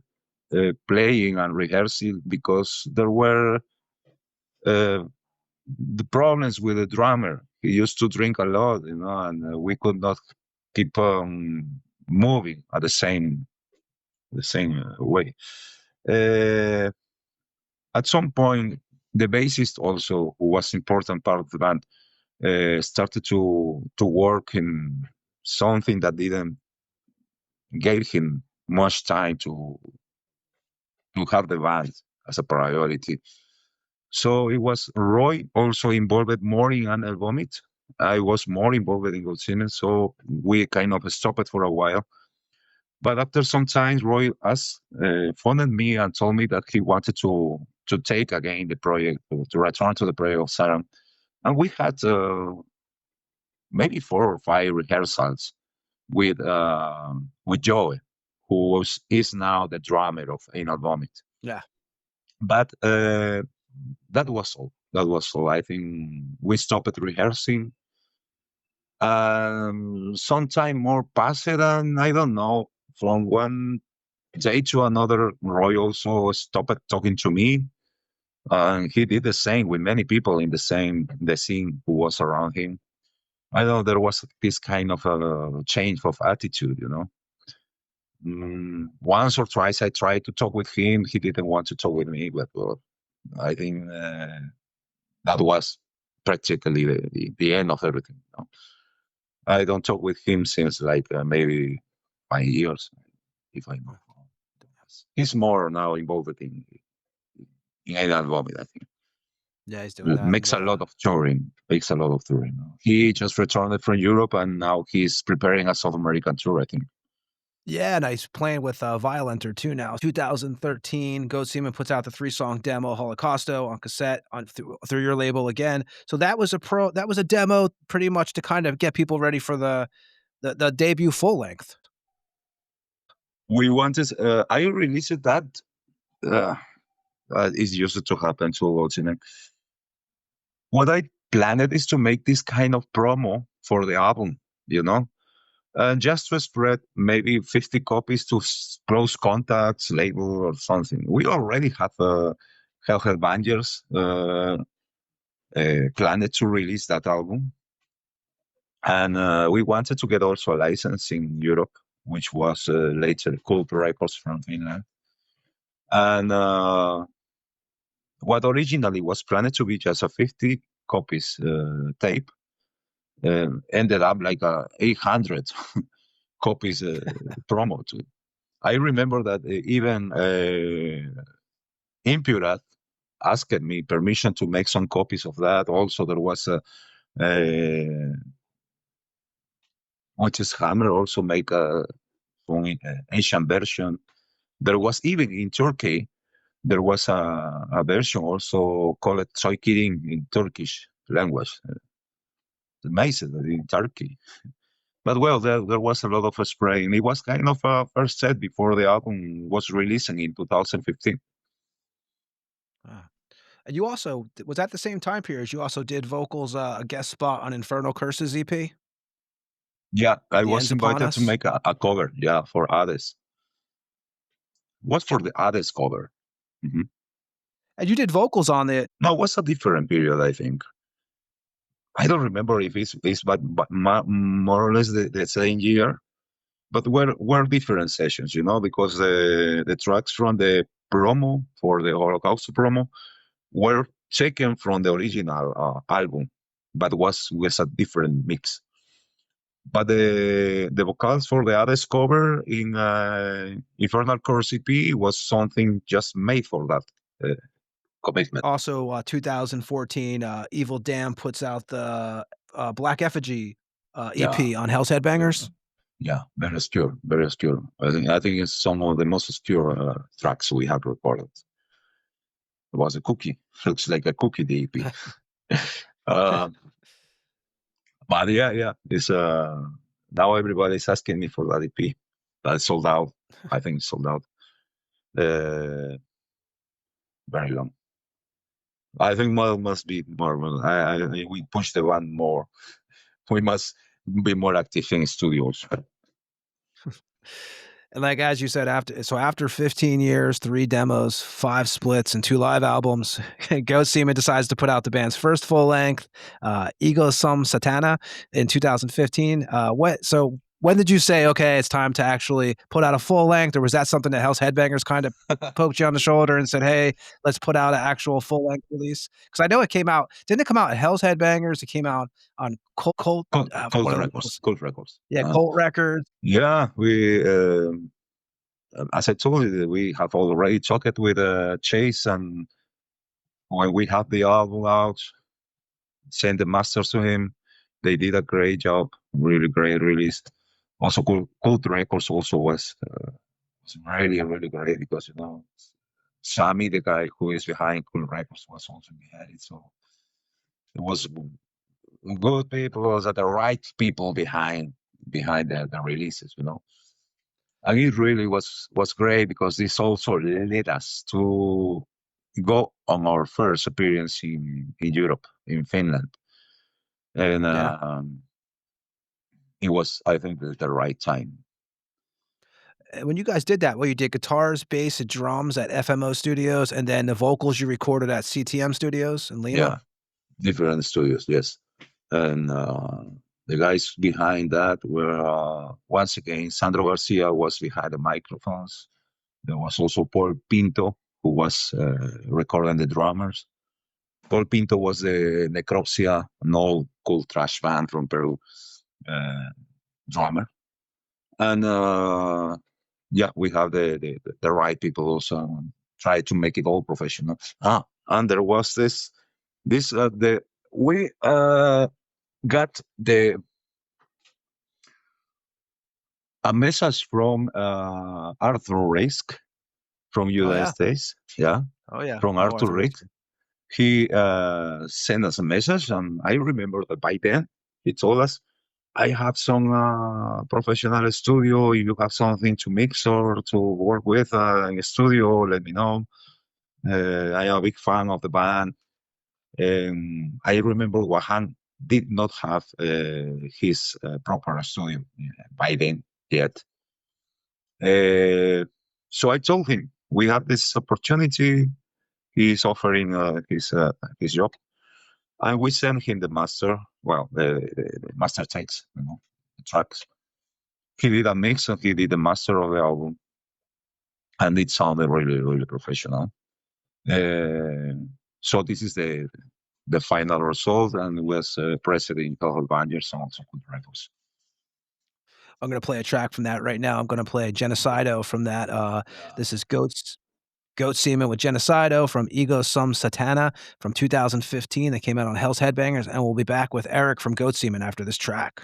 playing and rehearsing because there were the problems with the drummer. He used to drink a lot, and we could not keep on moving at the same way. At some point, the bassist also, who was important part of the band, started to work in something that didn't give him much time to have the band as a priority. So it was Roy also involved more in Anal Vomit. I was more involved in Genocidio, so we kind of stopped for a while. But after some time, Roy phoned me and told me that he wanted to take again the project, to return to the project of Saram. And we had maybe 4 or 5 rehearsals with Joey, who is now the drummer of Anal Vomit. Yeah. But that was all. I think we stopped rehearsing. Sometime more passed, and I don't know, from one day to another, Roy also stopped talking to me. And he did the same with many people in the scene who was around him. I know there was this kind of a change of attitude, Once or twice I tried to talk with him. He didn't want to talk with me, but I think that was practically the end of everything. I don't talk with him since like maybe 5 years, if I know. He's more now involved in Anal Vomit, I think. Yeah, he's doing that. Makes a lot of touring. He just returned from Europe, and now he's preparing a South American tour, I think. Yeah, and he's playing with Violenter too now. 2013, Goat Semen puts out the 3-song demo Holocausto on cassette through your label again. So that was a demo pretty much to kind of get people ready for the debut full length. We wanted. I released that. It's used to happen to Goat Semen. What I planned is to make this kind of promo for the album, just to spread maybe 50 copies to close contacts, label, or something. We already have Hellhead Bangers planned to release that album. And we wanted to get also a license in Europe, which was later Cult Records from Finland. And what originally was planned to be just a 50 copies tape ended up like 800 copies promo to it. I remember that even Impurat asked me permission to make some copies of that. Also, there was Witch's Hammer also make a Asian version. There was even in Turkey, there was a version also called Soy Kidding in Turkish language. Amazing in Turkey. But well, there was a lot of spraying. It was kind of a first set before the album was releasing in 2015. And you also, was that the same time period, you also did vocals, a guest spot on Infernal Curses EP? Yeah, I The was Ends Upon invited to Us? make a cover, for Hades. was for the Hades cover. Mhm. And you did vocals on it. No, it was a different period, I think. I don't remember if it's but more or less the same year, but were different sessions, because the tracks from the promo for the Holocaust promo were taken from the original album, but was a different mix. But the vocals for the Hades cover in Infernal Curse EP was something just made for that commitment. Also, 2014, Evil Dam puts out the Black Effigy EP on Hell's Headbangers. Yeah, very obscure, very obscure. I think it's some of the most obscure tracks we have recorded. It was a cookie. Looks like a cookie, the EP. But yeah, it's now everybody's asking me for that EP. That's sold out. I think it's sold out. Very long. I think must be more. We push the band more. We must be more active in studios. And like as you said, after 15 years, 3 demos, 5 splits, and 2 live albums, Goat Semen decides to put out the band's first full length, Ego Sum Satana, in 2015. When did you say, okay, it's time to actually put out a full length, or was that something that Hell's Headbangers kind of poked you on the shoulder and said, hey, let's put out an actual full length release? Because I know it came out. Didn't it come out at Hell's Headbangers? It came out on Cult Records. Yeah, Cult Records. Yeah, we, as I told you, we have already talked with Chase, and when we had the album out, sent the masters to him. They did a great job, really great release. Also, Cult Records also was really, really great because, Sammy, the guy who is behind Cult Records, was also behind it. So it was good people, the right people behind the releases, And it really was great because this also led us to go on our first appearance in Europe, in Finland. And it was, I think, the right time. When you guys did that, you did guitars, bass, and drums at FMO Studios, and then the vocals you recorded at CTM Studios in Lima? Yeah, different studios, yes. And the guys behind that were, once again, Sandro Garcia was behind the microphones. There was also Paul Pinto, who was recording the drummers. Paul Pinto was the Necropsia, an old cool thrash band from Peru, drummer. And we have the right people also try to make it all professional. And there was we got a message from Arthur Risk from United States. Yeah. Oh yeah. From Arthur Risk. He sent us a message, and I remember that by then he told us, I have some professional studio. If you have something to mix or to work with in a studio, let me know. I am a big fan of the band. I remember Wahan did not have his proper studio by then yet. So I told him, we have this opportunity. He's offering his job. And we sent him the master, the master takes, the tracks. He did a mix and he did the master of the album. And it sounded really, really professional. So this is the final result, and it was presented in Hell's Headbangers and also Cult Records. I'm going to play a track from that right now. I'm going to play Genocidio from that. This is Goat Semen with Genocidio from Ego Sum Satana from 2015. They came out on Hell's Headbangers, and we'll be back with Erick from Goat Semen after this track.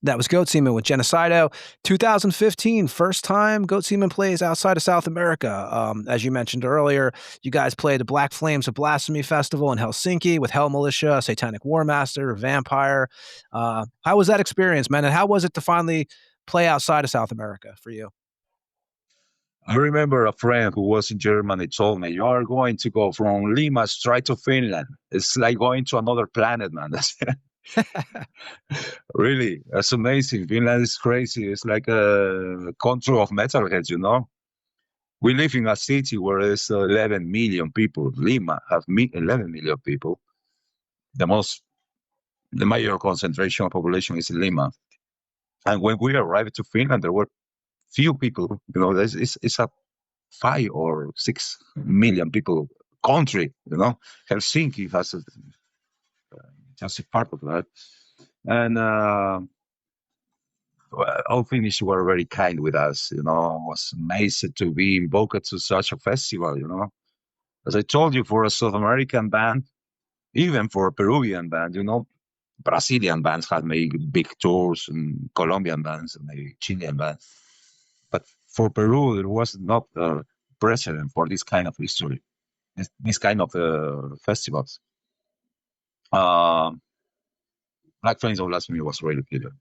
That was Goat Semen with Genocidio. 2015, first time Goat Semen plays outside of South America. As you mentioned earlier, you guys played the Black Flames of Blasphemy Festival in Helsinki with Hell Militia, Satanic War Master, Vampire. How was that experience, man? And how was it to finally play outside of South America for you? I remember a friend who was in Germany told me, "You are going to go from Lima straight to Finland. It's like going to another planet, man." Really, that's amazing. Finland is crazy. It's like a country of metalheads, you know. We live in a city where there's 11 million people. Lima have 11 million people. The major concentration of population is in Lima. And when we arrived to Finland, there were few people. You know, it's a 5 or 6 million people country. You know, Helsinki has just a part of that, and all Finnish were very kind with us. You know, it was amazing to be invoked to such a festival. You know, as I told you, for a South American band, even for a Peruvian band, you know, Brazilian bands had made big tours, and Colombian bands, and maybe Chilean bands. But for Peru, there was not a precedent for this kind of history, this kind of festivals. Black Flames of Blasphemy was really killer.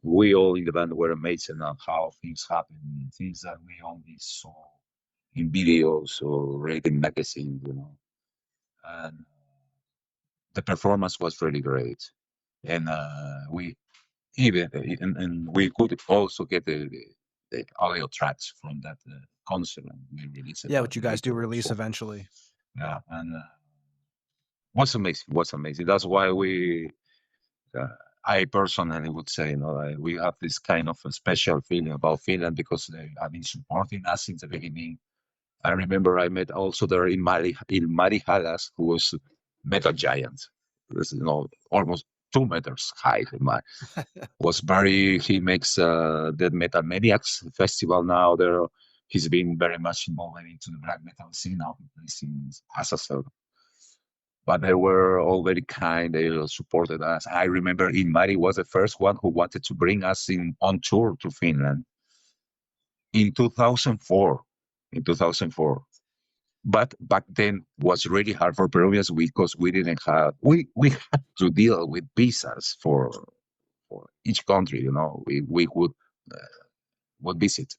We all in the band were amazing at how things happen, things that we only saw in videos or read in magazines, you know. And the performance was really great. And we we could also get the audio tracks from that concert, and we released it. Yeah, what you guys do release eventually. Yeah, and was amazing. That's why I personally would say, you know, we have this kind of a special feeling about Finland because they have been supporting us since the beginning. I remember I met also there in Mari Halas, who was metal giant. Was, you know, almost 2 meters high. He makes Dead Metal Maniacs festival now. There, he's been very much involved into the black metal scene now. He's in Assassin. But they were all very kind. They supported us. I remember Mari was the first one who wanted to bring us on tour to Finland in 2004. But back then was really hard for Peruvians because we didn't have we had to deal with visas for each country. You know, we would visit.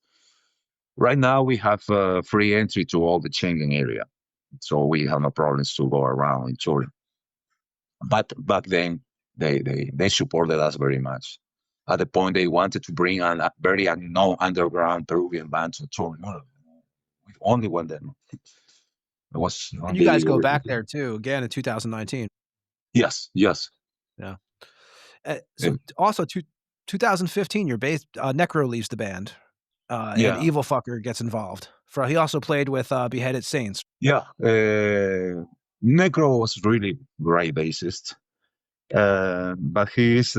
Right now we have free entry to all the Schengen area, so we have no problems to go around in touring. But back then they supported us very much. At the point they wanted to bring a very unknown underground Peruvian band to tour Europe. We only want them. It was And you guys go back there too, again in 2019. Yes. Yeah. So also 2015, your bass Necro leaves the band, and Evil Fucker gets involved. He also played with Beheaded Saints. Yeah, Necro was really great bassist, but his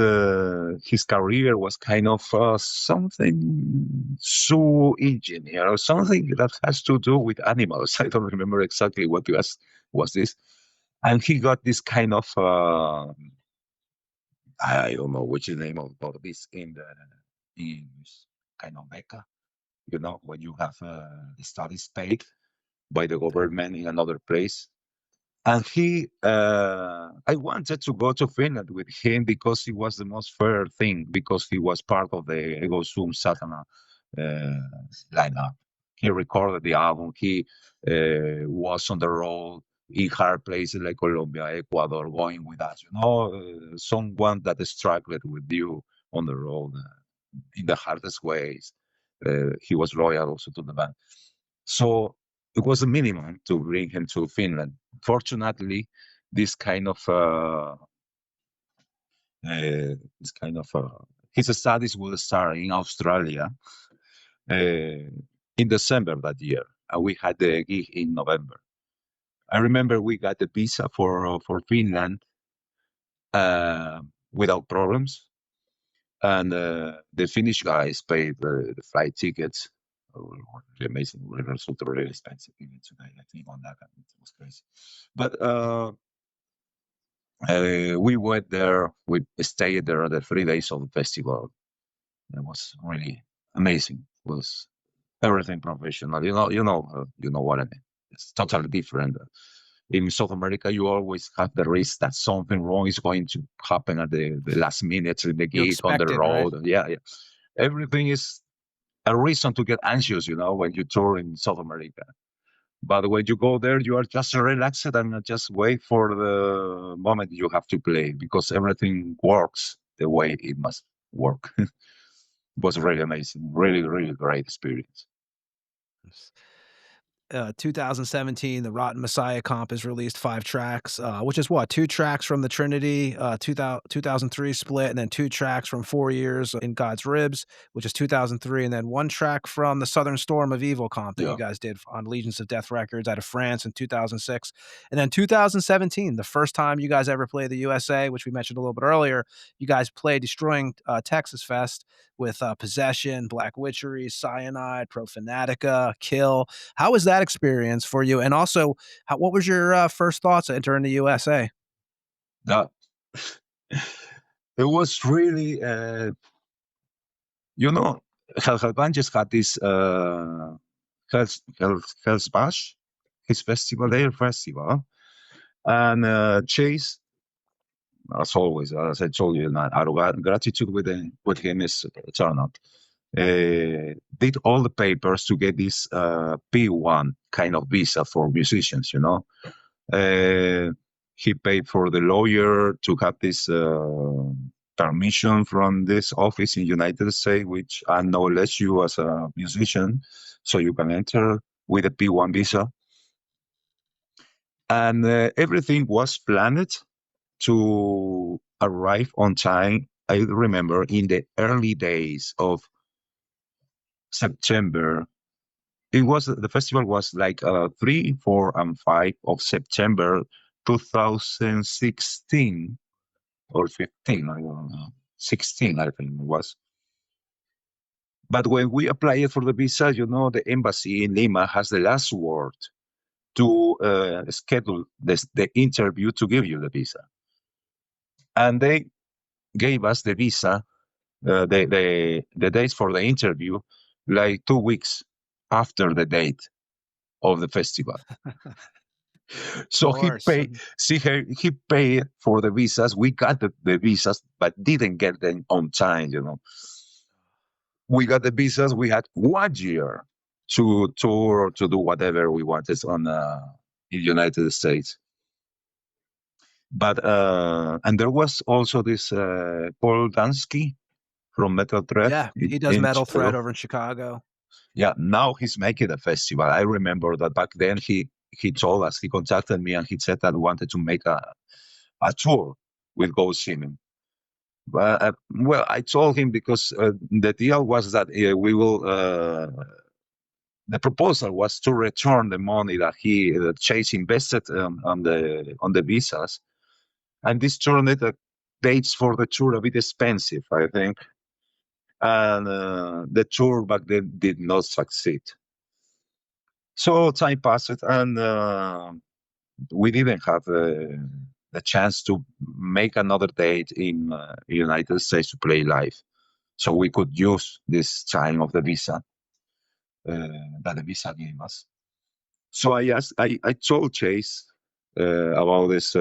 career was kind of something so engineer or something that has to do with animals. I don't remember exactly what was this, and he got this kind of I don't know which is the name of this in kind of beca, you know, when you have the studies paid by the government in another place. And I wanted to go to Finland with him because it was the most fair thing, because he was part of the Ego Sum Satana lineup. He recorded the album. He was on the road in hard places like Colombia, Ecuador, going with us. You know, someone that struggled with you on the road in the hardest ways. He was loyal also to the band. So it was a minimum to bring him to Finland. Fortunately, this kind of his studies will start in Australia in December that year, and we had the gig in November. I remember we got the visa for Finland without problems, and the Finnish guys paid the flight tickets. Really amazing, really expensive even today. I think on that it was crazy, but We went there. We stayed there the 3 days of the festival. It was really amazing. It was everything professional. You know what I mean. It's totally different. In South America, you always have the risk that something wrong is going to happen at the last minute in the You gate on the expect it, right? road. Yeah, yeah. Everything is a reason to get anxious, when you tour in South America. But when you go there, you are just relaxed and just wait for the moment you have to play because everything works the way it must work. It was really amazing, really, really great experience. 2017, the Rotten Messiah comp is released 5 tracks, which is what? 2 tracks from the Trinity, 2003 split, and then 2 tracks from 4 Years in God's Ribs, which is 2003, and then 1 track from the Southern Storm of Evil comp that Yeah. you guys did on Legions of Death Records out of France in 2006. And then 2017, the first time you guys ever played the USA, which we mentioned a little bit earlier, you guys played Destroying Texas Fest with Possession, Black Witchery, Cyanide, Profanatica, Kill. How was that experience for you? And also, what was your first thoughts entering the USA? That it was really, Helvan just had this Hell's Bash, his festival, their festival, and Chase, as always, as I told you, out of gratitude with him is eternal. Did all the papers to get this P1 kind of visa for musicians, he paid for the lawyer to have this permission from this office in United States, which acknowledge you as a musician, so you can enter with a P1 visa. And everything was planned to arrive on time. I remember in the early days of September. The festival was like 3, 4, and 5 of September 2016 or 15, I don't know. 16, I think it was. But when we applied for the visa, the embassy in Lima has the last word to schedule the interview to give you the visa. And they gave us the visa, the dates for the interview, like 2 weeks after the date of the festival. So he paid. He paid for the visas. We got the visas, but didn't get them on time. We got the visas. We had 1 year to tour, to do whatever we wanted in the United States. But and there was also this Paul Dansky from Metal Threat. Yeah, he does Metal Threat over in Chicago. Yeah, now he's making a festival. I remember that back then he told us, he contacted me and he said that he wanted to make a tour with Ghost Semen. But well, I told him because the deal was that we will. The proposal was to return the money that Chase invested on the visas, and this turned the dates for the tour a bit expensive, I think. And the tour back then did not succeed. So time passed, and we didn't have the chance to make another date in the United States to play live. So we could use this time of the visa that the visa gave us. So I told Chase about this.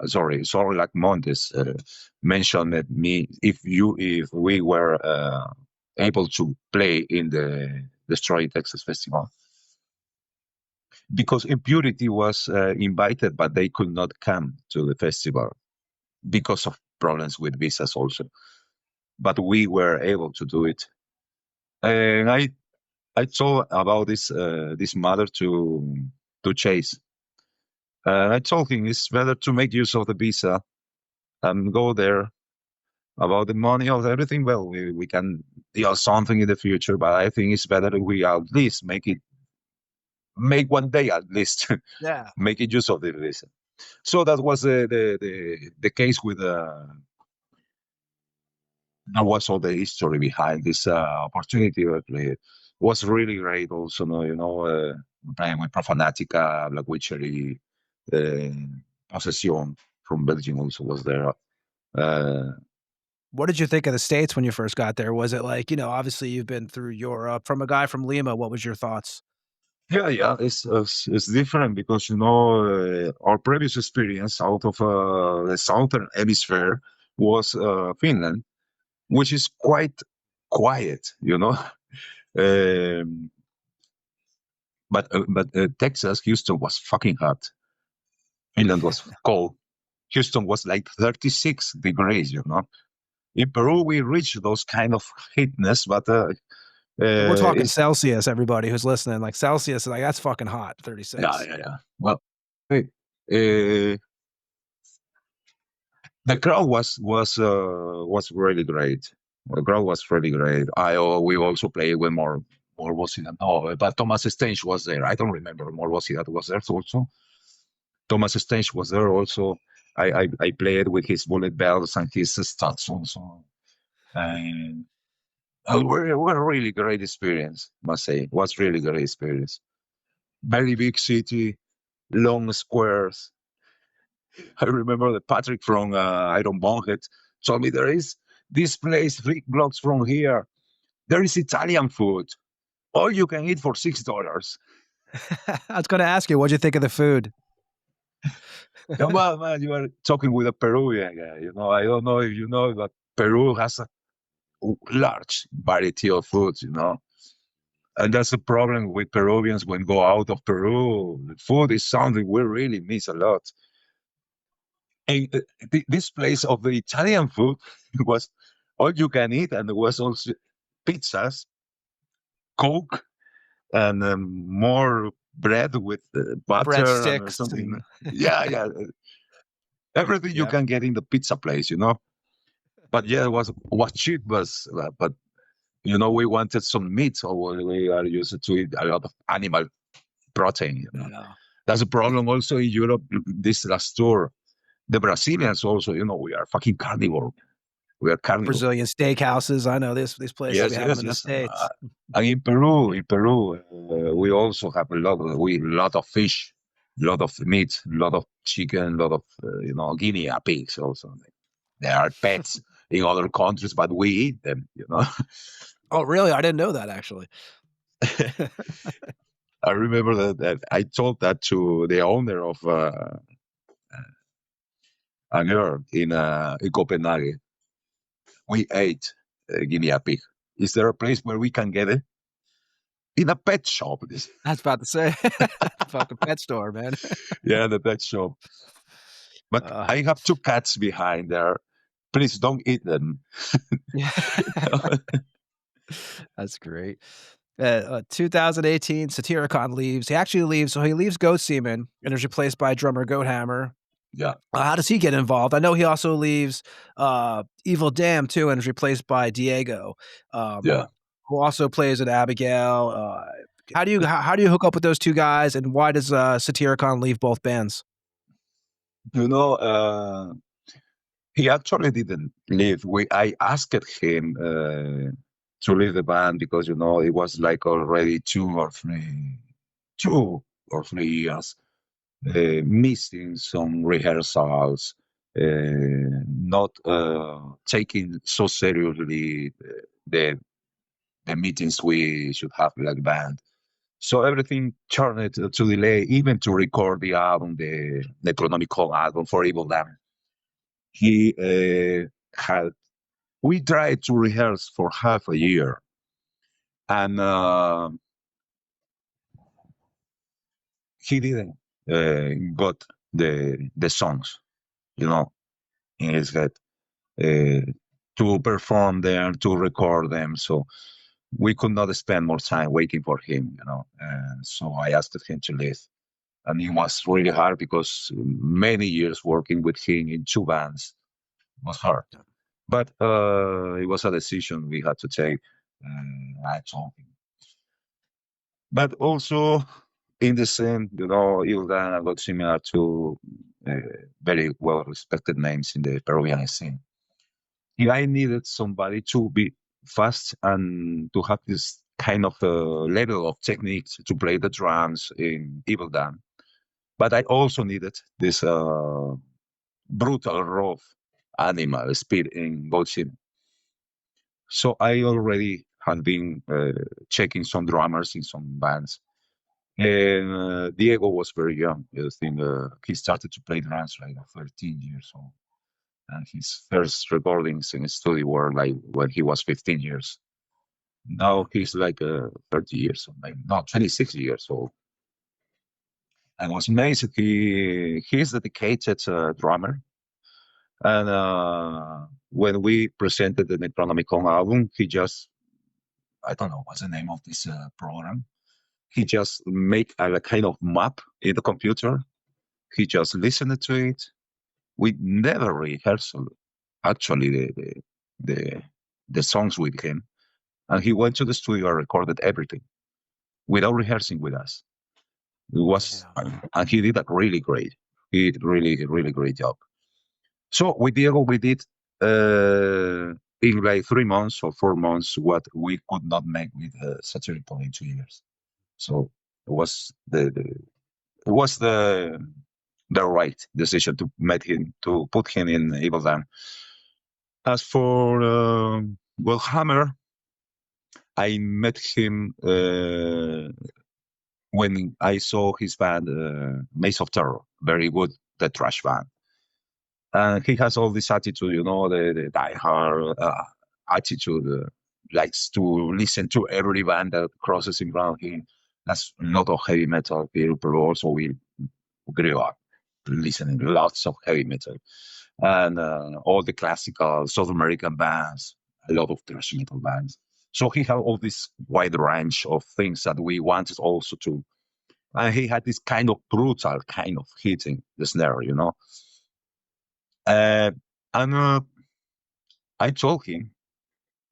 Sorry, like Montes mentioned me if we were able to play in the Destroy Texas Festival. Because Impurity was invited, but they could not come to the festival because of problems with visas also. But we were able to do it. And I told about this matter to Chase. I told him it's better to make use of the visa and go there. About the money of everything, well, we can deal something in the future, but I think it's better if we at least make 1 day at least. Yeah. Make it use of the visa. So that was the case with that was all the history behind this opportunity. It was really great also, playing with Profanatica, Black Witchery, Possession, from Belgium also was there. What did you think of the States when you first got there? Was it like, obviously you've been through Europe. From a guy from Lima, what was your thoughts? Yeah, it's different because our previous experience out of the southern hemisphere was Finland, which is quite quiet, Um, but Texas, Houston was fucking hot. Finland was cold. Houston was like 36 degrees. In Peru, we reached those kind of heatness, but We're talking it's Celsius, everybody who's listening. Like Celsius, like that's fucking hot, 36. yeah. Well, hey, the crowd was really great. The crowd was really great. We also played with more was it? No, but Thomas Stench was there. I don't remember more was that was there also. Thomas Stench was there also. I played with his bullet bells and his stats also, and were a really great experience. Must say, it was really great experience. Very big city, long squares. I remember that Patrick from Iron Bonhead told me there is this place 3 blocks from here. There is Italian food. All you can eat for $6. I was going to ask you, what'd you think of the food? Come on, man, you are talking with a Peruvian guy. I don't know if you know, but Peru has a large variety of foods, And that's the problem with Peruvians when go out of Peru. Food is something we really miss a lot. And this place of the Italian food was all you can eat, and there was also pizzas, Coke, and more bread with butter and Breadsticks something. and Yeah. Everything you Yep. can get in the pizza place, But yeah, it was cheap, but we wanted some meat, so we are used to eat a lot of animal protein. Yeah. That's a problem also in Europe. This last tour, the Brazilians also, we are fucking carnivore. We are carnivore. Brazilian steakhouses. I know these places Yes, we have them in the States. And in Peru, we also have a lot of fish, a lot of meat, a lot of chicken, a lot of guinea pigs also. They are pets in other countries, but we eat them, Oh, really? I didn't know that, actually. I remember that I told that to the owner of an herb in Copenhagen. We ate guinea pig. Is there a place where we can get it? In a pet shop. I was about to say, fucking pet store, man. Yeah, the pet shop. But I have 2 cats behind there. Please don't eat them. That's great. 2018, Satyricon leaves. He actually leaves. So he leaves Goat Semen and is replaced by drummer Goathammer. Yeah. How does he get involved? I know he also leaves Evil Dam too and is replaced by Diego. Who also plays at Abigail. How do you hook up with those 2 guys, and why does Satyricon leave both bands? He actually didn't leave. I asked him to leave the band because it was like already 2 or 3 years missing some rehearsals, not taking so seriously the meetings we should have like band. So everything turned to delay, even to record the album, the Necronomicon album for Evil Dam. We tried to rehearse for half a year, and he didn't got the songs, in his head to perform them, to record them. So we could not spend more time waiting for him, And so I asked him to leave. And it was really hard because many years working with him in 2 bands was hard. But it was a decision we had to take. I told him. But also, in the same, Ildan got similar to very well respected names in the Peruvian scene. If I needed somebody to be fast and to have this kind of level of techniques to play the drums in Evil Dam, but I also needed this brutal, rough animal speed in boxing. So I already had been checking some drummers in some bands. And Diego was very young. I think he started to play drums like 13 years old. And his first recordings in the studio were like when he was 15 years. Now he's like 30 years old, like not 26 years old. And was amazing. He's a dedicated drummer. And when we presented the Necronomicon album, he just, I don't know what's the name of this program. He just make a kind of map in the computer. He just listened to it. We never rehearsed actually the songs with him. And he went to the studio and recorded everything without rehearsing with us. It was, and he did that really great. He did really great job. So with Diego, we did in like 3 months or 4 months what we could not make with Satirical in 2 years. So it was the right decision to put him in Evil Dan. As for Hammer, I met him when I saw his band, Maze of Terror, very good, the thrash band. And he has all this attitude, the diehard attitude, likes to listen to every band that crosses in front of him. That's a lot of heavy metal. Also, we grew up listening to lots of heavy metal. And all the classical South American bands, a lot of thrash metal bands. So he had all this wide range of things that we wanted also to. And he had this kind of brutal kind of hitting the snare, And I told him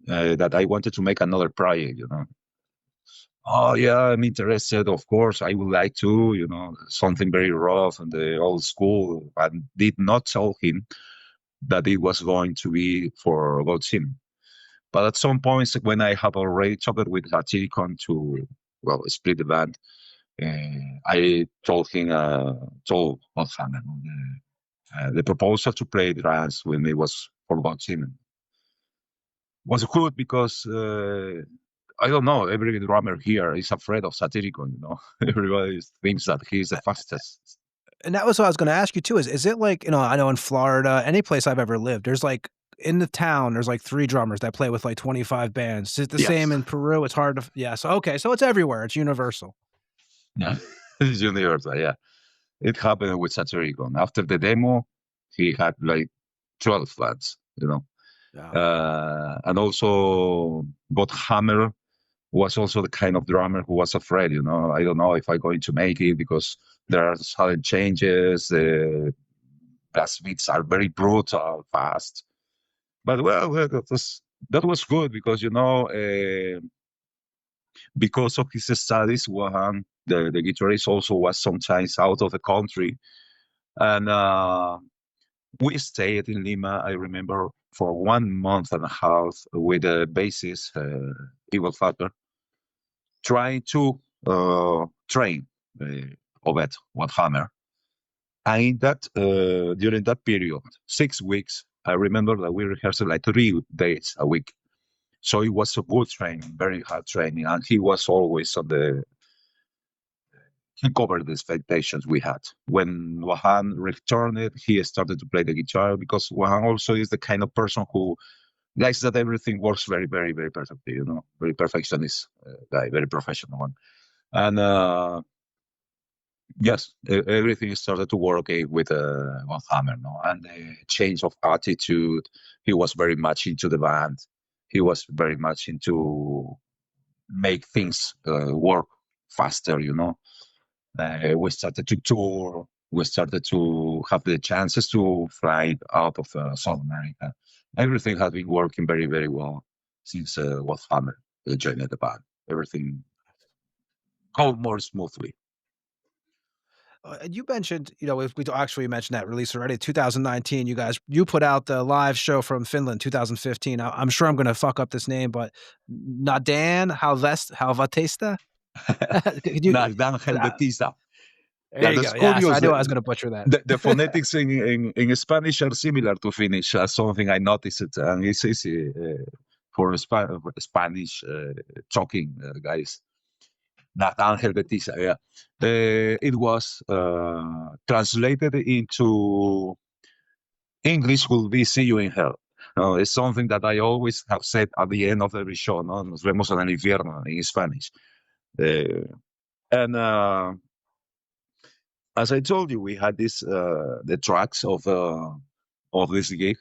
that I wanted to make another project, Oh, yeah, I'm interested. Of course, I would like to, something very rough and the old school. But did not tell him that it was going to be for Godzim. But at some points, when I have already talked with Satiricon to, split the band, I told him, told Godhammer, the proposal to play drums with me was for Godzim. Was good because I don't know, every drummer here is afraid of Satiricon, Everybody thinks that he's the fastest. And that was what I was going to ask you too. Is it like, I know in Florida, any place I've ever lived, there's like in the town, there's like 3 drummers that play with like 25 bands. Is it the same in Peru? It's hard to, so it's everywhere. It's universal. Yeah, it's universal, yeah. It happened with Satiricon. After the demo, he had like 12 bands, and also Godhammer was also the kind of drummer who was afraid, I don't know if I'm going to make it because there are sudden changes. The blast beats are very brutal, fast. But that was good because, because of his studies, Wahan, the guitarist also was sometimes out of the country. And we stayed in Lima, I remember, for 1 month and a half with a bassist, Evil Father, trying to train Obed Hammer. And in that, during that period, 6 weeks, I remember that we rehearsed like 3 days a week. So it was a good training, very hard training. And he was always he covered the expectations we had. When Wahan returned, he started to play the guitar because Wahan also is the kind of person who likes that everything works very, very, very perfectly, very perfectionist guy, very professional one. And yes, everything started to work okay with Hammer, and the change of attitude. He was very much into the band. He was very much into make things work faster, We started to tour. We started to have the chances to fly out of South America. Everything had been working very, very well since Hammer joined the band. Everything go more smoothly. You mentioned, we actually mentioned that release already, 2019. You put out the live show from Finland, 2015. I'm sure I'm going to fuck up this name, but Nadan Halvatesta? Nadan Helvetista. There you that's go. Yeah, so curious. I knew I was going to butcher that. The phonetics in Spanish are similar to Finnish. That's something I noticed, and it's easy for Spanish talking guys. Not Angel Betisa, yeah. It was translated into English will be "See you in hell." It's something that I always have said at the end of every show. No, nos vemos en el infierno in Spanish. And as I told you, we had this the tracks of this gig,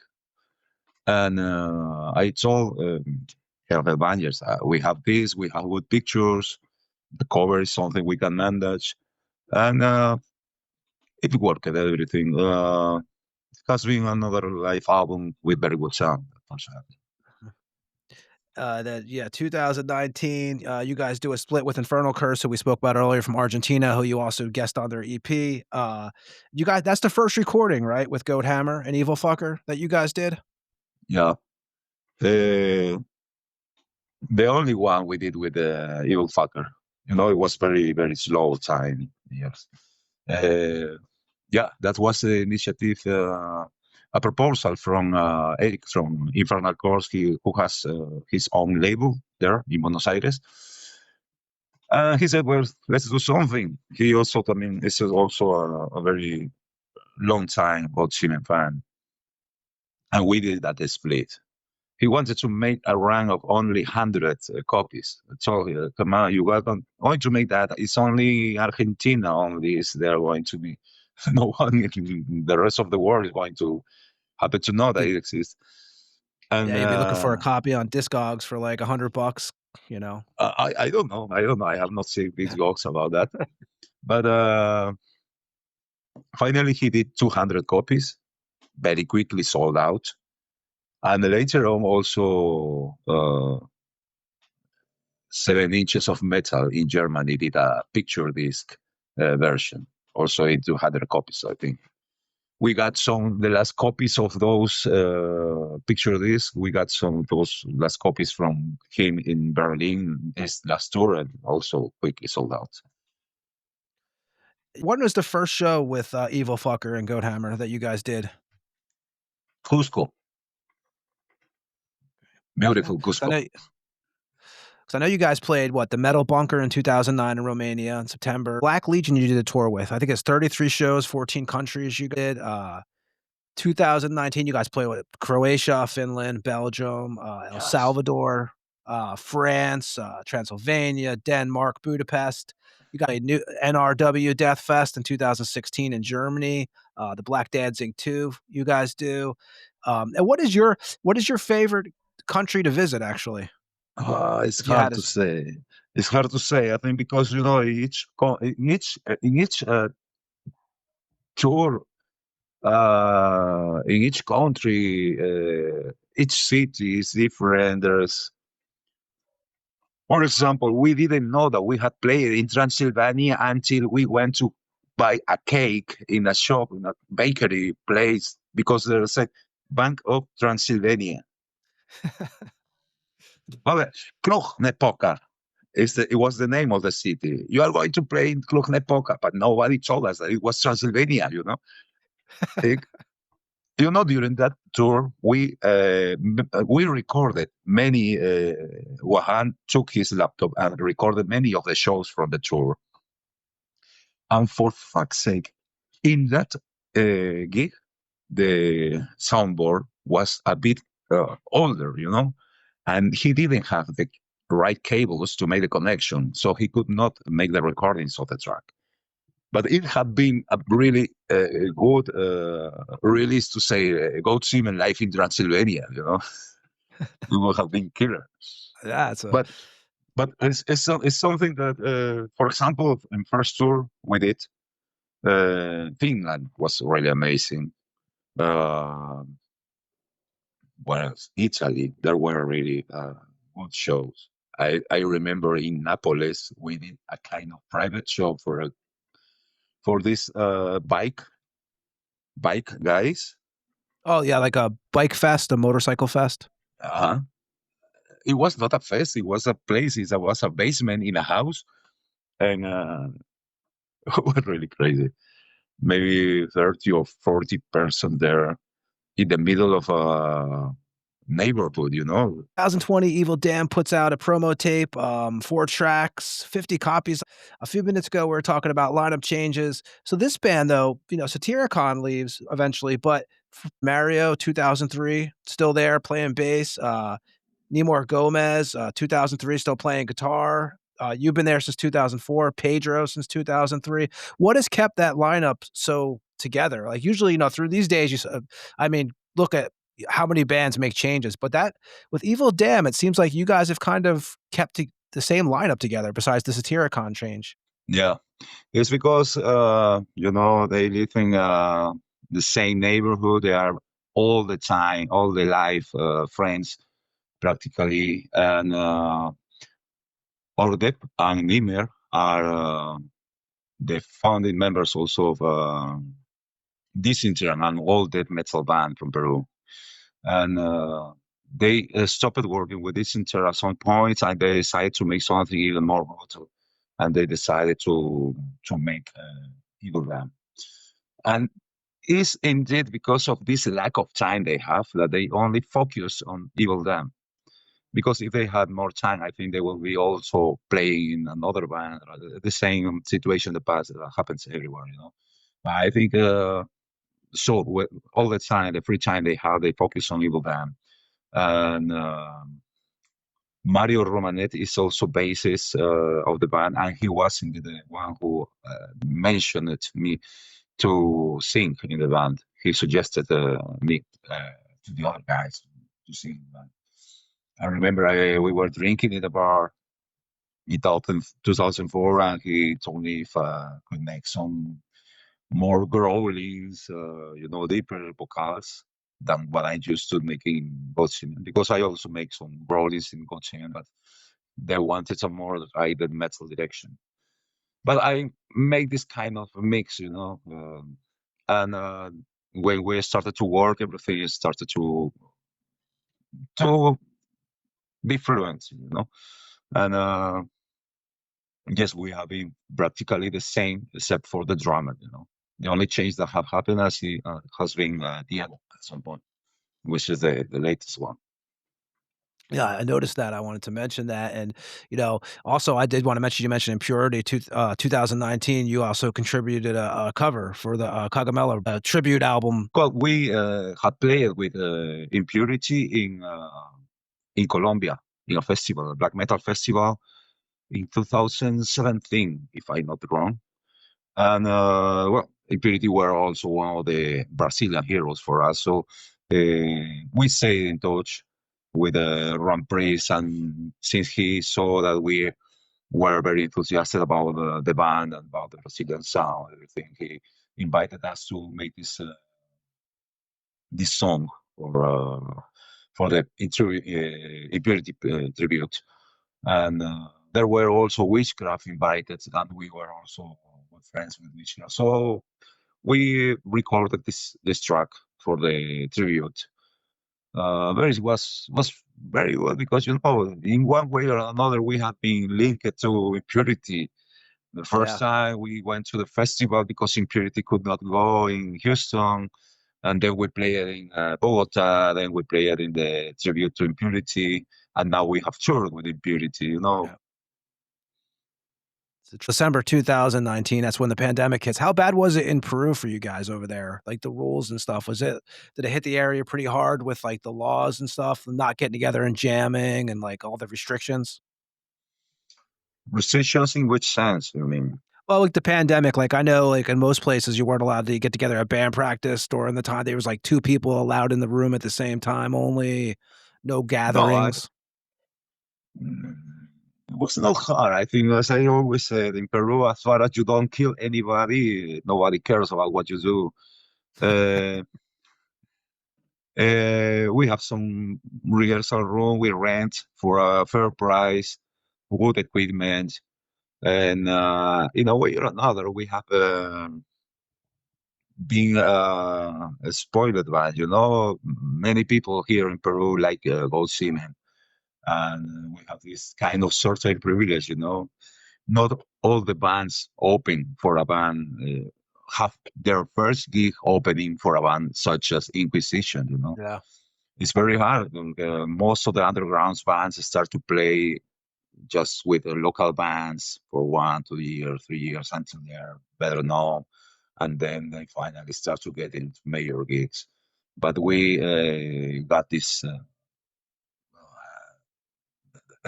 and I told Hervé Banyers, we have this, we have good pictures, the cover is something we can manage, and it worked and everything. It has been another live album with very good sound. That 2019. You guys do a split with Infernal Curse, who we spoke about earlier from Argentina, who you also guest on their EP. You guys, that's the first recording, right, with Goat Hammer and Evil Fucker that you guys did. Yeah, the only one we did with Evil Fucker. You know, it was very very slow time. Yes. Yeah, that was the initiative. A proposal from Erick from Infernal Curse, who has his own label there in Buenos Aires. He said, well, let's do something. He also, I mean, this is also a very long time God Semen fan. And we did that split. He wanted to make a run of only 100 copies. I told him, come on, you are going to make that. It's only Argentina only is there going to be. No one in the rest of the world is going to happen to know that it exists. And Yeah, you'd be looking for a copy on Discogs for like $100, you know. I don't know. I have not seen these dogs about that. But finally, he did 200 copies, very quickly sold out. And later on, also 7 Inches of Metal in Germany did a picture disc version, also in 200 copies, I think. We got the last copies of those picture discs. We got those last copies from him in Berlin his last tour, and also quickly sold out. When was the first show with Evil Fucker and Goat Hammer that you guys did? Cusco. Beautiful Cusco. Because I know you guys played, the Metal Bunker in 2009 in Romania in September. Black Legion you did a tour with. I think it's 33 shows, 14 countries you did. 2019, you guys played with Croatia, Finland, Belgium, El Salvador, France, Transylvania, Denmark, Budapest. You got a new NRW Death Fest in 2016 in Germany. The Black Danzig 2 you guys do. And what is your favorite country to visit, actually? It's hard to say. It's hard to say. I think because in each tour, in each country, each city is different. For example, we didn't know that we had played in Transylvania until we went to buy a cake in a shop, in a bakery place, because there's a Bank of Transylvania. Cluj-Napoca it was the name of the city. You are going to play in Cluj-Napoca, but nobody told us that it was Transylvania, during that tour, we recorded many. Wahan took his laptop and recorded many of the shows from the tour. And for fuck's sake, in that gig, the soundboard was a bit older, and he didn't have the right cables to make the connection, so he could not make the recordings of the track. But it had been a really good release to say Goat Semen live in Transylvania, It would have been killer. Yeah, but it's something that, for example, in first tour we did, Finland was really amazing. Whereas Italy, there were really good shows. I remember in Naples we did a kind of private show for this bike guys. Oh yeah, like a bike fest, a motorcycle fest. It was not a fest. It was a place. It was a basement in a house, and It was really crazy. Maybe 30 or 40% there in the middle of a neighborhood, 2020, Evil Dan puts out a promo tape, 4 tracks, 50 copies. A few minutes ago, we were talking about lineup changes. So this band, though, Satyricon leaves eventually, but Mario, 2003, still there playing bass. Nimor Gomez, 2003, still playing guitar. You've been there since 2004. Pedro since 2003. What has kept that lineup so together? Like usually, through these days, look at how many bands make changes, but that with Evil Dam, it seems like you guys have kind of kept the same lineup together besides the Satyricon change. Yeah. It's because, they live in the same neighborhood. They are all the time, all their life, friends practically. And Ordep and Mimer are the founding members also of Disinter, an old death metal band from Peru. And they stopped working with Disinter at some point, and they decided to make something even more brutal. And they decided to make Evil Dam. And it's indeed because of this lack of time they have that they only focus on Evil Dam. Because if they had more time, I think they will be also playing in another band. The same situation in the past that happens everywhere, But I think all the time, the free time they have, they focus on Evil Dam. And Mario Romanet is also bassist of the band, and he was the one who mentioned me to sing in the band. He suggested me to the other guys to sing in the band. I remember we were drinking in the bar in 2004, and he told me if I could make some more growlings, deeper vocals than what I used to make in Godshin. Because I also make some growlings in Godshin, but they wanted some more deep metal direction. But I make this kind of mix, and when we started to work, everything started to be fluent, And yes, we have been practically the same except for the drummer. The only change that have happened has been Diego at some point, which is the latest one. Yeah, I noticed that. I wanted to mention that, and also I did want to mention you mentioned Impurity. 2019, you also contributed a cover for the Cogamelo tribute album. Well, we had played with Impurity in Colombia in a festival, a black metal festival, in 2017, if I'm not wrong. And Impurity were also one of the Brazilian heroes for us. So we stayed in touch with Ron Priest, and since he saw that we were very enthusiastic about the band and about the Brazilian sound, everything, he invited us to make this song for the Impurity tribute. And there were also Witchcraft invited, and we were also friends with Witchcraft. So we recorded this track for the tribute. But it was very well because in one way or another we have been linked to Impurity. The first time we went to the festival because Impurity could not go in Houston, and then we played in Bogota. Then we played in the tribute to Impurity, and now we have toured with Impurity. Yeah. December 2019, that's when the pandemic hits. How bad was it in Peru for you guys over there? Like the rules and stuff, did it hit the area pretty hard with like the laws and stuff, not getting together and jamming and like all the restrictions? Restrictions in which sense, you mean? Well, like the pandemic, like I know like in most places you weren't allowed to get together at band practice, or in the time there was like 2 people allowed in the room at the same time only, no gatherings. It was not hard. I think, as I always said, in Peru, as far as you don't kill anybody, nobody cares about what you do. We have some rehearsal room we rent for a fair price, good equipment, and in a way or another, we have been spoiled by, many people here in Peru like gold semen, and we have this kind of certain privilege, not all the bands open for a band have their first gig opening for a band such as Inquisition. Yeah. It's very hard. Most of the underground bands start to play just with local bands for 1, 2 years, 3 years until they're better known, and then they finally start to get into major gigs. But we got this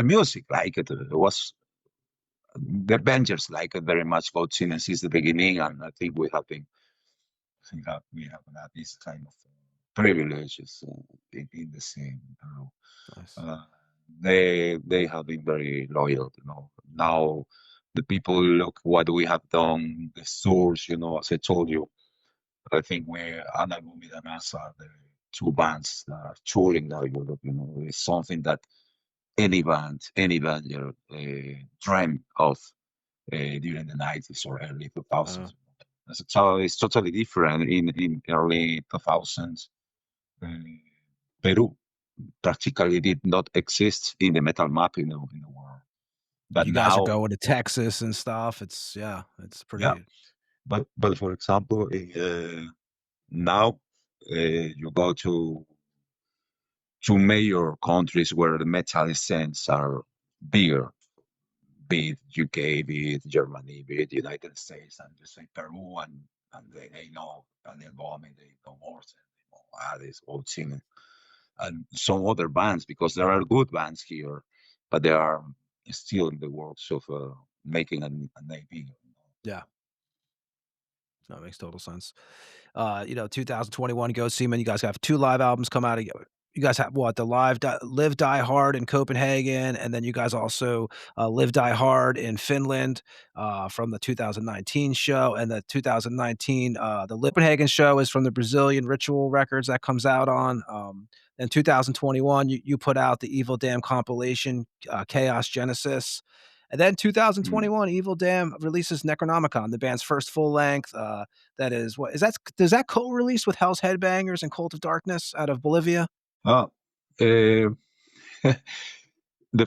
music like it. It was the Avengers like it very much, Goat Sinner, since the beginning, and I think we have we have had this kind of privileges in the scene. Nice. They have been very loyal. Now the people look what we have done, the source. As I told you, I think we're Anna Gumi and us are the two bands that are touring now Europe. It's something that any band dreamed of during the 90s or early 2000s. So it's totally different in early 2000s. Peru practically did not exist in the metal map, in the world. But you guys now, are going to Texas and stuff. It's pretty. Yeah. But for example, now you go to major countries where the metal scenes are bigger, be it UK, be it Germany, be it United States, and just say Peru, and they know, and they go, they know Morton, they know Addis, Old Singer, and some other bands, because there are good bands here, but they are still in the works of making a name bigger. Yeah. That makes total sense. 2021 Go Semen. You guys have 2 live albums come out. You guys have what? The Live Die Hard in Copenhagen, and then you guys also Live Die Hard in Finland from the 2019 show, and the 2019 the Copenhagen show is from the Brazilian Ritual Records that comes out on. In 2021, you put out the Evil Damn compilation, Chaos Genesis. And then 2021, Evil Damn releases Necronomicon, the band's first full length. That is does that co-release with Hell's Headbangers and Cult of Darkness out of Bolivia? The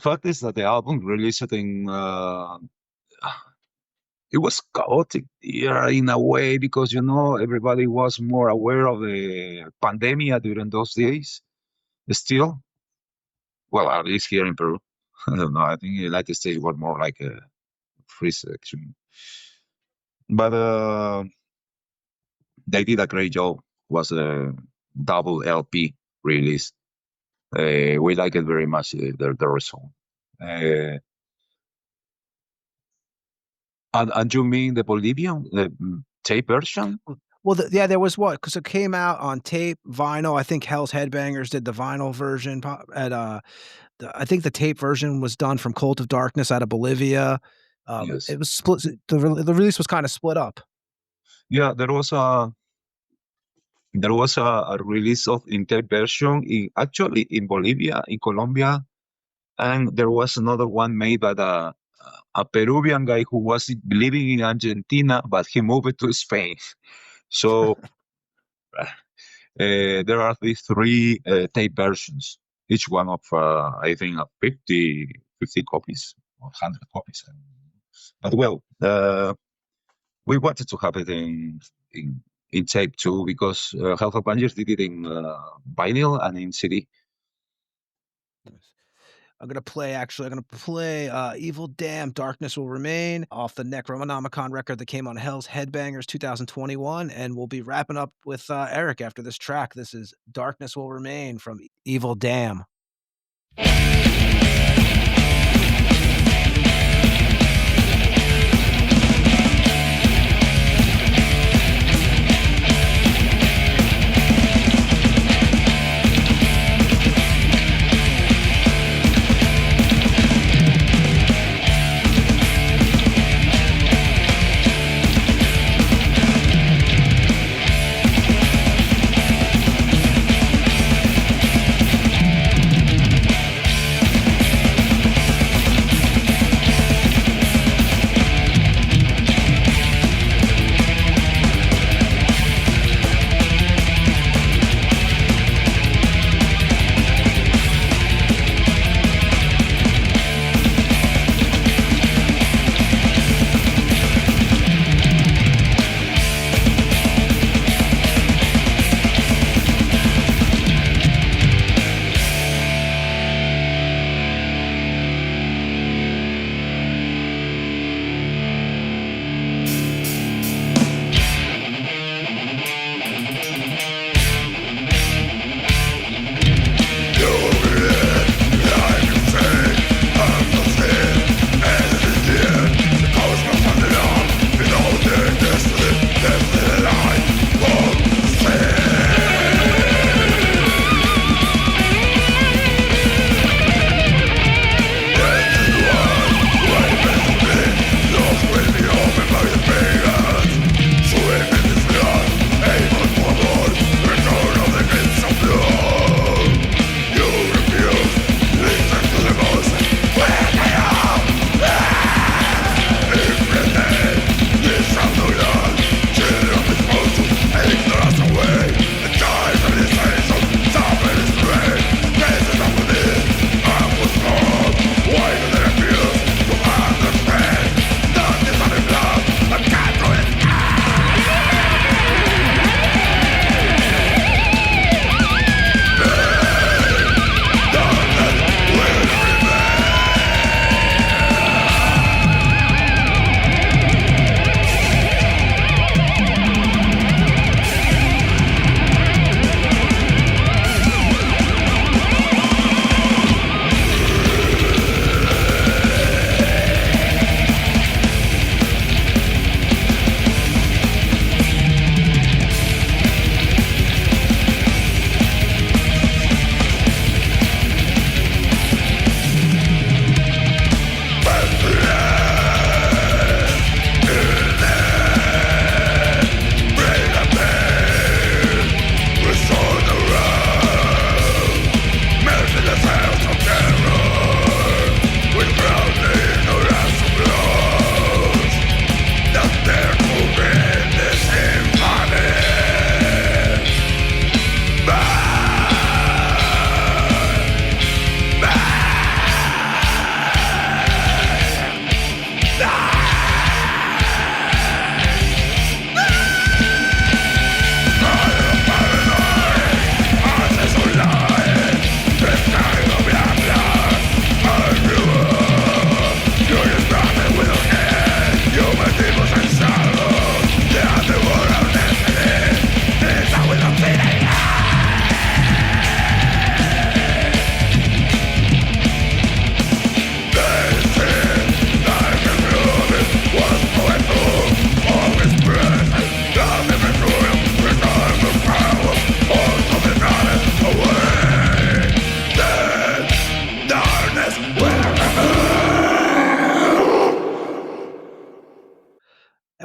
fact is that the album released in it was chaotic in a way, because everybody was more aware of the pandemic during those days. Still, well, at least here in Peru. I don't know. I think the United States was more like a free section. But they did a great job. It was a double LP release. We like it very much, the result. And you mean the Bolivian tape version? Well, there was because it came out on tape, vinyl. I think Hell's Headbangers did the vinyl version. I think the tape version was done from Cult of Darkness out of Bolivia. Yes. It was split. The release was kind of split up. Yeah, there was a release of in tape version actually in Bolivia, in Colombia, and there was another one made by a Peruvian guy who was living in Argentina, but he moved to Spain. So there are these 3 tape versions, each one of I think 50 copies or 100 copies. But well, we wanted to have it in tape too, because Health of Bangers did it in vinyl and in CD. I'm gonna play Evil Damn Darkness Will Remain off the Necronomicon record that came on Hell's Headbangers 2021, and we'll be wrapping up with Eric after this track. This is Darkness Will Remain from Evil Damn.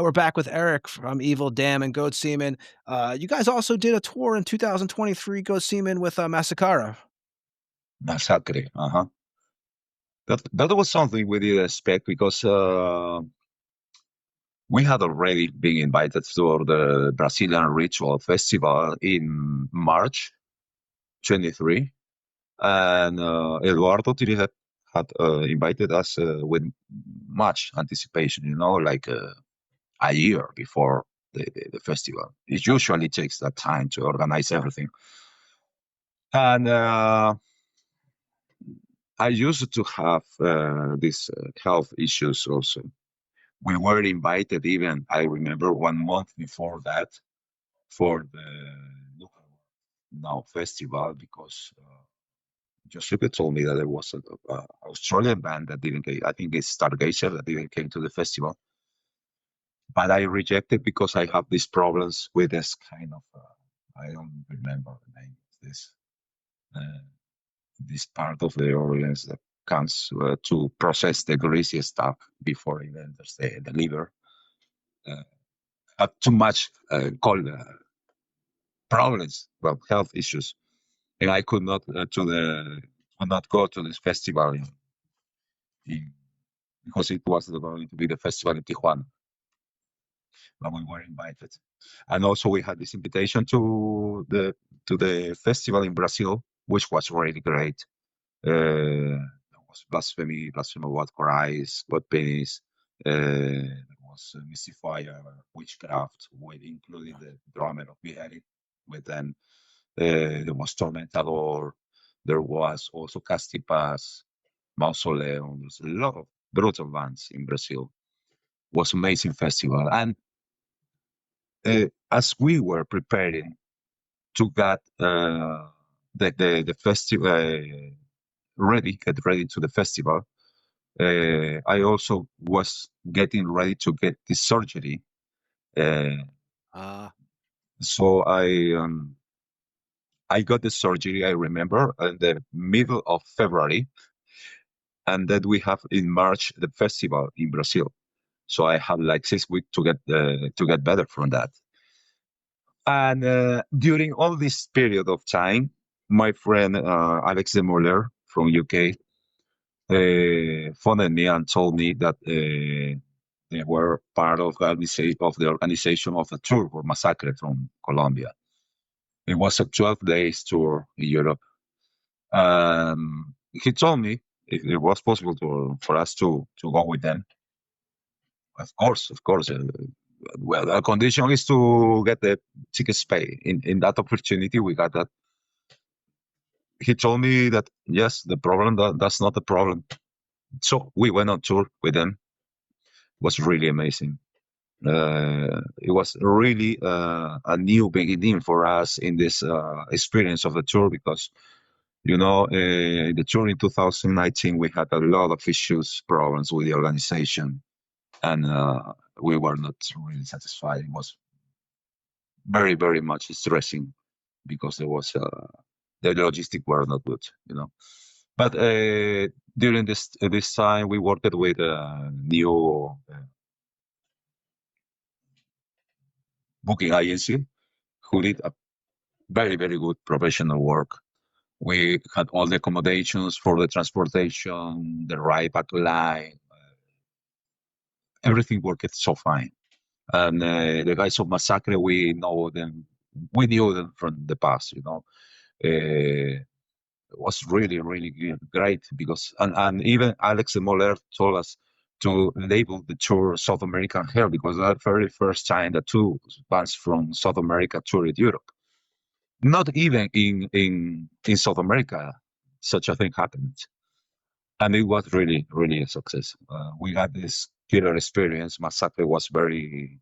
we're back with Erick from Evil Dam and Goat Semen. You guys also did a tour in 2023, Goat Semen, with Massacre. Massacre. Uh-huh. That was something we didn't expect because we had already been invited to the Brazilian Ritual Festival in March 23, and Eduardo Tiri had invited us with much anticipation, like a year before the festival. It usually takes that time to organize everything. And I used to have these health issues also. We were invited even, I remember, 1 month before that for the now festival because Giuseppe told me that there was an Australian band that didn't came. I think it's Stargazer that didn't came to the festival. But I rejected because I have these problems with this kind of, I don't remember the name of this part of the organs that comes to process the greasy stuff before it enters the liver. Have too much problems, well, health issues, and I could not go to this festival because it was going to be the festival in Tijuana, but we were invited, and also we had this invitation to the festival in Brazil, which was really great. There was blasphemy, what cries, what pennies. There was Mystifier, witchcraft, with including the drummer of Behest with them. There was Tormentador. There was also Castipas, Mausoleum. There's a lot of brutal bands in Brazil. It was an amazing festival. And as we were preparing to get the festival get ready to the festival, I also was getting ready to get the surgery. So I got the surgery, I remember, in the middle of February, and then we have in March the festival in Brazil. So I have like 6 weeks to get better from that. And during all this period of time, my friend Alex de Moller from UK phoned me and told me that they were part of the organization of a tour for Massacre from Colombia. It was a 12 days tour in Europe. He told me if it was possible for us to go with them. Of course. Well, the condition is to get the tickets paid. In that opportunity, we got that. He told me that, yes, the problem, that's not the problem. So we went on tour with them. It was really amazing. It was really a new beginning for us in this experience of the tour because, the tour in 2019, we had a lot of issues, problems with the organization, and we were not really satisfied. It was very, very much stressing because there was the logistics were not good, But during this time, we worked with a new booking agency who did a very, very good professional work. We had all the accommodations for the transportation, the ride back line. Everything worked so fine. And the guys of Massacre, we knew them from the past, It was really, really great because, and even Alex de Moller told us to label the tour South American Hell because that very first time that two bands from South America toured Europe. Not even in South America, such a thing happened. And it was really, really a success. We had this killer experience. Massacre was very,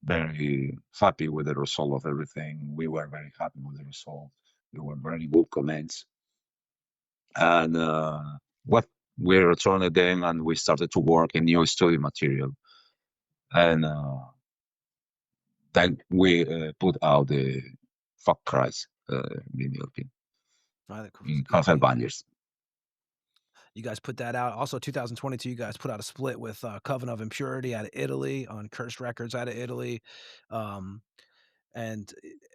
very happy with the result of everything. We were very happy with the result. There were very good comments. And what we returned them and we started to work in new studio material. And then we put out the Fuck Christ in Cool. Half Bangers. You guys put that out. Also, 2022, you guys put out a split with Coven of Impurity out of Italy on Cursed Records out of Italy. And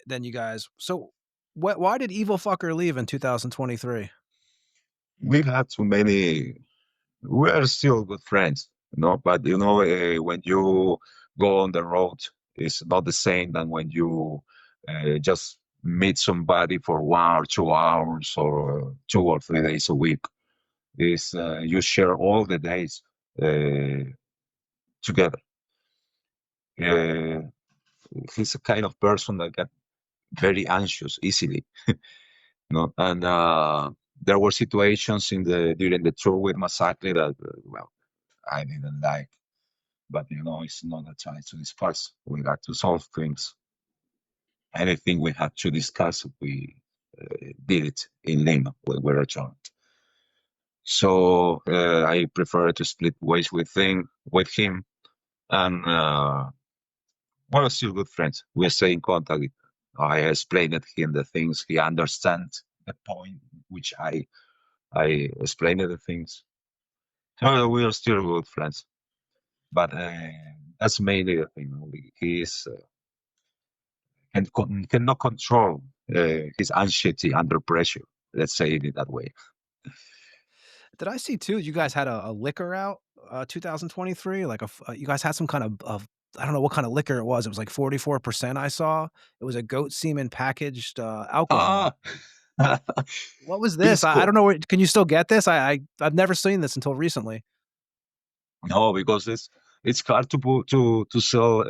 then you guys. So, why did Evil Fucker leave in 2023? We had too many. We are still good friends, but when you go on the road, it's not the same than when you just meet somebody for 1 or 2 hours or 2 or 3 days a week. Is you share all the days together. He's a kind of person that got very anxious easily, and there were situations during the tour with Massacre that well, I didn't like, but it's not a time to discuss. We got to solve things. Anything we had to discuss, we did it in Lima when we returned. So I prefer to split ways with him, and we're still good friends. We stay in contact. I explained to him the things. He understands the point which I explained the things. So we are still good friends. But that's mainly the thing. He is cannot control his anxiety under pressure. Let's say it that way. Did I see too? You guys had a liquor out 2023. Like you guys had some kind of I don't know what kind of liquor it was. It was like 44%. I saw it was a goat semen packaged alcohol. What was this? I don't know. Can you still get this? I've never seen this until recently. No, because it's hard to sell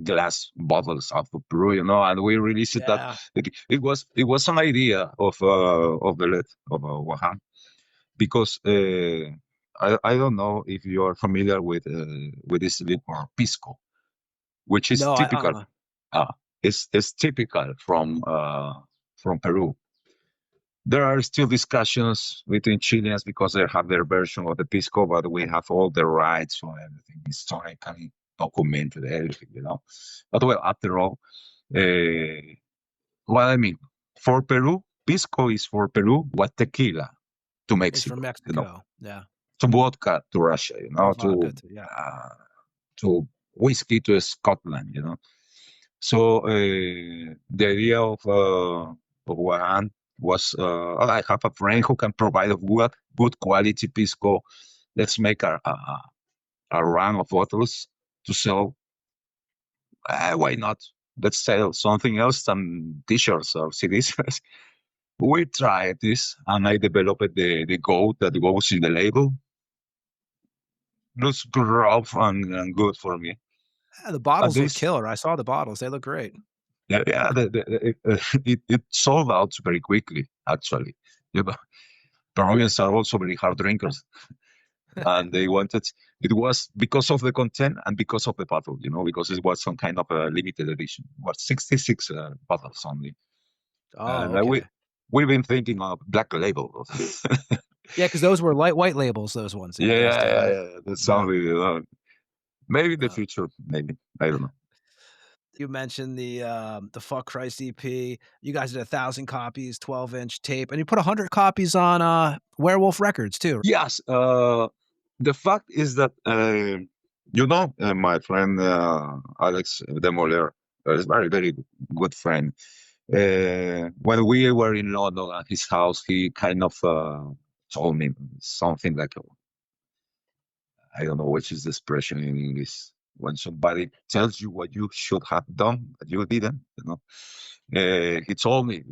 glass bottles out of Peru, and we released it. Yeah. It was an idea of Wahan, because I don't know if you are familiar with this liquor pisco, which is No, typical. It's typical from Peru. There are still discussions between Chileans because they have their version of the pisco, but we have all the rights for everything historically documented, everything, But well, after all, what I mean, for Peru, pisco is for Peru what tequila to Mexico. It's from Mexico, yeah. To vodka to Russia, to whiskey to Scotland, So the idea of Wuhan was, I have a friend who can provide a good quality pisco. Let's make a run of bottles to sell. Why not? Let's sell something else, some T-shirts or CDs. We tried this, and I developed the goat that goes in the label. Looks rough and good for me. Yeah, the bottles look killer. I saw the bottles; they look great. Yeah, it sold out very quickly. Actually, Peruvians are also very hard drinkers, and they wanted. It was because of the content and because of the bottle, because it was some kind of a limited edition. It was 66 bottles only. Oh, okay. We've been thinking of black label. Yeah, because those were white labels. Those ones. Yeah. That sounds really. Maybe in the future. Maybe I don't know. You mentioned the Fuck Christ EP. You guys did 1,000 copies, 12-inch tape, and you put 100 copies on Werewolf Records too. Yes. The fact is that my friend Alex Demoler is very, very good friend. When we were in London at his house, he kind of told me something like, I don't know which is the expression in English. When somebody tells you what you should have done, but you didn't, he told me,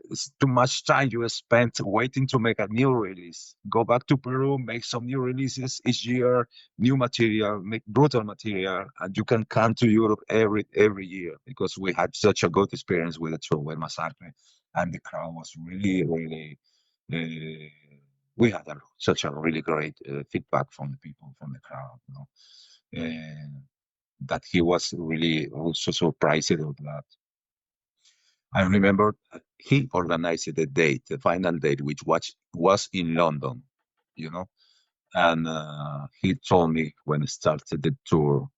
it's too much time you spent waiting to make a new release. Go back to Peru, make some new releases each year, new material, make brutal material, and you can come to Europe every year, because we had such a good experience with the tour with Massacre, and the crowd was really, really. We had such a really great feedback from the people, from the crowd, that he was really also surprised of that. I remember he organized the final date, which was in London, and he told me when he started the tour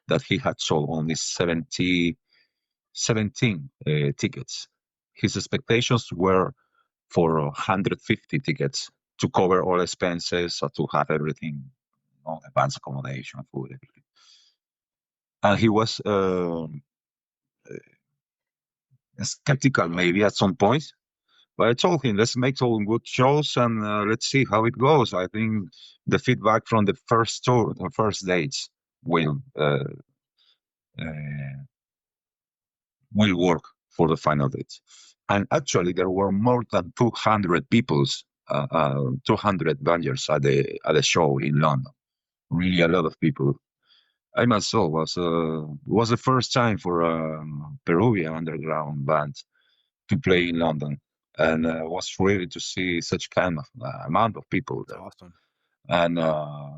that he had sold only 17 tickets. His expectations were for 150 tickets to cover all expenses, to have everything, advance accommodation, food, everything. And he was skeptical maybe at some point, but I told him, let's make some good shows and let's see how it goes. I think the feedback from the first tour, the first dates, will work for the final dates. And actually, there were more than 200 peoples, 200 bangers at the show in London. Really, a lot of people. I myself was the first time for a Peruvian underground band to play in London, and was really to see such kind of amount of people That's there. awesome. And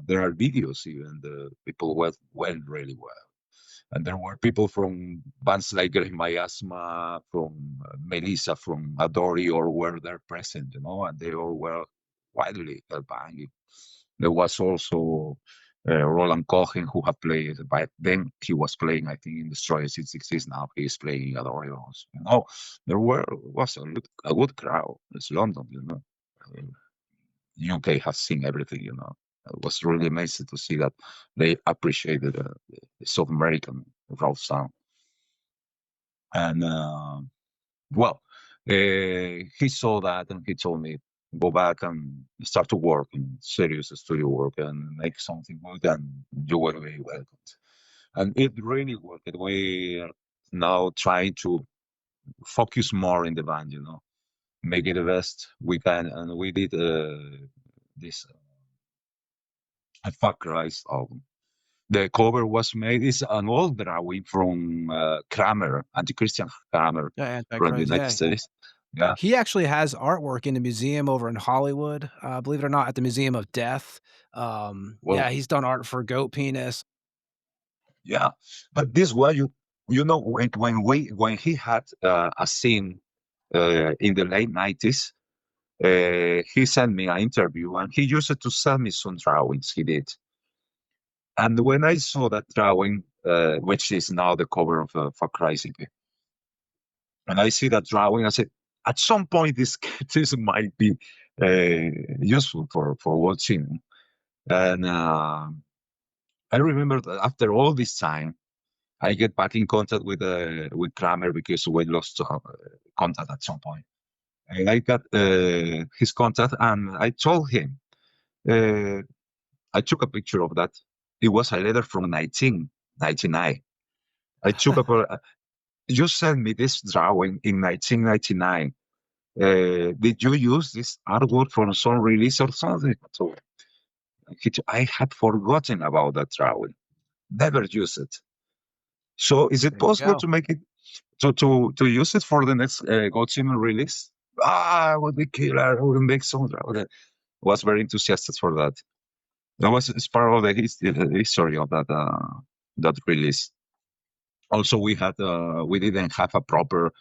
there are videos even. The people went really well. And there were people from bands like Miasma, from Melissa, from Adori, or were there present, and they all were widely banging. There was also Roland Cohen, who had played, by then he was playing, I think, in Destroyer 666. Now he's playing Adori also. There was a good crowd. It's London, UK has seen everything, It was really amazing to see that they appreciated the South American raw sound. And he saw that and he told me, go back and start to work in serious studio work and make something good, and you will be welcomed. And it really worked. We are now trying to focus more in the band, make it the best we can. And we did this Fuck Christ album. The cover was made, it's an old drawing from Kramer, anti-Christian Kramer Yeah, from the Antichrist. United Yeah. States. Yeah. He actually has artwork in the museum over in Hollywood. Believe it or not, at the Museum of Death. Well, Yeah, he's done art for Goat Penis. yeah. But this was when he had a scene in the late 90s, he sent me an interview and he used it to send me some drawings he did. And when I saw that drawing, which is now the cover of For Christ's Sake, and I see that drawing, I said, at some point this might be useful for watching. And I remember that after all this time, I get back in contact with Kramer because we lost contact at some point. And I got his contact, and I told him, I took a picture of that. It was a letter from 1999. I took you sent me this drawing in 1999. Did you use this artwork for some release or something? So I had forgotten about that drawing. Never used it. So is it There you possible go. to make it to use it for the next Godzilla release? Would be killer. I would make some drawing. Was very enthusiastic for that. That was it's part of the history of that release. Also, we didn't have a proper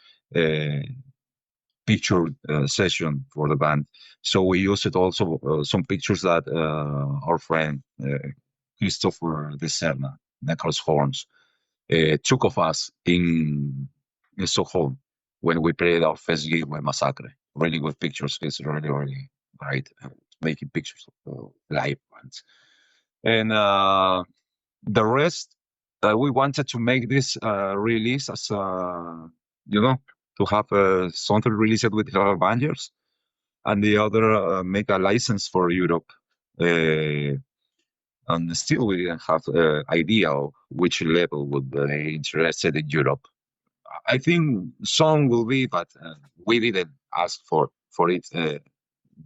picture session for the band, so we used also some pictures that our friend Christopher de Serna, Necros Horns, took of us in Stockholm when we played our first gig with Massacre. Really good pictures. It's really, really great making pictures of live bands. And the rest, we wanted to make this release as to have something released with Avengers, and the other make a license for Europe. And still, we didn't have idea of which level would be interested in Europe. I think some will be, but we didn't ask for it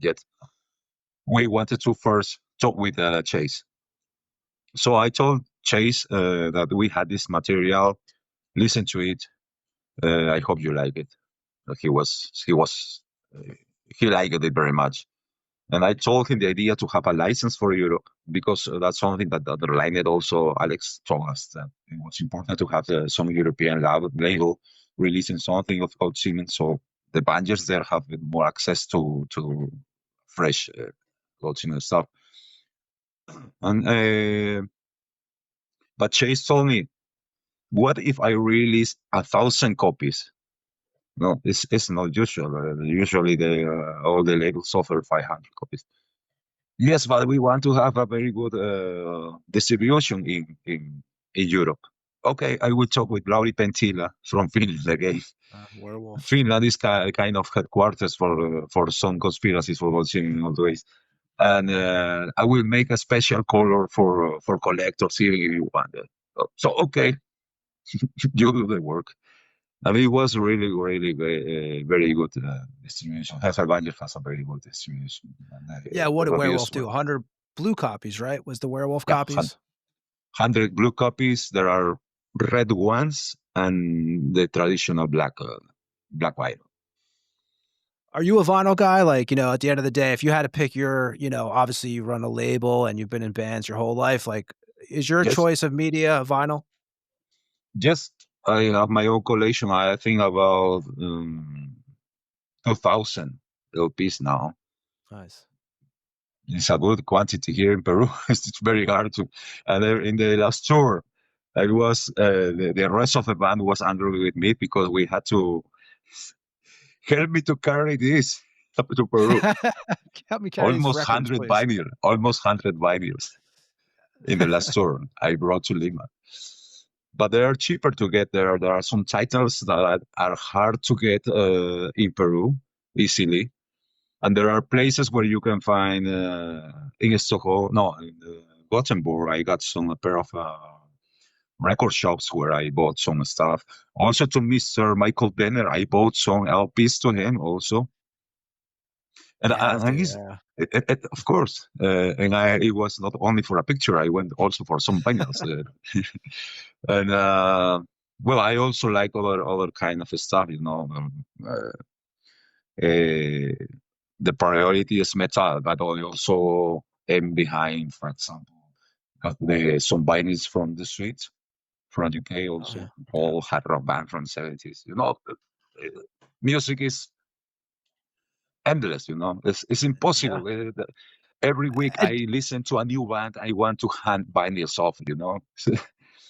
yet. We wanted to first talk with Chase. So I told Chase that we had this material. Listen to it. I hope you like it. He liked it very much. And I told him the idea to have a license for Europe, because that's something that underlined also Alex told us, that it was important to have some European label releasing something of Code Siemens, so the bangers there have more access to fresh Code Siemens stuff. And but Chase told me, what if I release 1,000 copies? No, it's not usual. Usually all the labels offer 500 copies. Yes, but we want to have a very good distribution in Europe. Okay, I will talk with Lauri Pentila from Finland again. Werewolf. Finland is kind of headquarters for some conspiracies for Bolshevik always. And I will make a special color for collectors here if you want it. So okay, you do the work. I mean, it was really, really very good distribution. Hasselbanger has a very good distribution. And, Yeah, what the did reviews Werewolf do? were- 100 blue copies, right? Was the Werewolf Yeah, copies? 100 blue copies. There are red ones and the traditional black vinyl. Are you a vinyl guy? Like, at the end of the day, if you had to pick your, obviously you run a label and you've been in bands your whole life, like, is your Yes, choice of media vinyl? just I have my own collection. I think about 2,000 LPs now. Nice. It's a good quantity here in Peru. It's very hard to. And in the last tour, I was the rest of the band was angry with me because we had to help me to carry this up to Peru. Help me carry these Almost records, 100 please. vinyl, almost 100 vinyls in the last tour I brought to Lima. But they are cheaper to get there. There are some titles that are hard to get in Peru easily. And there are places where you can find in Stockholm, no, in Gothenburg, I got a pair of record shops where I bought some stuff. Also to Mr. Michael Benner, I bought some LPs to him also. And, You have to, he's, yeah. of course, and it was not only for a picture. I went also for some vinyls. And well, I also like other kind of stuff, the priority is metal, but I also am behind, for example, got some vinyls from the streets, from UK also, yeah. all hard rock band from the 70s. Music is endless, It's impossible. Every week And I listen to a new band, I want to hand vinyls off,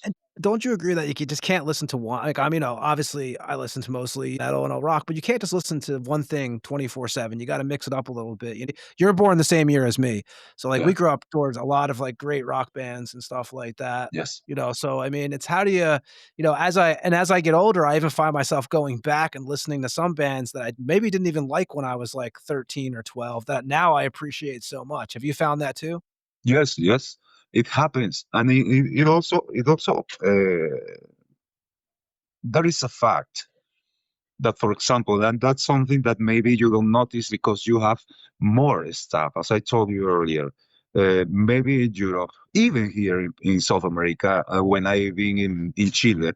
And don't you agree that you just can't listen to one? Like, I mean, obviously, I listen to mostly metal and rock, but you can't just listen to one thing 24/7. You got to mix it up a little bit. You're born the same year as me, so like Yeah. we grew up towards a lot of like great rock bands and stuff like that. Yes. So I mean, it's how do you, as I get older, I even find myself going back and listening to some bands that I maybe didn't even like when I was like 13 or 12 that now I appreciate so much. Have you found that too? Yes, it happens, and it also there is a fact that, for example, and that's something that maybe you don't notice because you have more stuff, as I told you earlier. Maybe in Europe, even here in South America, when I've been in Chile,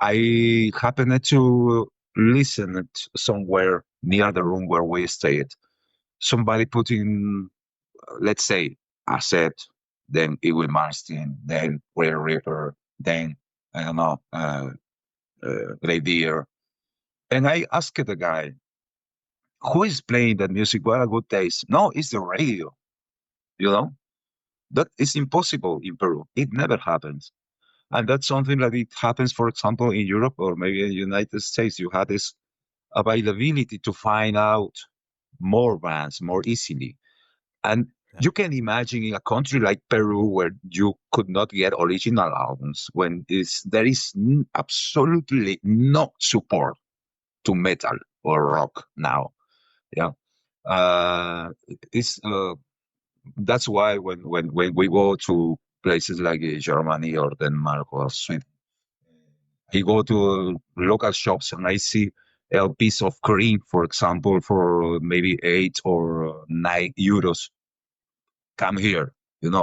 I happened to listen somewhere near the room where we stayed. Somebody putting, let's say, Asset, then Ewan Marston, then Ray Ripper, then I don't know, Grey Deer. And I asked the guy, who is playing that music? What a good taste. No, it's the radio. That is impossible in Peru. It never happens. And that's something that it happens, for example, in Europe or maybe in the United States. You have this availability to find out more bands more easily. And you can imagine in a country like Peru where you could not get original albums when there is absolutely no support to metal or rock now. Yeah. It's that's why when we go to places like Germany or Denmark or Sweden, I go to local shops and I see LPs of Cream, for example, for maybe 8 or 9 euros. Come here, an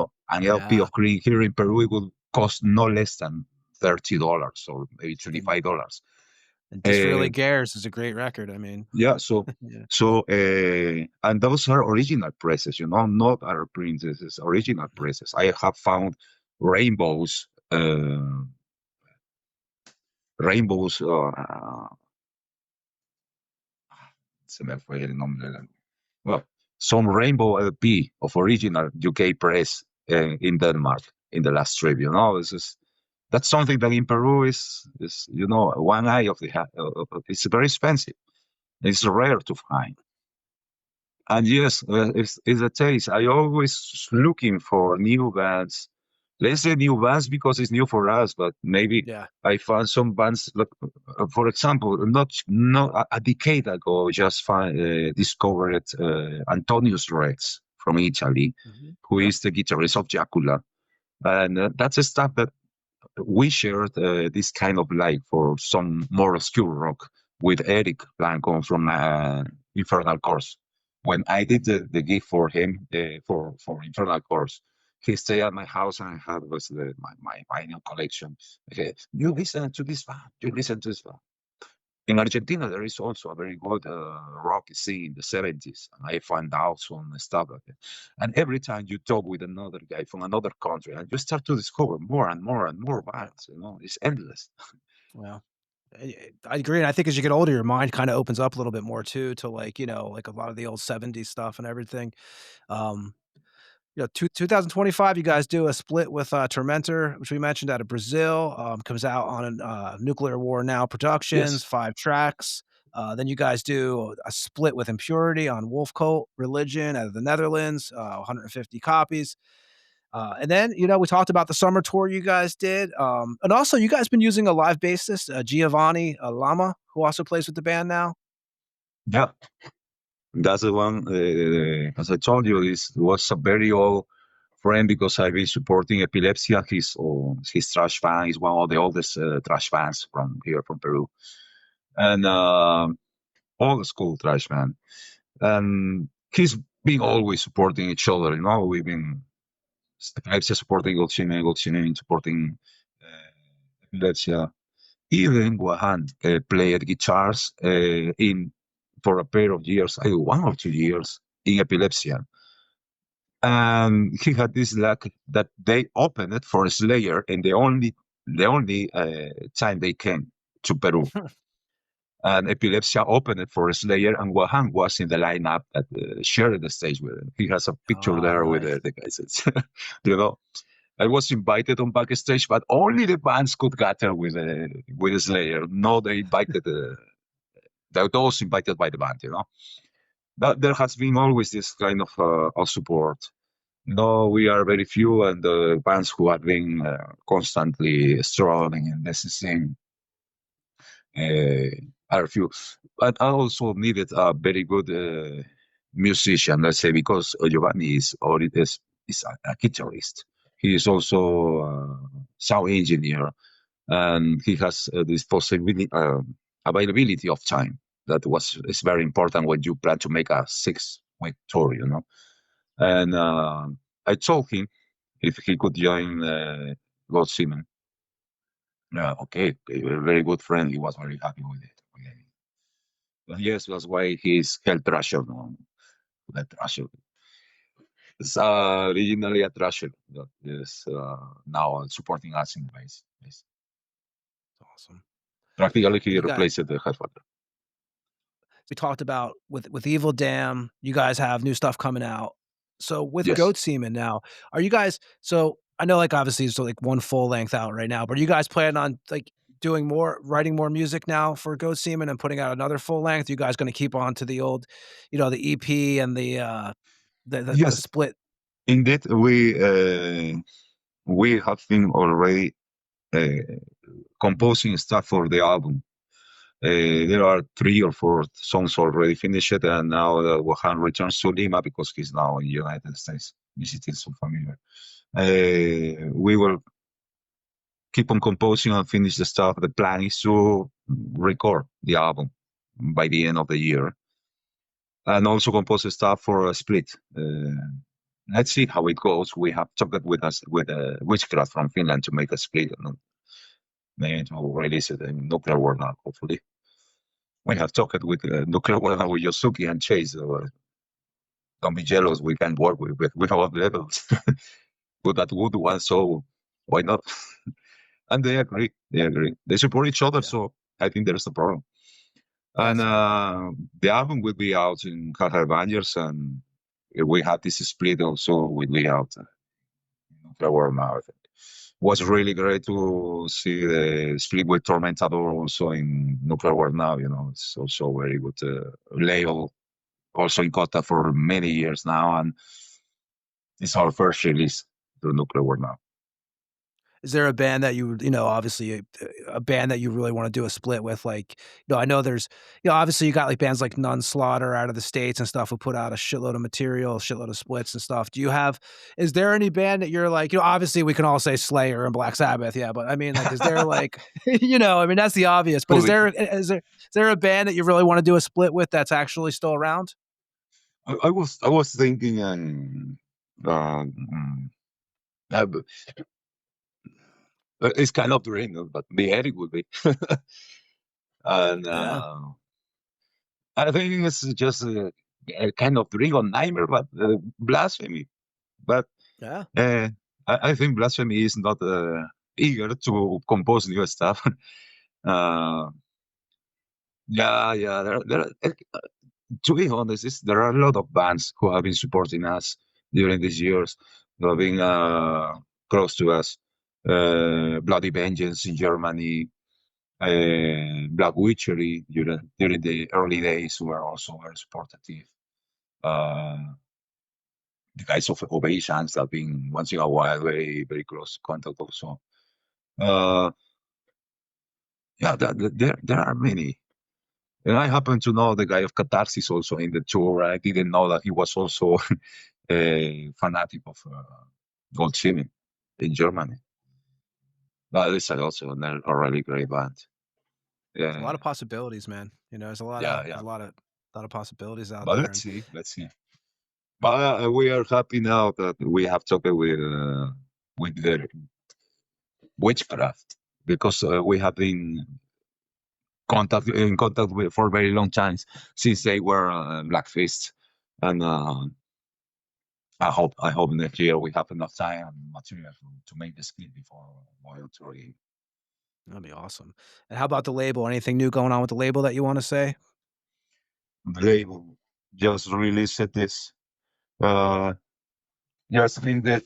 LP Yeah. of Cream here in Peru, it will cost no less than $30 or maybe $25. And Disraeli Uh, Gares is a great record. I mean, yeah, so yeah. so and those are original presses, not our princesses, original presses. I have found rainbows, rainbows. Se me fue el nombre. Well, some rainbow LP of original UK press in Denmark in the last trip. That's something that in Peru is one eye of the it's very expensive. It's rare to find. And yes, it's a taste. I always looking for new bands. Let's say new bands because it's new for us, but maybe Yeah. I found some bands. Like, for example, not a decade ago, just discovered Antonius Rex from Italy, who is the guitarist of Dracula, and that's a stuff that we shared this kind of like for some more obscure rock with Erick Blanco from Infernal Course. When I did the gift for him for Infernal Course, he stayed at my house and I had my vinyl collection. Okay, you listen to this band, you listen to this band. In Argentina, there is also a very good rock scene in the 70s. And I found out some stuff like that. And every time you talk with another guy from another country, and you start to discover more and more and more bands, it's endless. Well, I agree, and I think as you get older, your mind kinda opens up a little bit more too to, like, like a lot of the old '70s stuff and everything. Um, 2025, you guys do a split with, Tormentor, which we mentioned out of Brazil, comes out on, Nuclear War Now Productions, Yes. 5 tracks. Then you guys do a split with Impurity on Wolf Cult Religion out of the Netherlands, 150 copies. And then, we talked about the summer tour you guys did. And also you guys been using a live bassist, Giovanni Lama, who also plays with the band now. Yeah. That's the one, as I told you, this was a very old friend because I've been supporting Epilepsia. His trash band is one of the oldest trash bands from here, from Peru. And old school trash band. And he's been always supporting each other. We've been Epilepsia supporting Golcine supporting Epilepsia. Even Wahan played guitars for a pair of years, 1 or 2 years in Epilepsia. And he had this luck that they opened it for Slayer, and the only time they came to Peru. And Epilepsia opened it for Slayer, and Wahan was in the lineup that shared the stage with him. He has a picture there with nice. the guys. I was invited on backstage, but only the bands could gather with Slayer. No, they invited those invited by the band. But there has been always this kind of support. No, we are very few, and the bands who have been constantly struggling in this scene are few. But I also needed a very good musician, let's say, because Giovanni is a guitarist. He is also a sound engineer, and he has this availability of time is very important when you plan to make a 6-week tour, And I told him if he could join Lord Semen. Okay, a very good friend. He was very happy with it. But yes, that's why he's Hell Thrasher. No? The Thrasher. It's originally a Thrasher that is now supporting us in bass. Yes. Awesome. Practically, he You got- replaced the Headfather. We talked about with Evil Dam, you guys have new stuff coming out. So with Yes. Goat Semen now, are you guys? So I know, like, obviously, it's like one full length out right now, but are you guys planning on like writing more music now for Goat Semen and putting out another full length? Are you guys going to keep on to the old, the EP and the Yes. split? Indeed, we have been already composing stuff for the album. There are 3 or 4 songs already finished, and now Wahan returns to Lima because he's now in the United States visiting some family. We will keep on composing and finish the stuff. The plan is to record the album by the end of the year, and also compose the stuff for a split. Let's see how it goes. We have talked with Witchcraft from Finland to make a split and maybe to release it in Nuclear War Now, hopefully. We have talked with Nuclear War Now with Yosuke and Chase. Don't be jealous. We can work with our levels. But that would one, so why not? And they agree. They support each other, so I think there's a problem. And the album will be out in Carter Bangers, and we have this split also will be out in Nuclear War Now. I think. Was really great to see the split with Tormentador also in Nuclear War Now. It's also very good label also in contact for many years now, and it's our first release to Nuclear War now. Is there a band that obviously a band that you really want to do a split with? Like, I know there's, obviously you got like bands like None Slaughter out of the States and stuff who put out a shitload of material, a shitload of splits and stuff. Is there any band that you're like, obviously we can all say Slayer and Black Sabbath, yeah, but I mean, like, is there like, I mean, that's the obvious, but is there a band that you really want to do a split with that's actually still around? I was thinking, it's kind of dream, but the Erick would be, and I think it's just a kind of dream on nightmare, but blasphemy. But Yeah. I think blasphemy is not eager to compose new stuff. To be honest, there are a lot of bands who have been supporting us during these years, who have been close to us. Bloody Vengeance in Germany, Black Witchery during the early days were also very supportive. The guys of Ovations have been once in a while very, very close contact also. There are many. And I happen to know the guy of Catharsis also in the tour. I didn't know that he was also a fanatic of Gold Semen in Germany. But it's also a really great band. There's a lot of possibilities, man. There's a lot of possibilities out but there. Let's see. But we are happy now that we have talked with the Witchcraft, because we have been in contact with for very long times since they were Black Fist, and I hope next year we have enough time and material to make the split before Royal Tour. That'd be awesome. And how about the label? Anything new going on with the label that you want to say? The label just released this. Just think that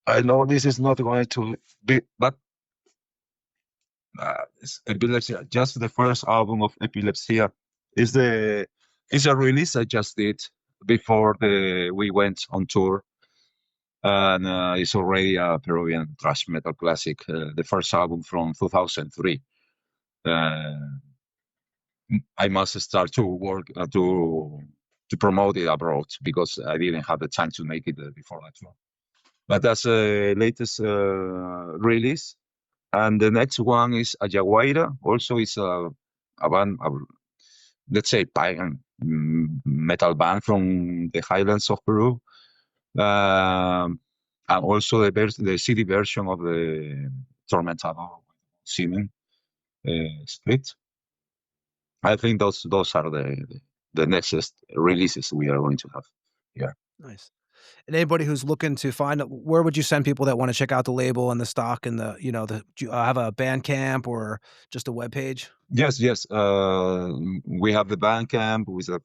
I know this is not going to be, but it's Epilepsy. Just the first album of Epilepsy is a release I just did before we went on tour, and it's already a Peruvian thrash metal classic. The first album from 2003. I must start to work to promote it abroad because I didn't have the time to make it before that tour. But that's the latest release. And the next one is Ayaguaira. Also, it's a band, let's say, pagan metal band from the highlands of Peru. And also the CD version of the Tormentado Semen split. I think those are the next releases we are going to have. Yeah. Nice. And anybody who's looking to find, where would you send people that want to check out the label and the stock and do you have a Bandcamp or just a webpage? Yes. We have the Bandcamp. We have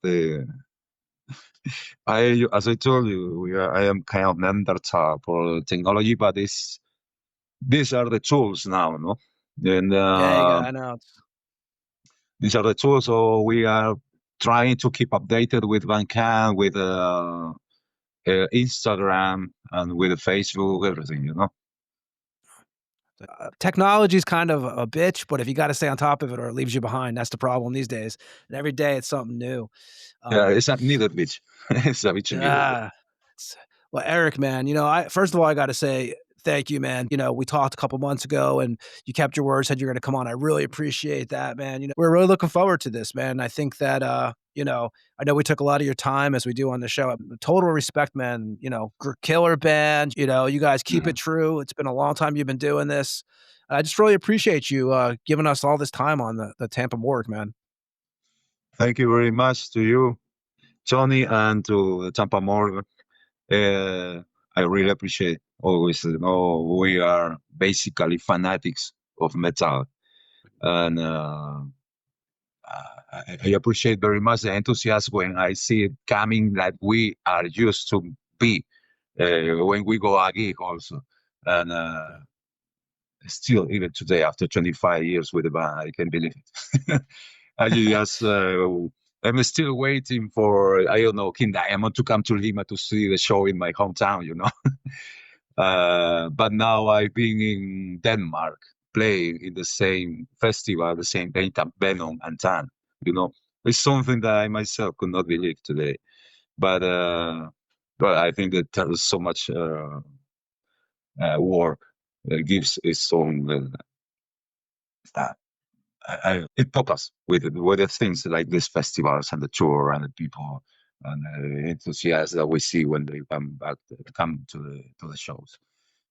as I told you, I am kind of Neanderthal for technology, but these are the tools now, no? And I know. These are the tools. So we are trying to keep updated with Bandcamp, with Instagram, and with Facebook, everything, Technology is kind of a bitch, but if you got to stay on top of it or it leaves you behind, that's the problem these days. And every day it's something new. It's not needed, bitch. It's a bitch needed. Well, Erick, man, first of all, I got to say thank you, man. We talked a couple months ago and you kept your word, said you're going to come on. I really appreciate that, man. We're really looking forward to this, man. I think that, I know we took a lot of your time as we do on the show. Total respect, man. Killer band. You guys keep it true. It's been a long time you've been doing this. I just really appreciate you giving us all this time on the Tampa Morgue, man. Thank you very much to you, Tony, and to the Tampa Morgue. I really appreciate always. We are basically fanatics of metal, and I appreciate very much the enthusiasm when I see it coming like we are used to be when we go a gig also. And still, even today, after 25 years with the band, I can't believe it. I just I'm still waiting for, I don't know, King Diamond to come to Lima to see the show in my hometown, But now I've been in Denmark playing in the same festival, the same Venom and Tan, It's something that I myself could not believe today. But I think that there is so much work that gives its own it pop us with the things like these festivals and the tour and the people and the enthusiasm that we see when they come to the shows.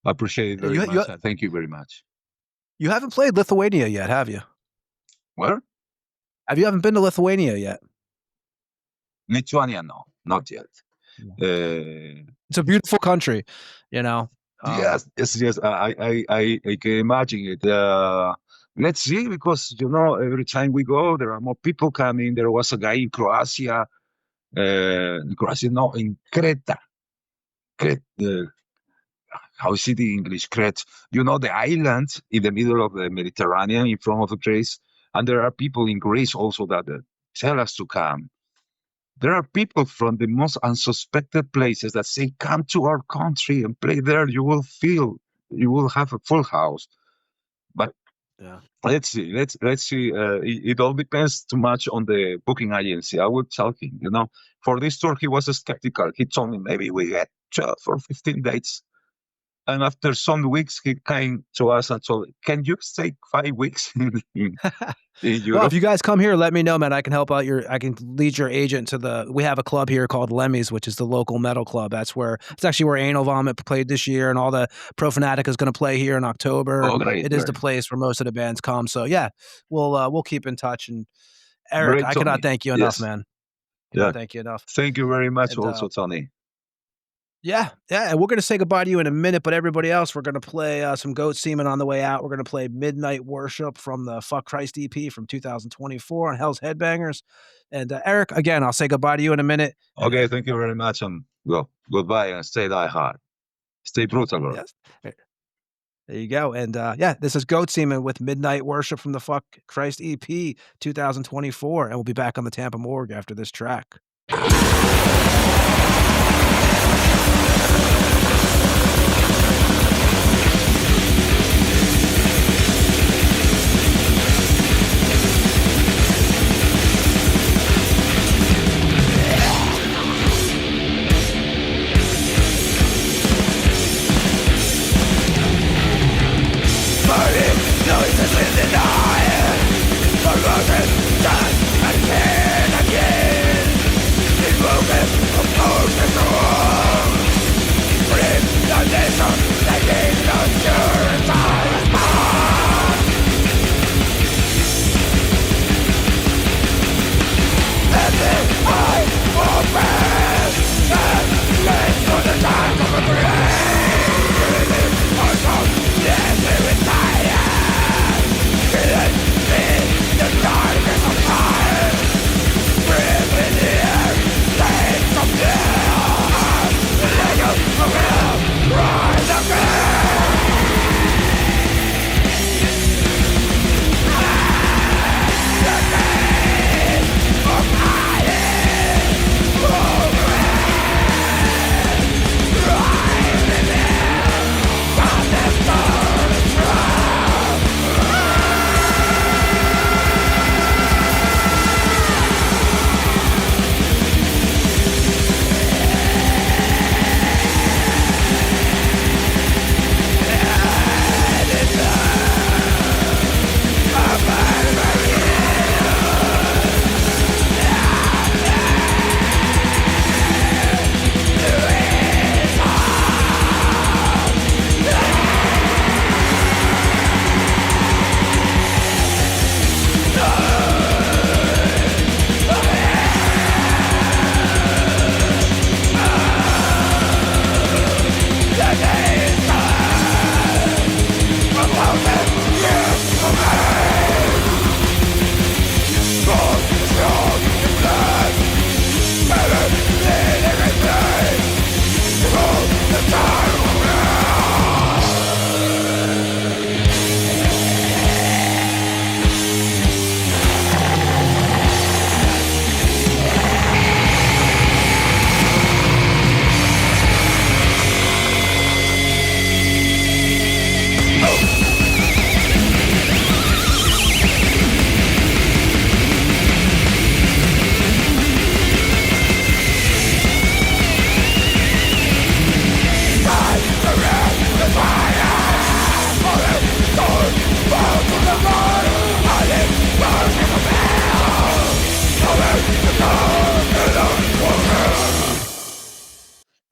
I appreciate it very much. Thank you very much. You haven't played Lithuania yet, have you? Where? You haven't been to Lithuania yet? Lithuania, no, not yet. It's a beautiful country, Yes. I can imagine it. Let's see, because every time we go, there are more people coming. There was a guy in Croatia. In Creta. How is it in English? Crete. The island in the middle of the Mediterranean, in front of Greece. And there are people in Greece also that tell us to come. There are people from the most unsuspected places that say, come to our country and play there. You will have a full house. But let's see. Let's see. It all depends too much on the booking agency. I will tell him, for this tour, he was skeptical. He told me maybe we get 12 or 15 dates. And after some weeks, he came to us and told, can you stay 5 weeks in Europe? Well, if you guys come here, let me know, man. I can help out I can lead your agent to we have a club here called Lemmy's, which is the local metal club. It's actually where Anal Vomit played this year, and all the Profanatic is going to play here in October. Oh, great, it is the place where most of the bands come. So yeah, we'll keep in touch. And Eric, great, I cannot thank you enough, man. Thank you enough. Thank you very much also, Tony. Yeah, and we're going to say goodbye to you in a minute, but everybody else, we're going to play some Goat Semen on the way out. We're going to play Midnight Worship from the Fuck Christ EP from 2024 on Hell's Headbangers. And Eric, again, I'll say goodbye to you in a minute. Okay, thank you very much. Goodbye and stay die hard. Stay brutal, bro. Yes. There you go. And this is Goat Semen with Midnight Worship from the Fuck Christ EP 2024. And we'll be back on the Tampa Morgue after this track. Noises in the night, forgotten, done, and again. Invoking of forces wrong. Bring the nation, taking the suicide path. Every eye opens, and leads to the dark of a grave. Breathing our tongue, yes, we retire. Killing me, the darkness of time. Breathe in the air, flames of death. The echo of hell, rise up.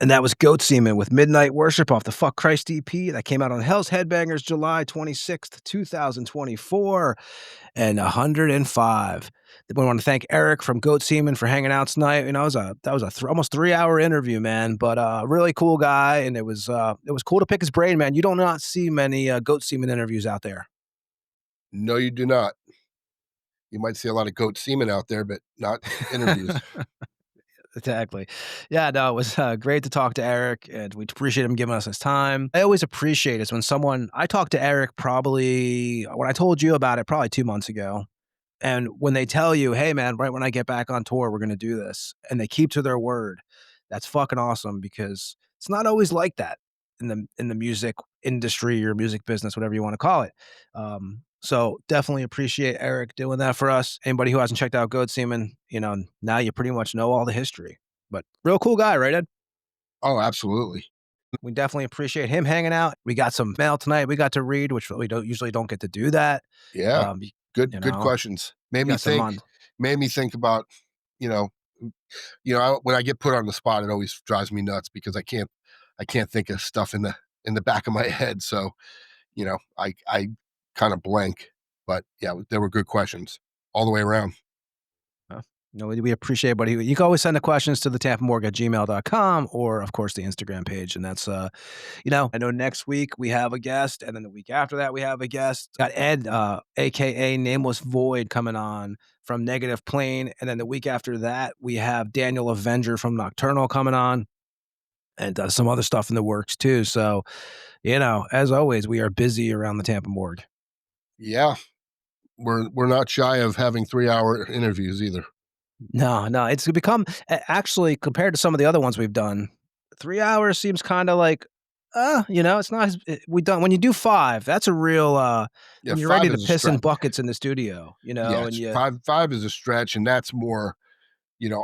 And that was Goat Semen with Midnight Worship off the Fuck Christ EP that came out on Hell's Headbangers July 26th, 2024, and 105. We want to thank Erick from Goat Semen for hanging out tonight. You know, that was a almost 3-hour interview, man, but really cool guy, and it was cool to pick his brain, man. You do not see many Goat Semen interviews out there. No, you do not. You might see a lot of goat semen out there, but not interviews. Exactly. Yeah, no, it was great to talk to Erick, and we appreciate him giving us his time. I always appreciate it when I talked to Erick probably when I told you about it probably 2 months ago. And when they tell you, hey, man, right when I get back on tour, we're going to do this, and they keep to their word, that's fucking awesome because it's not always like that in the music industry or music business, whatever you want to call it. So definitely appreciate Erick doing that for us. Anybody who hasn't checked out Goat Semen, you know, now you pretty much know all the history. But real cool guy, right, Ed? Oh, absolutely. We definitely appreciate him hanging out. We got some mail tonight we got to read, which we don't get to do that. Yeah. Good you know, questions. Made me got some think about, you know, when I get put on the spot, it always drives me nuts because I can't think of stuff in the back of my head. So, I kind of blank, but yeah, there were good questions all the way around. No, we appreciate it, buddy. You can always send the questions to thetampamorgue at gmail.com or, of course, the Instagram page. And that's, I know next week we have a guest, and then the week after that we have a guest. Got Ed, a.k.a. Nameless Void, coming on from Negative Plane. And then the week after that, we have Daniel Avenger from Nocturnal coming on, and some other stuff in the works, too. So, as always, we are busy around the Tampa Morgue. Yeah. We're not shy of having 3-hour interviews either. No, it's become actually compared to some of the other ones we've done, 3 hours seems kind of like, it's not as when you do 5, that's a real when you're ready to piss in buckets in the studio, Yeah, and five is a stretch, and that's more,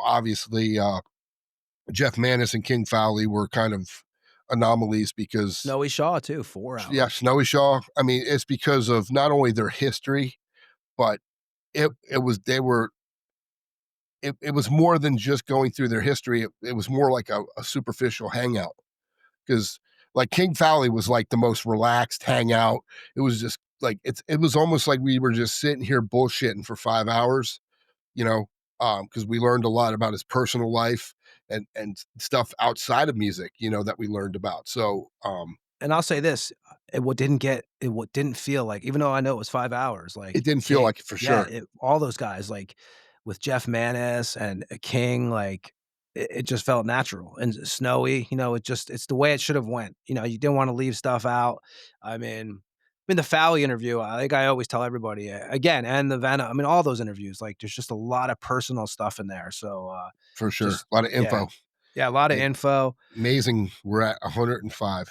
obviously Jeff Manis and King Fowley were kind of anomalies because Snowy Shaw too, 4 hours. Yeah, Snowy Shaw. I mean, it's because of not only their history, but it was more than just going through their history. It was more like a superficial hangout because like King Fowley was like the most relaxed hangout. It was just like, it was almost like we were just sitting here bullshitting for 5 hours, because we learned a lot about his personal life and stuff outside of music, that we learned about. So, and I'll say this, it didn't feel like, even though I know it was 5 hours, like it didn't feel like it for sure. All those guys, like with Jeff Manis and King, like it just felt natural. And Snowy, it's the way it should have went. You didn't want to leave stuff out. I mean, the Fowley interview, I think I always tell everybody again, and the Vanna, all those interviews, like there's just a lot of personal stuff in there. So for sure, a lot of info. Yeah, a lot of info. Amazing. We're at 105.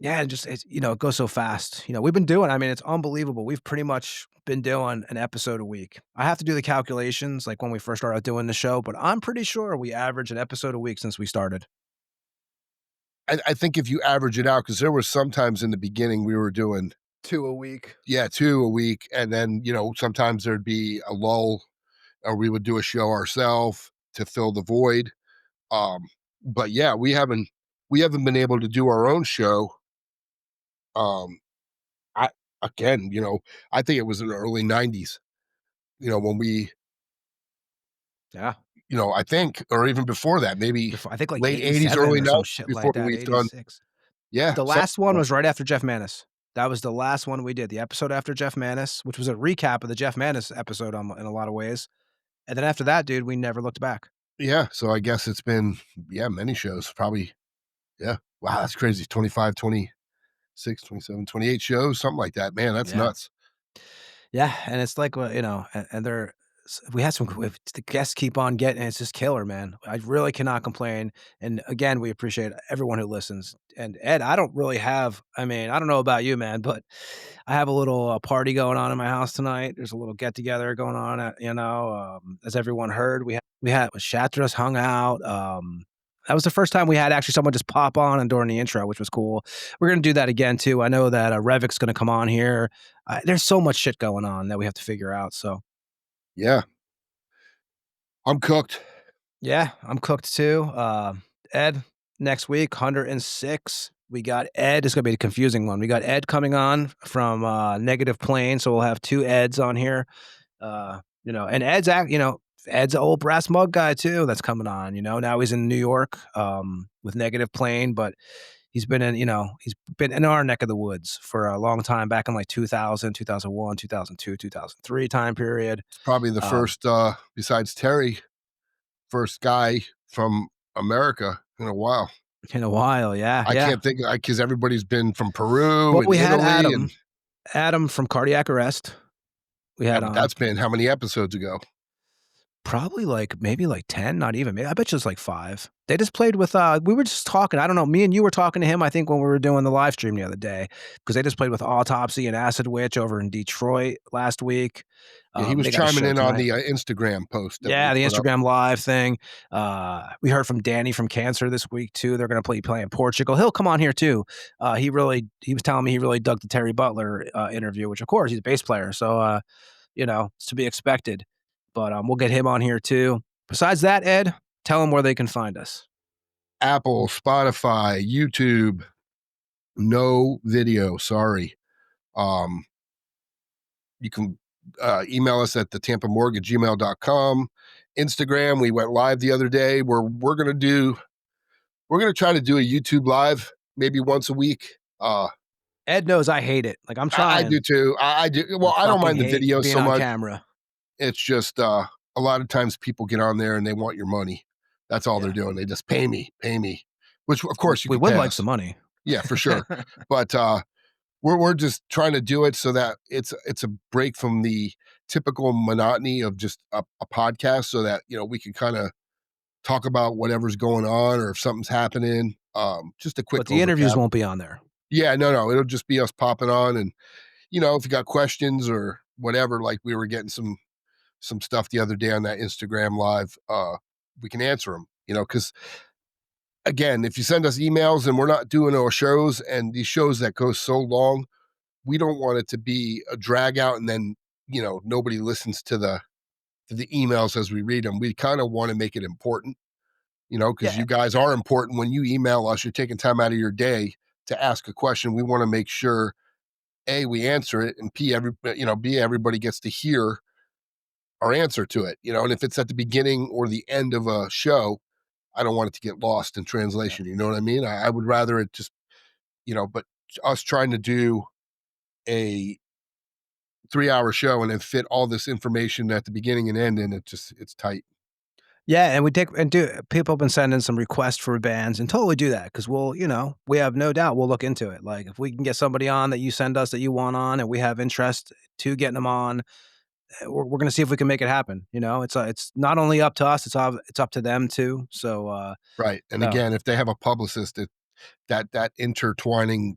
Yeah, and just it goes so fast. We've been doing. It's unbelievable. We've pretty much been doing an episode a week. I have to do the calculations, like when we first started doing the show, but I'm pretty sure we average an episode a week since we started. I think if you average it out, because there were sometimes in the beginning we were doing 2 a week. Yeah, 2 a week, and then sometimes there'd be a lull, or we would do a show ourselves to fill the void. But yeah, we haven't been able to do our own show. I think it was in the early 90s, when we, I think, or even before that, maybe I think like late 80s, early 90s before like we've done. Yeah. The last one was right after Jeff Manis. That was the last one we did, the episode after Jeff Manis, which was a recap of the Jeff Manis episode in a lot of ways. And then after that, dude, we never looked back. Yeah. So I guess it's been, many shows, probably. Yeah. Wow. That's crazy. 25, 26, 27, 28 shows, something like that. Man, that's nuts. Yeah. And it's like, and we had the guests keep on getting, it's just killer, man. I really cannot complain. And again, we appreciate everyone who listens. And Ed, I don't really have, I don't know about you, man, but I have a little party going on in my house tonight. There's a little get together going on as everyone heard, we had Shatras hung out. That was the first time we had actually someone just pop on and during the intro, which was cool. We're going to do that again too. I know that Revik's going to come on here. There's so much shit going on that we have to figure out. So. Yeah. I'm cooked. Yeah, I'm cooked too. Ed, next week, 106. We got Ed. It's going to be a confusing one. We got Ed coming on from Negative Plane. So we'll have two Eds on here. And Ed's Ed's an old brass mug guy too. That's coming on. Now he's in New York with Negative Plane, but he's been in our neck of the woods for a long time, back in like 2000, 2001, 2002, 2003 time period. It's probably the first, besides Terry, first guy from America in a while. Yeah. I can't think, because everybody's been from Peru Well, and we had Italy. Adam from Cardiac Arrest. We had on. That's been how many episodes ago? Probably maybe 10, not even. I bet you it's like 5. They just played with, we were just talking. I don't know. Me and you were talking to him, I think, when we were doing the live stream the other day, because they just played with Autopsy and Acid Witch over in Detroit last week. Yeah, he was chiming in on the Instagram post. Yeah, the Instagram live thing. We heard from Danny from Cancer this week too. They're going to play in Portugal. He'll come on here too. He was telling me he really dug the Terry Butler interview, which of course he's a bass player, so it's to be expected. But we'll get him on here too. Besides that, Ed, tell them where they can find us. Apple, Spotify, YouTube. No video, sorry. You can email us at thetampamorgue@gmail.com. Instagram, we went live the other day. We're gonna try to do a YouTube live maybe once a week. Ed knows I hate it. Like, I'm trying. I do too. I do. Well, I don't mind the video so much. Camera. It's just a lot of times people get on there and they want your money. That's all they're doing. They just pay me, which of course we would like some money. Yeah, for sure. But we're just trying to do it so that it's a break from the typical monotony of just a podcast, so that we can kind of talk about whatever's going on, or if something's happening. Just a quick. But the interviews won't be on there. Yeah, no, it'll just be us popping on, and if you got questions or whatever, like we were getting some stuff the other day on that Instagram live, we can answer them. Because again, if you send us emails and we're not doing our shows, and these shows that go so long, we don't want it to be a drag out and then nobody listens to the emails as we read them. We kind of want to make it important, because you guys are important. When you email us, you're taking time out of your day to ask a question. We want to make sure A, we answer it, and B, everybody gets to hear our answer to it. And if it's at the beginning or the end of a show, I don't want it to get lost in translation. You know what I mean? I would rather it just, but us trying to do a 3-hour show and then fit all this information at the beginning and end, and it's tight. Yeah, and people have been sending some requests for bands, and totally do that, because we have no doubt we'll look into it. Like, if we can get somebody on that you send us that you want on, and we have interest to getting them on, we're going to see if we can make it happen. It's not only up to us, it's up to them too. So right. And again, if they have a publicist, that intertwining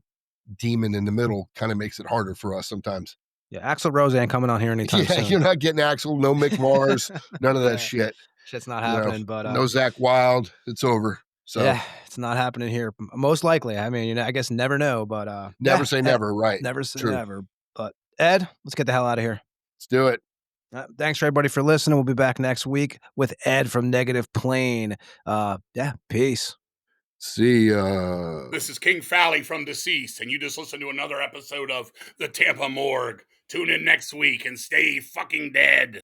demon in the middle kind of makes it harder for us sometimes. Yeah, Axl Rose ain't coming on here anytime soon. You're not getting Axl, no Mick Mars, none of that shit. Shit's not happening. But no Zach Wild, it's over. So yeah, it's not happening here. Most likely. I mean, I guess never know, but never say never, right? Never say never. But Ed, let's get the hell out of here. Let's do it. Thanks for everybody for listening. We'll be back next week with Ed from Negative Plane. Peace. See ya. This is King Fally from Deceased, and you just listened to another episode of the Tampa Morgue. Tune in next week and stay fucking dead.